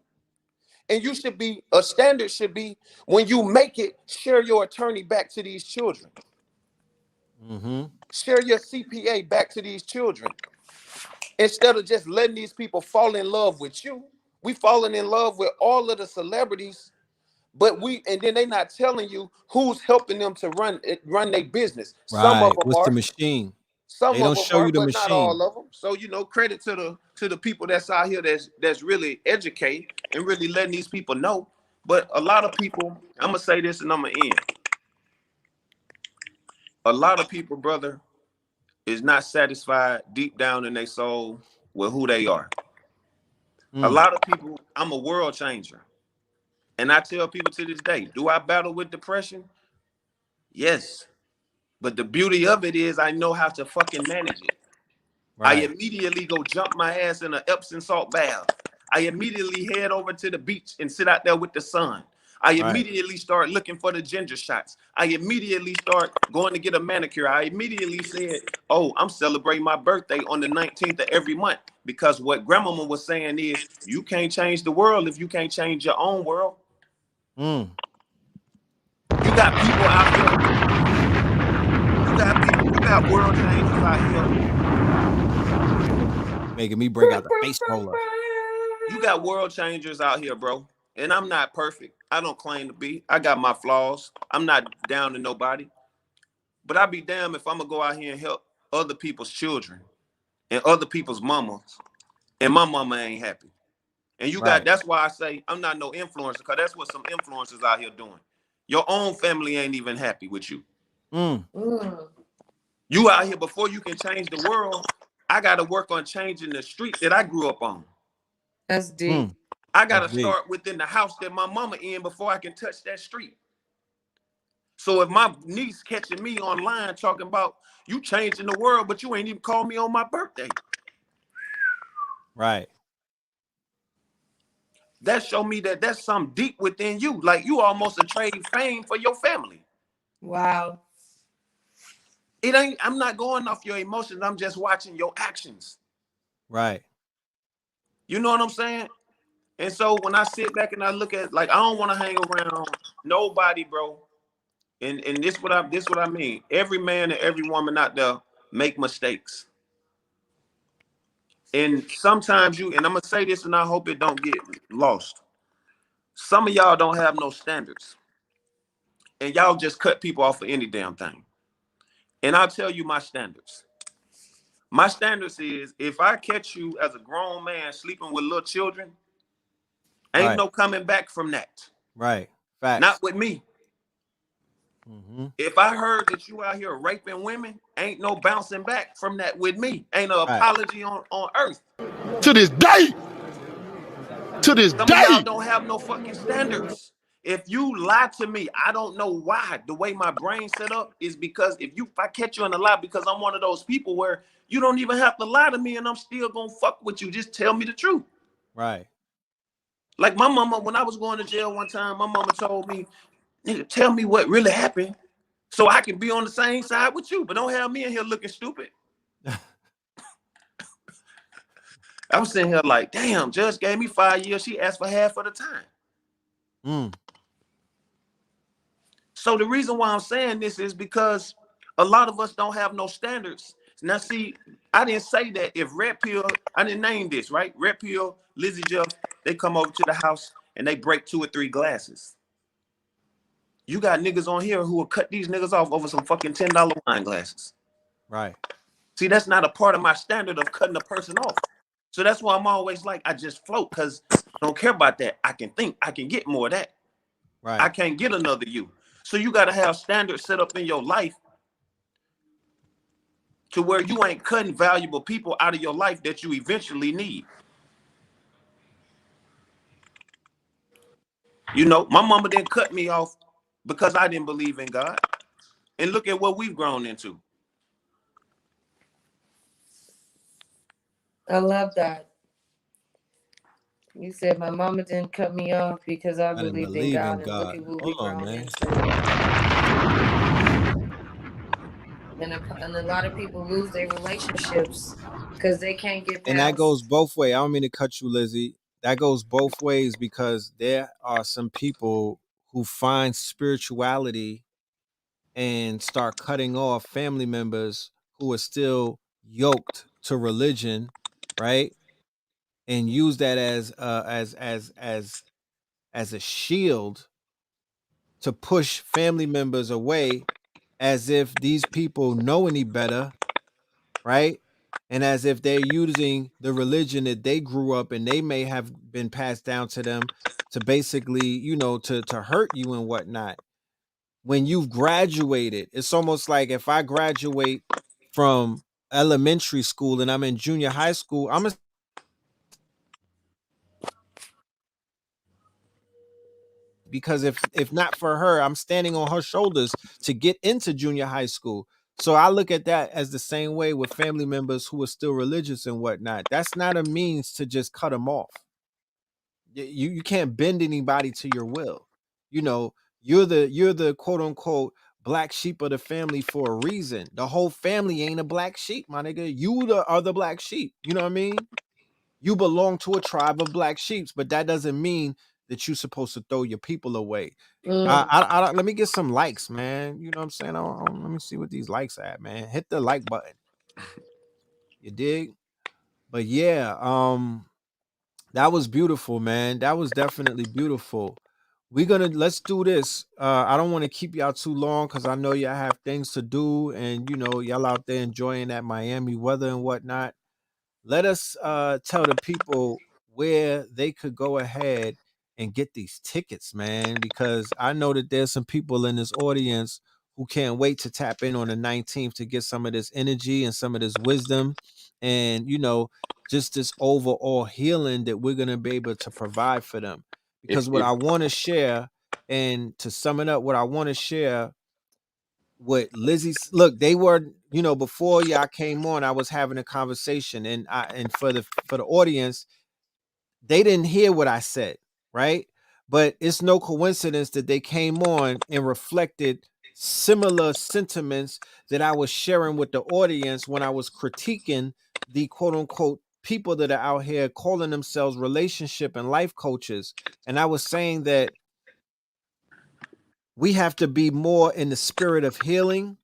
and you should be a standard should be when you make it, share your attorney back to these children. Share your CPA back to these children. Instead of just letting these people fall in love with you, we falling in love with all of the celebrities, but and then they not telling you who's helping them to run their business. Some of Right. them What's the are, machine? They some of don't them show are, you the but not machine. all of them. So credit to the people that's out here that's really educated and really letting these people know. But a lot of people, I'm gonna say this and I'm gonna end. A lot of people, brother, is not satisfied deep down in their soul with who they are. A lot of people, I'm a world changer. And I tell people to this day, do I battle with depression? Yes. But the beauty of it is I know how to fucking manage it. I Right. immediately go jump my ass in an Epsom salt bath. I immediately head over to the beach and sit out there with the sun. I Right. immediately start looking for the ginger shots. I immediately start going to get a manicure. I immediately said, oh, I'm celebrating my birthday on the 19th of every month. Because what grandmama was saying is, you can't change the world if you can't change your own world. You got people out here. You got world changers out here. Making me bring out the face roller. You got world changers out here, bro. And I'm not perfect. I don't claim to be. I got my flaws. I'm not down to nobody. But I'd be damned if I'm going to go out here and help other people's children and other people's mamas. And my mama ain't happy. And that's why I say I'm not no influencer, because that's what some influencers out here doing. Your own family ain't even happy with you. You out here, before you can change the world, I got to work on changing the street that I grew up on. That's deep. I got to start within the house that my mama in before I can touch that street. So if my niece catching me online talking about you changing the world, but you ain't even called me on my birthday. Right. That show me that that's something deep within you. Like you almost a trade fame for your family. Wow. It ain't, I'm not going off your emotions. I'm just watching your actions. Right. You know what I'm saying? And so when I sit back and I look at, like, I don't want to hang around nobody, bro. And this what I mean. Every man and every woman out there make mistakes. And sometimes and I'm gonna say this and I hope it don't get lost. Some of y'all don't have no standards. And y'all just cut people off of any damn thing. And I'll tell you my standards. My standards is, if I catch you as a grown man sleeping with little children, ain't no coming back from that. Right. Facts. Not with me. If I heard that you out here raping women, ain't no bouncing back from that with me. Ain't no apology on earth. To this day. To this Some day. of y'all don't have no fucking standards. If you lie to me, I don't know why. The way my brain set up is because if I catch you in a lie, because I'm one of those people where you don't even have to lie to me and I'm still gonna fuck with you. Just tell me the truth. Right. Like my mama, when I was going to jail one time, my mama told me, nigga, tell me what really happened so I can be on the same side with you, but don't have me in here looking stupid. I was sitting here like, damn, judge gave me 5 years. She asked for half of the time. So the reason why I'm saying this is because a lot of us don't have no standards. Now, see, I didn't say that if Red Pill, I didn't name this, right? Red Pill, LiZZY Jeff, they come over to the house and they break 2 or 3 glasses. You got niggas on here who will cut these niggas off over some fucking $10 wine glasses. Right. See, that's not a part of my standard of cutting a person off. So that's why I'm always like, I just float, because I don't care about that. I can think, I can get more of that. Right. I can't get another you. So you got to have standards set up in your life to where you ain't cutting valuable people out of your life that you eventually need. You know, my mama didn't cut me off because I didn't believe in God. And look at what we've grown into. I love that. You said my mama didn't cut me off because I I didn't believed in believe in God, and look God. at what we Hold on, grown man. into. And a lot of people lose their relationships because they can't get And that goes past. both ways. I don't mean to cut you, Lizzie. That goes both ways because there are some people who find spirituality and start cutting off family members who are still yoked to religion, right? And use that as a shield to push family members away, as if these people know any better, right? And as if they're using the religion that they grew up and they may have been passed down to them to basically, to hurt you and whatnot. When you've graduated, it's almost like if I graduate from elementary school and I'm in junior high school, I'm a because if not for her, I'm standing on her shoulders to get into junior high school. So I look at that as the same way with family members who are still religious and whatnot. That's not a means to just cut them off. You can't bend anybody to your will. You know, you're the quote unquote black sheep of the family for a reason. The whole family ain't a black sheep, my nigga. Are the black sheep. You know what I mean? You belong to a tribe of black sheeps, but that doesn't mean that you're supposed to throw your people away. Mm. Let me get some likes, man. You know what I'm saying? Let me see what these likes at, man. Hit the like button. You dig? But yeah, that was beautiful, man. That was definitely beautiful. Let's do this. I don't want to keep y'all too long because I know y'all have things to do, and y'all out there enjoying that Miami weather and whatnot. Let us tell the people where they could go ahead and get these tickets, man, because I know that there's some people in this audience who can't wait to tap in on the 19th to get some of this energy and some of this wisdom and just this overall healing that we're going to be able to provide for them. If Because what if I want to share, and to sum it up, what I want to share what Lizzie's look, they were, before y'all came on, I was having a conversation, and for the audience, they didn't hear what I said, right? But it's no coincidence that they came on and reflected similar sentiments that I was sharing with the audience when I was critiquing the quote unquote people that are out here calling themselves relationship and life coaches. And I was saying that we have to be more in the spirit of healing.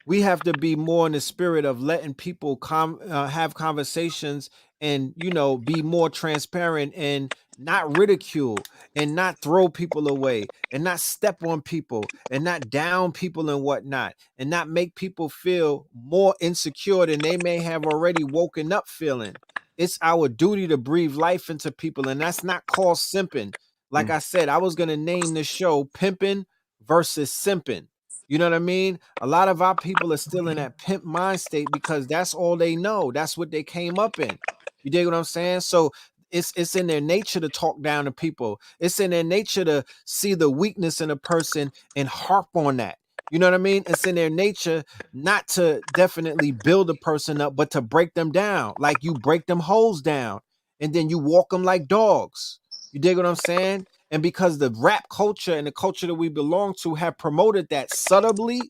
We have to be more in the spirit of letting people have conversations and be more transparent and not ridicule and not throw people away and not step on people and not down people and whatnot and not make people feel more insecure than they may have already woken up feeling. It's our duty to breathe life into people, and that's not called simping. Like I said, I was going to name the show Pimping versus Simping. You know what I mean? A lot of our people are still in that pimp mind state because that's all they know. That's what they came up in. You dig what I'm saying? So it's in their nature to talk down to people. It's in their nature to see the weakness in a person and harp on that. You know what I mean? It's in their nature not to definitely build a person up, but to break them down. Like you break them hoes down and then you walk them like dogs. You dig what I'm saying? And because the rap culture and the culture that we belong to have promoted that subtly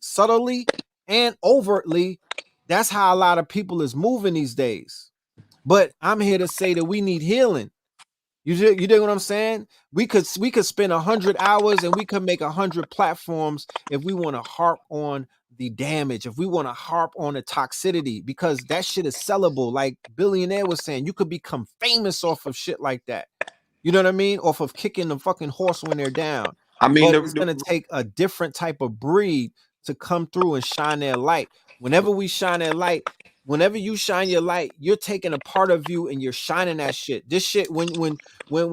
and overtly, that's how a lot of people is moving these days. But I'm here to say that we need healing. You dig what I'm saying? We could spend 100 hours and we could make 100 platforms if we want to harp on the damage, if we want to harp on the toxicity, because that shit is sellable. Like Billionaire was saying, you could become famous off of shit like that. You know what I mean? Off of kicking the fucking horse when they're down. I mean, But it's gonna take a different type of breed to come through and shine their light. Whenever we shine that light, whenever you shine your light, you're taking a part of you and you're shining that shit. This shit, when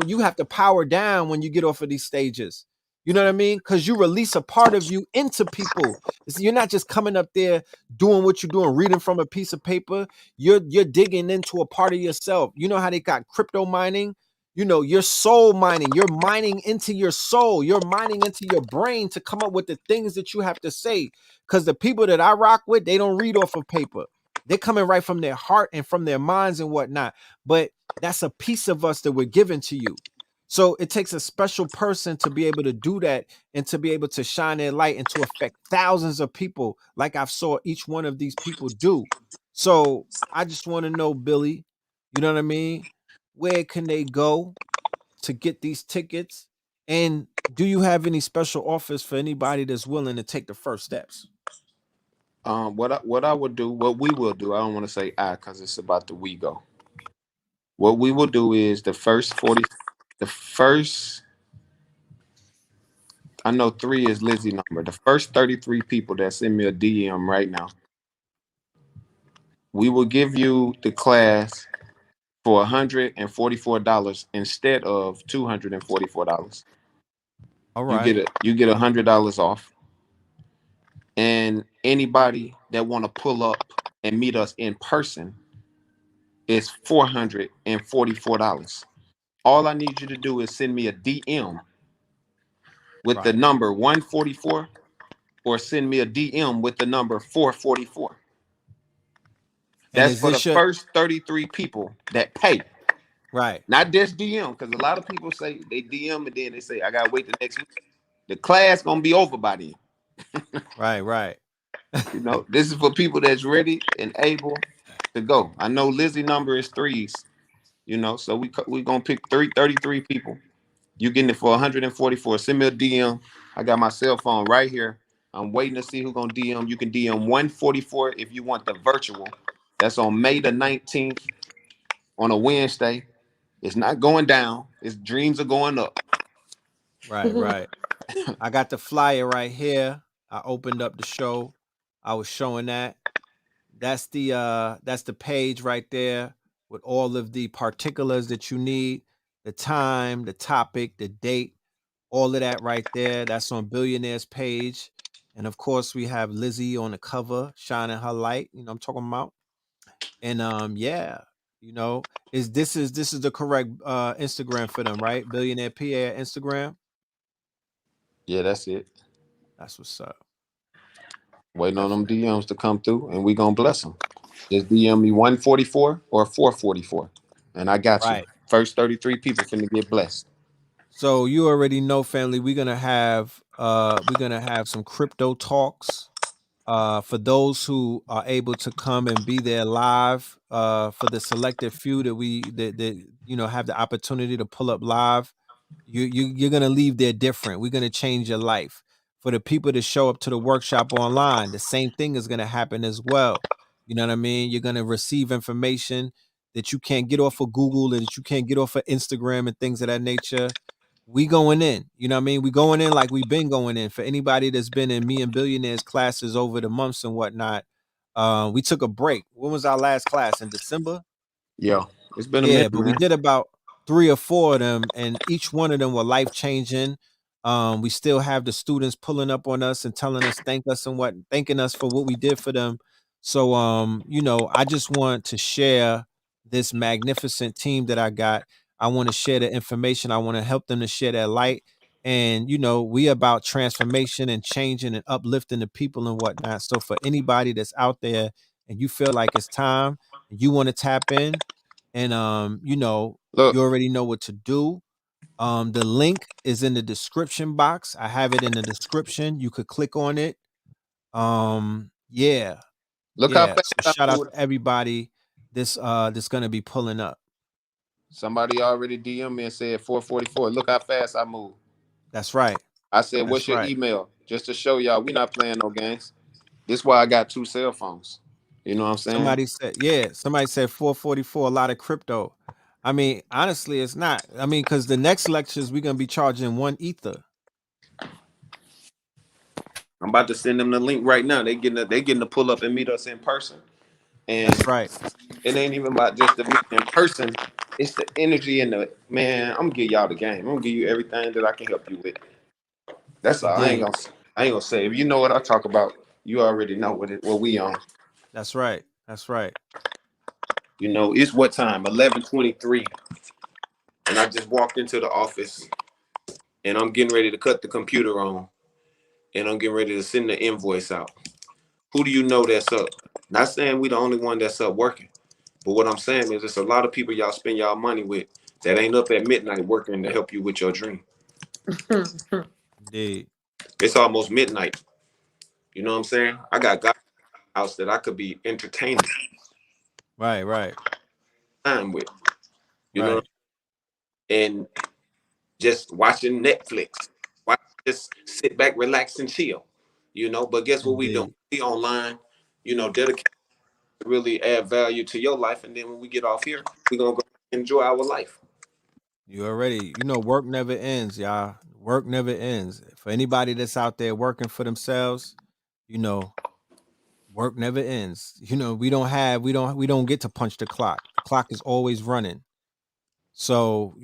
you have to power down when you get off of these stages. You know what I mean? Because you release a part of you into people. You're not just coming up there doing what you're doing, reading from a piece of paper. You're digging into a part of yourself. You know how they got crypto mining? you're soul mining. You're mining into your soul. You're mining into your brain to come up with the things that you have to say. Because the people that I rock with, they don't read off of paper. They're coming right from their heart and from their minds and whatnot. But that's a piece of us that we're giving to you. So it takes a special person to be able to do that and to be able to shine their light and to affect thousands of people like I've saw each one of these people do. So I just want to know, Billy, you know what I mean? Where can they go to get these tickets? And do you have any special offers for anybody that's willing to take the first steps? What I would do, what we will do, I don't want to say I because it's about the we go. What we will do is the first, I know 3 is Lizzie number. The first 33 people that send me a DM right now, we will give you the class for $144 instead of $244. All You right. get $100 off. And anybody that want to pull up and meet us in person is $444. All I need you to do is send me a DM with the Right. number 144 or send me a DM with the number 444. And That's is for the this your first 33 people that pay. right? Not just DM, because a lot of people say they DM and then they say, I gotta wait the next week. The class gonna be over by then. Right, right. This is for people that's ready and able to go. I know Lizzie number is 3s, so we gonna pick 33 people. You getting it for 144. Send me a DM. I got my cell phone right here. I'm waiting to see who gonna DM. You can DM 144 if you want the virtual. That's on May the 19th on a Wednesday. It's not going down. Its dreams are going up. Right, right. I got the flyer right here. I opened up the show. I was showing that. That's the page right there with all of the particulars that you need, the time, the topic, the date, all of that right there. That's on Billionaire's page. And of course, we have Lizzie on the cover, shining her light. I'm talking about. And yeah, this is the correct Instagram for them, right? Billionaire PA at Instagram. Yeah, that's it. That's what's up. Waiting on them Definitely. DMs to come through, and we gonna bless them. Just DM me 144 or 444, and I got you. Right. First 33 people finna get blessed. So you already know, family, we're gonna have some crypto talks. For those who are able to come and be there live, for the selected few that have the opportunity to pull up live, you're gonna leave there different. We're gonna change your life. For the people that show up to the workshop online, the same thing is gonna happen as well. You know what I mean? You're gonna receive information that you can't get off of Google, that you can't get off of Instagram and things of that nature. We going in, you know what I mean? We going in like we've been going in. For anybody that's been in me and Billionaires classes over the months and whatnot, we took a break. When was our last class? In December? Yeah, it's been a Yeah, minute, but we man. did about 3 or 4 of them, and each one of them were life changing. We still have the students pulling up on us and telling us thanking us for what we did for them. So I just want to share this magnificent team that I got. I want to share the information. I want to help them to share that light. And we about transformation and changing and uplifting the people and whatnot. So for anybody that's out there and you feel like it's time and you want to tap in, and you Look, already know what to do. The link is in the description box. I have it in the description. You could click on it. Yeah, look how yeah. fast So I shout out moved. to everybody that's gonna be pulling up. Somebody already DM me and said 444. Look how fast I moved. That's right. I said, That's what's your right. email? Just to show y'all we not playing no games. This is why I got 2 cell phones. You know what I'm saying? Somebody said 444, a lot of crypto. I mean, honestly, it's not. I mean, because the next lectures we're gonna be charging 1 ether. I'm about to send them the link right now. They getting to pull up and meet us in person. And That's right. it ain't even about just the meet in person. It's the energy and the man. I'm gonna give y'all the game. I'm gonna give you everything that I can help you with. That's all. Indeed. I ain't gonna say. If you know what I talk about, you already know what we on. That's right. That's right. It's what time? 11:23. and I just walked into the office, and I'm getting ready to cut the computer on, and I'm getting ready to send the invoice out. Who do you know that's up? Not saying we the only one that's up working, but what I'm saying is there's a lot of people y'all spend y'all money with that ain't up at midnight working to help you with your dream. Indeed. It's almost midnight. You know what I'm saying? I got God house that I could be entertaining Right. time with. You know, Right. and just watching Netflix. Just sit back, relax, and chill. You know, but guess what we doing? Indeed. We online, dedicated to really add value to your life. And then when we get off here, we're gonna go enjoy our life. Work never ends, y'all. Work never ends. For anybody that's out there working for themselves, you know, work never ends. We don't get to punch the clock. The clock is always running. So,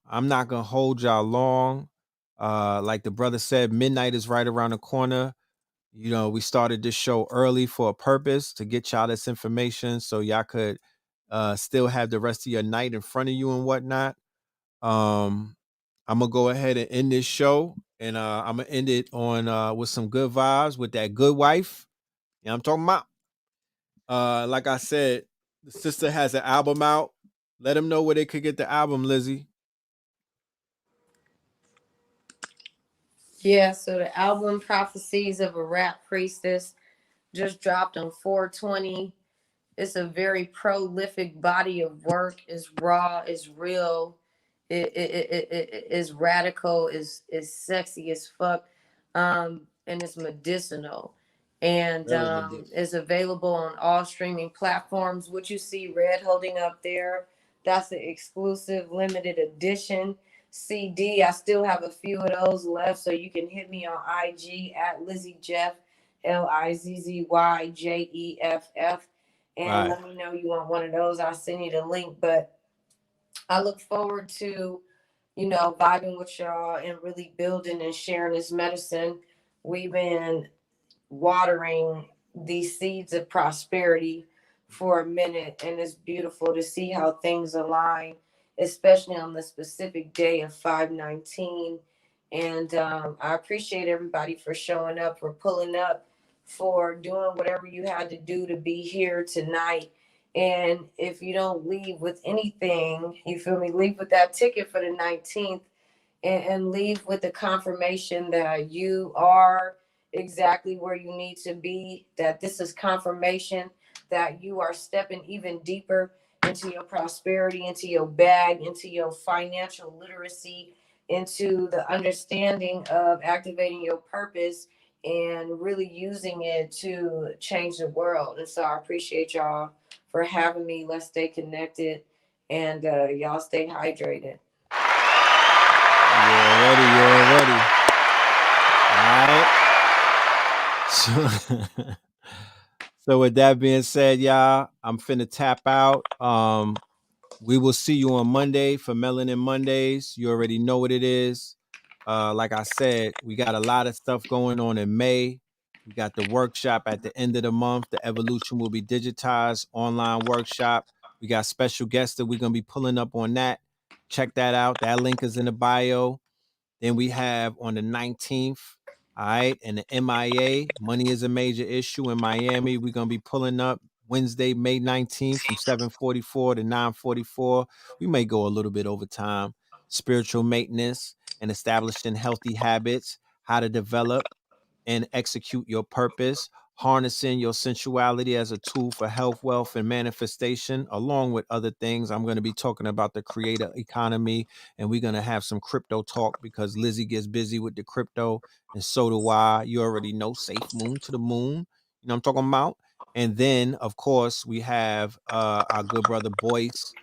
I'm not gonna hold y'all long. Like the brother said, midnight is right around the corner. We started this show early for a purpose to get y'all this information so y'all could still have the rest of your night in front of you and whatnot. I'm gonna go ahead and end this show, and I'm gonna end it on with some good vibes with that good wife. You know what I'm talking about? Like I said, the sister has an album out. Let them know where they could get the album, Lizzie. Yeah, so the album Prophecies of a Rap Priestess just dropped on 420. It's a very prolific body of work. It's raw, it's real, it is radical, is sexy as fuck, and it's medicinal. And Very medicinal. is available on all streaming platforms. What you see Red holding up there, that's the exclusive limited edition CD. I still have a few of those left, so you can hit me on IG at Lizzy Jeff, LIZZYJEFF, and Right. let me know you want one of those. I'll send you the link. But I look forward to, vibing with y'all and really building and sharing this medicine. We've been watering these seeds of prosperity for a minute, and it's beautiful to see how things align, especially on the specific day of 519. And I appreciate everybody for showing up, for pulling up, for doing whatever you had to do to be here tonight. And if you don't leave with anything, you feel me, leave with that ticket for the 19th, and leave with the confirmation that you are exactly where you need to be, that this is confirmation that you are stepping even deeper into your prosperity, into your bag, into your financial literacy, into the understanding of activating your purpose and really using it to change the world. And so I appreciate y'all for having me. Let's stay connected, and y'all stay hydrated. You're ready. All right. So with that being said, y'all, I'm finna tap out. We will see you on Monday for Melanin Mondays. You already know what it is. Like I said, we got a lot of stuff going on in May. We got the workshop at the end of the month. The Evolution will be digitized online workshop. We got special guests that we're gonna be pulling up on that. Check that out. That link is in the bio. Then we have on the 19th, all right, and the MIA, Money is a Major Issue in Miami. We're going to be pulling up Wednesday, May 19th from 7:44 to 9:44. We may go a little bit over time. Spiritual maintenance and establishing healthy habits, how to develop and execute your purpose, harnessing your sensuality as a tool for health, wealth, and manifestation, along with other things. I'm going to be talking about the creator economy, and we're going to have some crypto talk because Lizzie gets busy with the crypto, and so do I. You already know, safe moon to the moon. You know what I'm talking about? And then, of course, we have our good brother Boyce,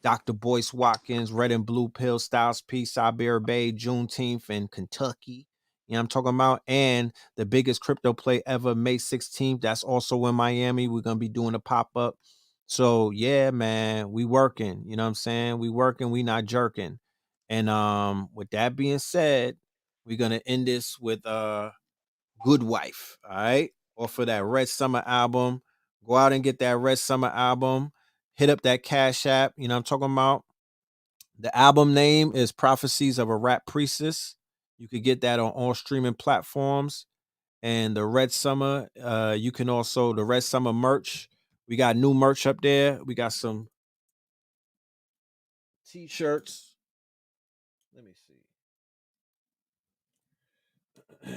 Dr. Boyce Watkins, Red and Blue Pill, Styles P, Cyber Bay, Juneteenth in Kentucky. You know what I'm talking about? And the biggest crypto play ever, May 16th. That's also in Miami. We're going to be doing a pop-up. So, yeah, man, we working. You know what I'm saying? We working, we not jerking. And with that being said, we're going to end this with Good Wife, all right? Or for that Red Summer album. Go out and get that Red Summer album. Hit up that Cash App, you know what I'm talking about? The album name is Prophecies of a Rap Priestess. You could get that on all streaming platforms. And the Red Summer, you can also, the Red Summer merch. We got new merch up there. We got some t-shirts. Let me see.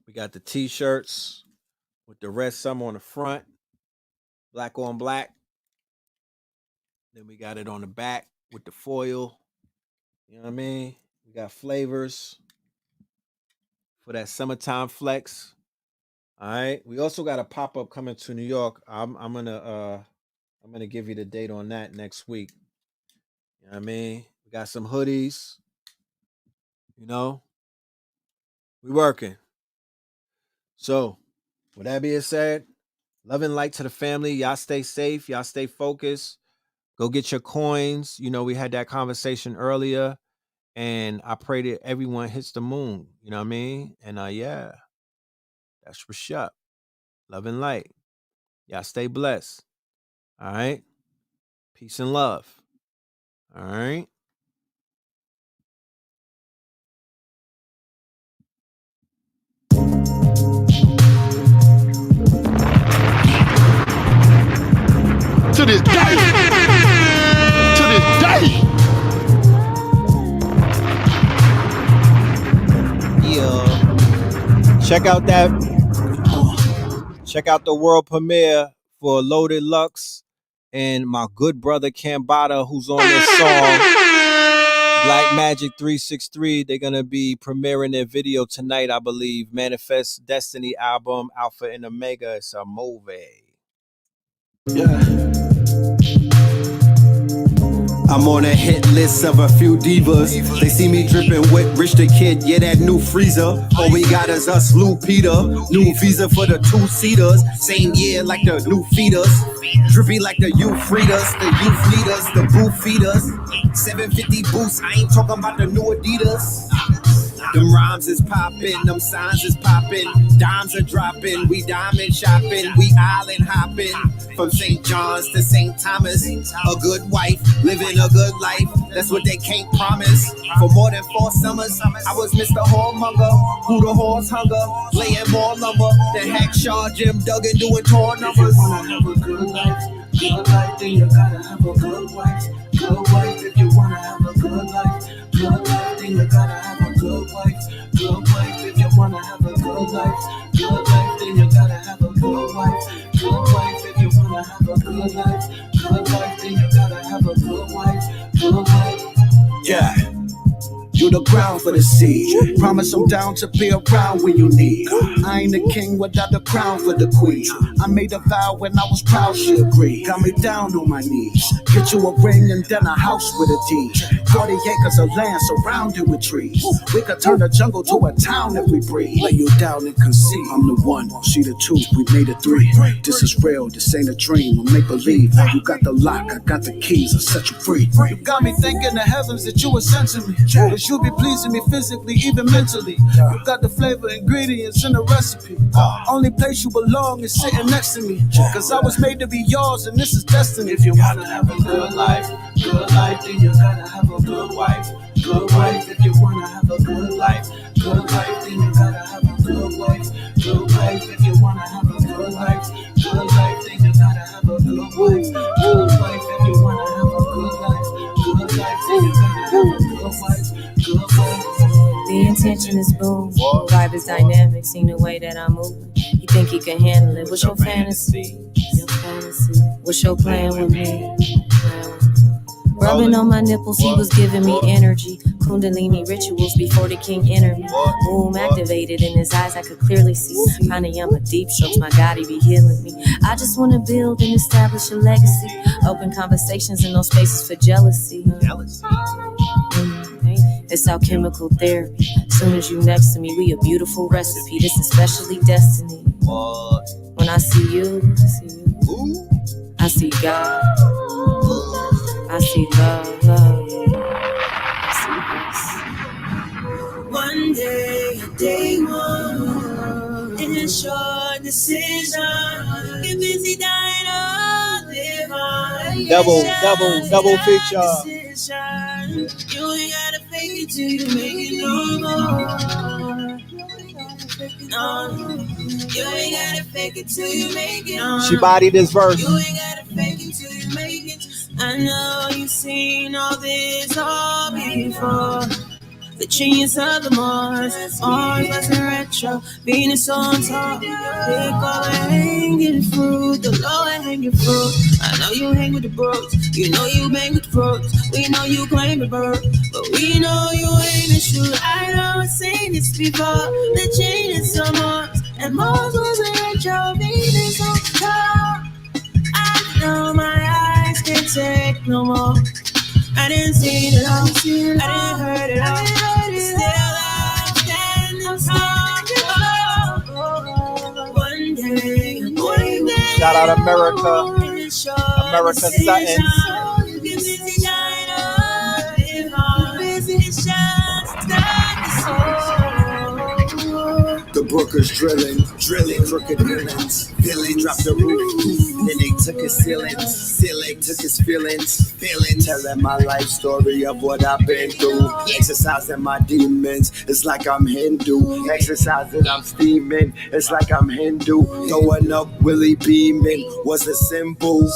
We got the t-shirts with the Red Summer on the front, black on black. Then we got it on the back with the foil. You know what I mean? We got flavors for that summertime flex. All right. We also got a pop-up coming to New York. I'm gonna give you the date on that next week. You know what I mean? We got some hoodies. You know, we working. So, with that being said, love and light to the family. Y'all stay safe. Y'all stay focused. Go get your coins. You know, we had that conversation earlier, and I pray that everyone hits the moon. You know what I mean? And yeah, that's what's up. Love and light. Y'all stay blessed. All right. Peace and love. All right. To this day. To this day. Yeah. Check out the world premiere for Loaded Lux and my good brother Cambada, who's on this song, Black Magic 363. They're gonna be premiering their video tonight, I believe. Manifest Destiny album, Alpha and Omega. It's a movie. Yeah. I'm on a hit list of a few divas. They see me dripping with Rich the Kid, yeah, that new freezer. All we got is us, Lou Peter. New visa for the 2-seaters. Same year like the new feeders. Drippy like the youth freeders, the youth leaders, the booth feeders. 750 boots, I ain't talking about the new Adidas. Them rhymes is popping, them signs is popping, dimes are dropping, we diamond shopping, we island hopping. From St. John's to St. Thomas, a good wife, living a good life, that's what they can't promise. For more than 4 summers, I was Mr. Whoremonger, who the horse hunger, laying more lumber than Hackshaw, Jim Duggan doing tour numbers. If you wanna have a good life, then you gotta have a good wife. Good wife, if you wanna have a good life, then you gotta have a good wife. Good wife, if you wanna have a good life, then you gotta have a good wife. Good wife, if you wanna have a good life, then you gotta have a good wife. Good wife. Yeah. You the ground for the seed. Promise I'm down to be around when you need. I ain't the king without the crown for the queen. I made a vow when I was proud she agreed. Got me down on my knees. Get you a ring and then a house with a deed. 40 acres of land surrounded with trees. We could turn the jungle to a town if we breathe. Lay you down and conceive. I'm the 1, she the 2, we made it 3. This is real, this ain't a dream or make believe. You got the lock, I got the keys, I'll set you free. You got me thinking the heavens that you were sent to me. You be pleasing me physically, even mentally. You got the flavor, ingredients in the recipe. Only place you belong is sitting next to me. Cause I was made to be yours and this is destiny. If you wanna have a good life, then you gotta have a good wife. Good wife, if you wanna have a good life, then you gotta have a good wife. Good wife, if you wanna have a good life, then you gotta have a good wife. Good wife, if you wanna have a good life, then you gotta have a good wife. The intention is boom, the vibe is dynamic, seen the way that I'm moving. You think he can handle it? What's your fantasy? What's your plan with me? Rubbing on my nipples, he was giving me energy. Kundalini rituals before the king entered me. Boom, activated in his eyes, I could clearly see. Pranayama deep strokes, my God, he be healing me. I just want to build and establish a legacy. Open conversations and no spaces for jealousy. It's alchemical therapy. Soon as you next to me, we a beautiful recipe. This is especially destiny. When I see you, I see God. I see love, I see peace. One day, day one, in a short decision, get busy dying or live on. Double feature. You ain't gotta fake it till you make it no more. No, you ain't gotta fake it till you make it. No. She bodied this verse. You ain't gotta fake it till you make it. I know you've seen all this all before. The genius of the Mars wasn't retro. Venus on top. Pick all the hanging fruit, the lower hanging fruit. I know you hang with the bros. You know you bang with the pros. We know you claim the bird, but we know you ain't a shoot. I know I've seen this before. The genius of Mars, and Mars wasn't retro. Venus on top. I know my eyes can't take no more. I didn't see it all. I didn't heard it all. Still I'm standing tall. One day. Shout out America. America Sutton. The Brookers drilling, crooked villains. Villain dropped the roof, then they took his ceilings, took his feelings, telling my life story of what I've been through. Exercising my demons, it's like I'm Hindu. Exercising, I'm steaming, it's like I'm Hindu. Throwing up Willie beaming was a symbol.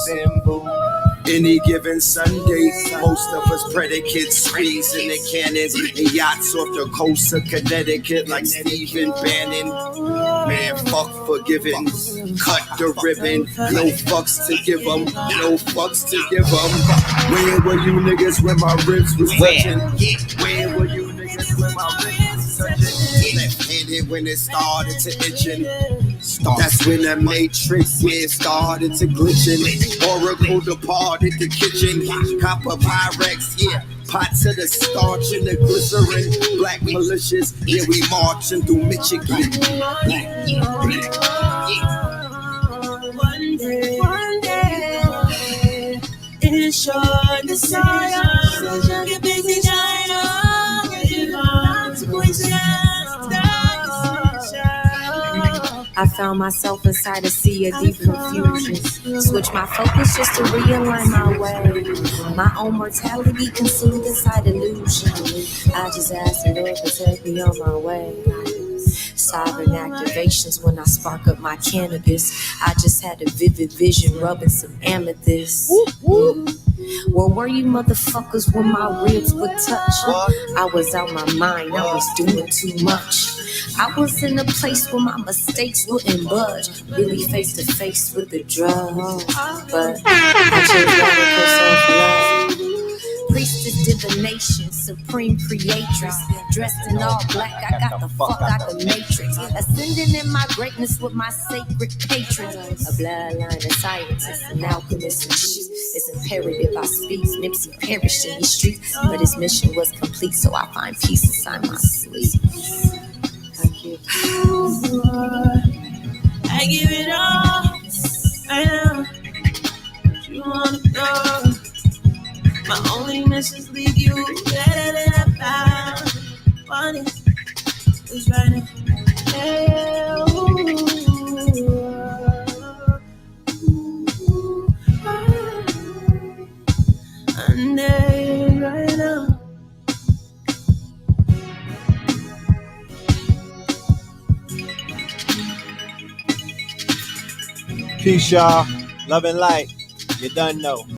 Any given Sunday, most of us predicates squeezing the cannons and yachts off the coast of Connecticut like Stephen Bannon. Man, fuck forgiving, cut the ribbon, no fucks to give them, no fucks to give them. Where were you niggas when my ribs was touching? Where were you niggas when my ribs was touching? Left-handed when it started to itching. That's when the Matrix, started to glitching. Oracle departed the kitchen. Copper Pyrex, pot to the starch and the glycerin. Black militias, we marching through Michigan. One day, it's your desire. You're busy dying on the consequences. I found myself inside a sea of deep confusion. Switch my focus just to realign my way. My own mortality consumed inside illusion. I just asked the Lord to take me on my way. Sovereign activations when I spark up my cannabis. I just had a vivid vision rubbing some amethyst. Where were you motherfuckers when my ribs would touch? I was out my mind, I was doing too much. I was in a place where my mistakes wouldn't budge. Really face to face with the drug. But I just radical self-love. Priestess divination, supreme creatress. Dressed in all black, I got the fuck out the matrix. Ascending in my greatness with my sacred patrons. A bloodline of scientists and alchemists and shit. It's imperative I speak. Nipsey perished in these streets, but his mission was complete, so I find peace inside my sleep. I give it all. I know you wanna go. My only message leave you better than I found. One is right now. And right now. Peace, y'all. Love and light. You done know.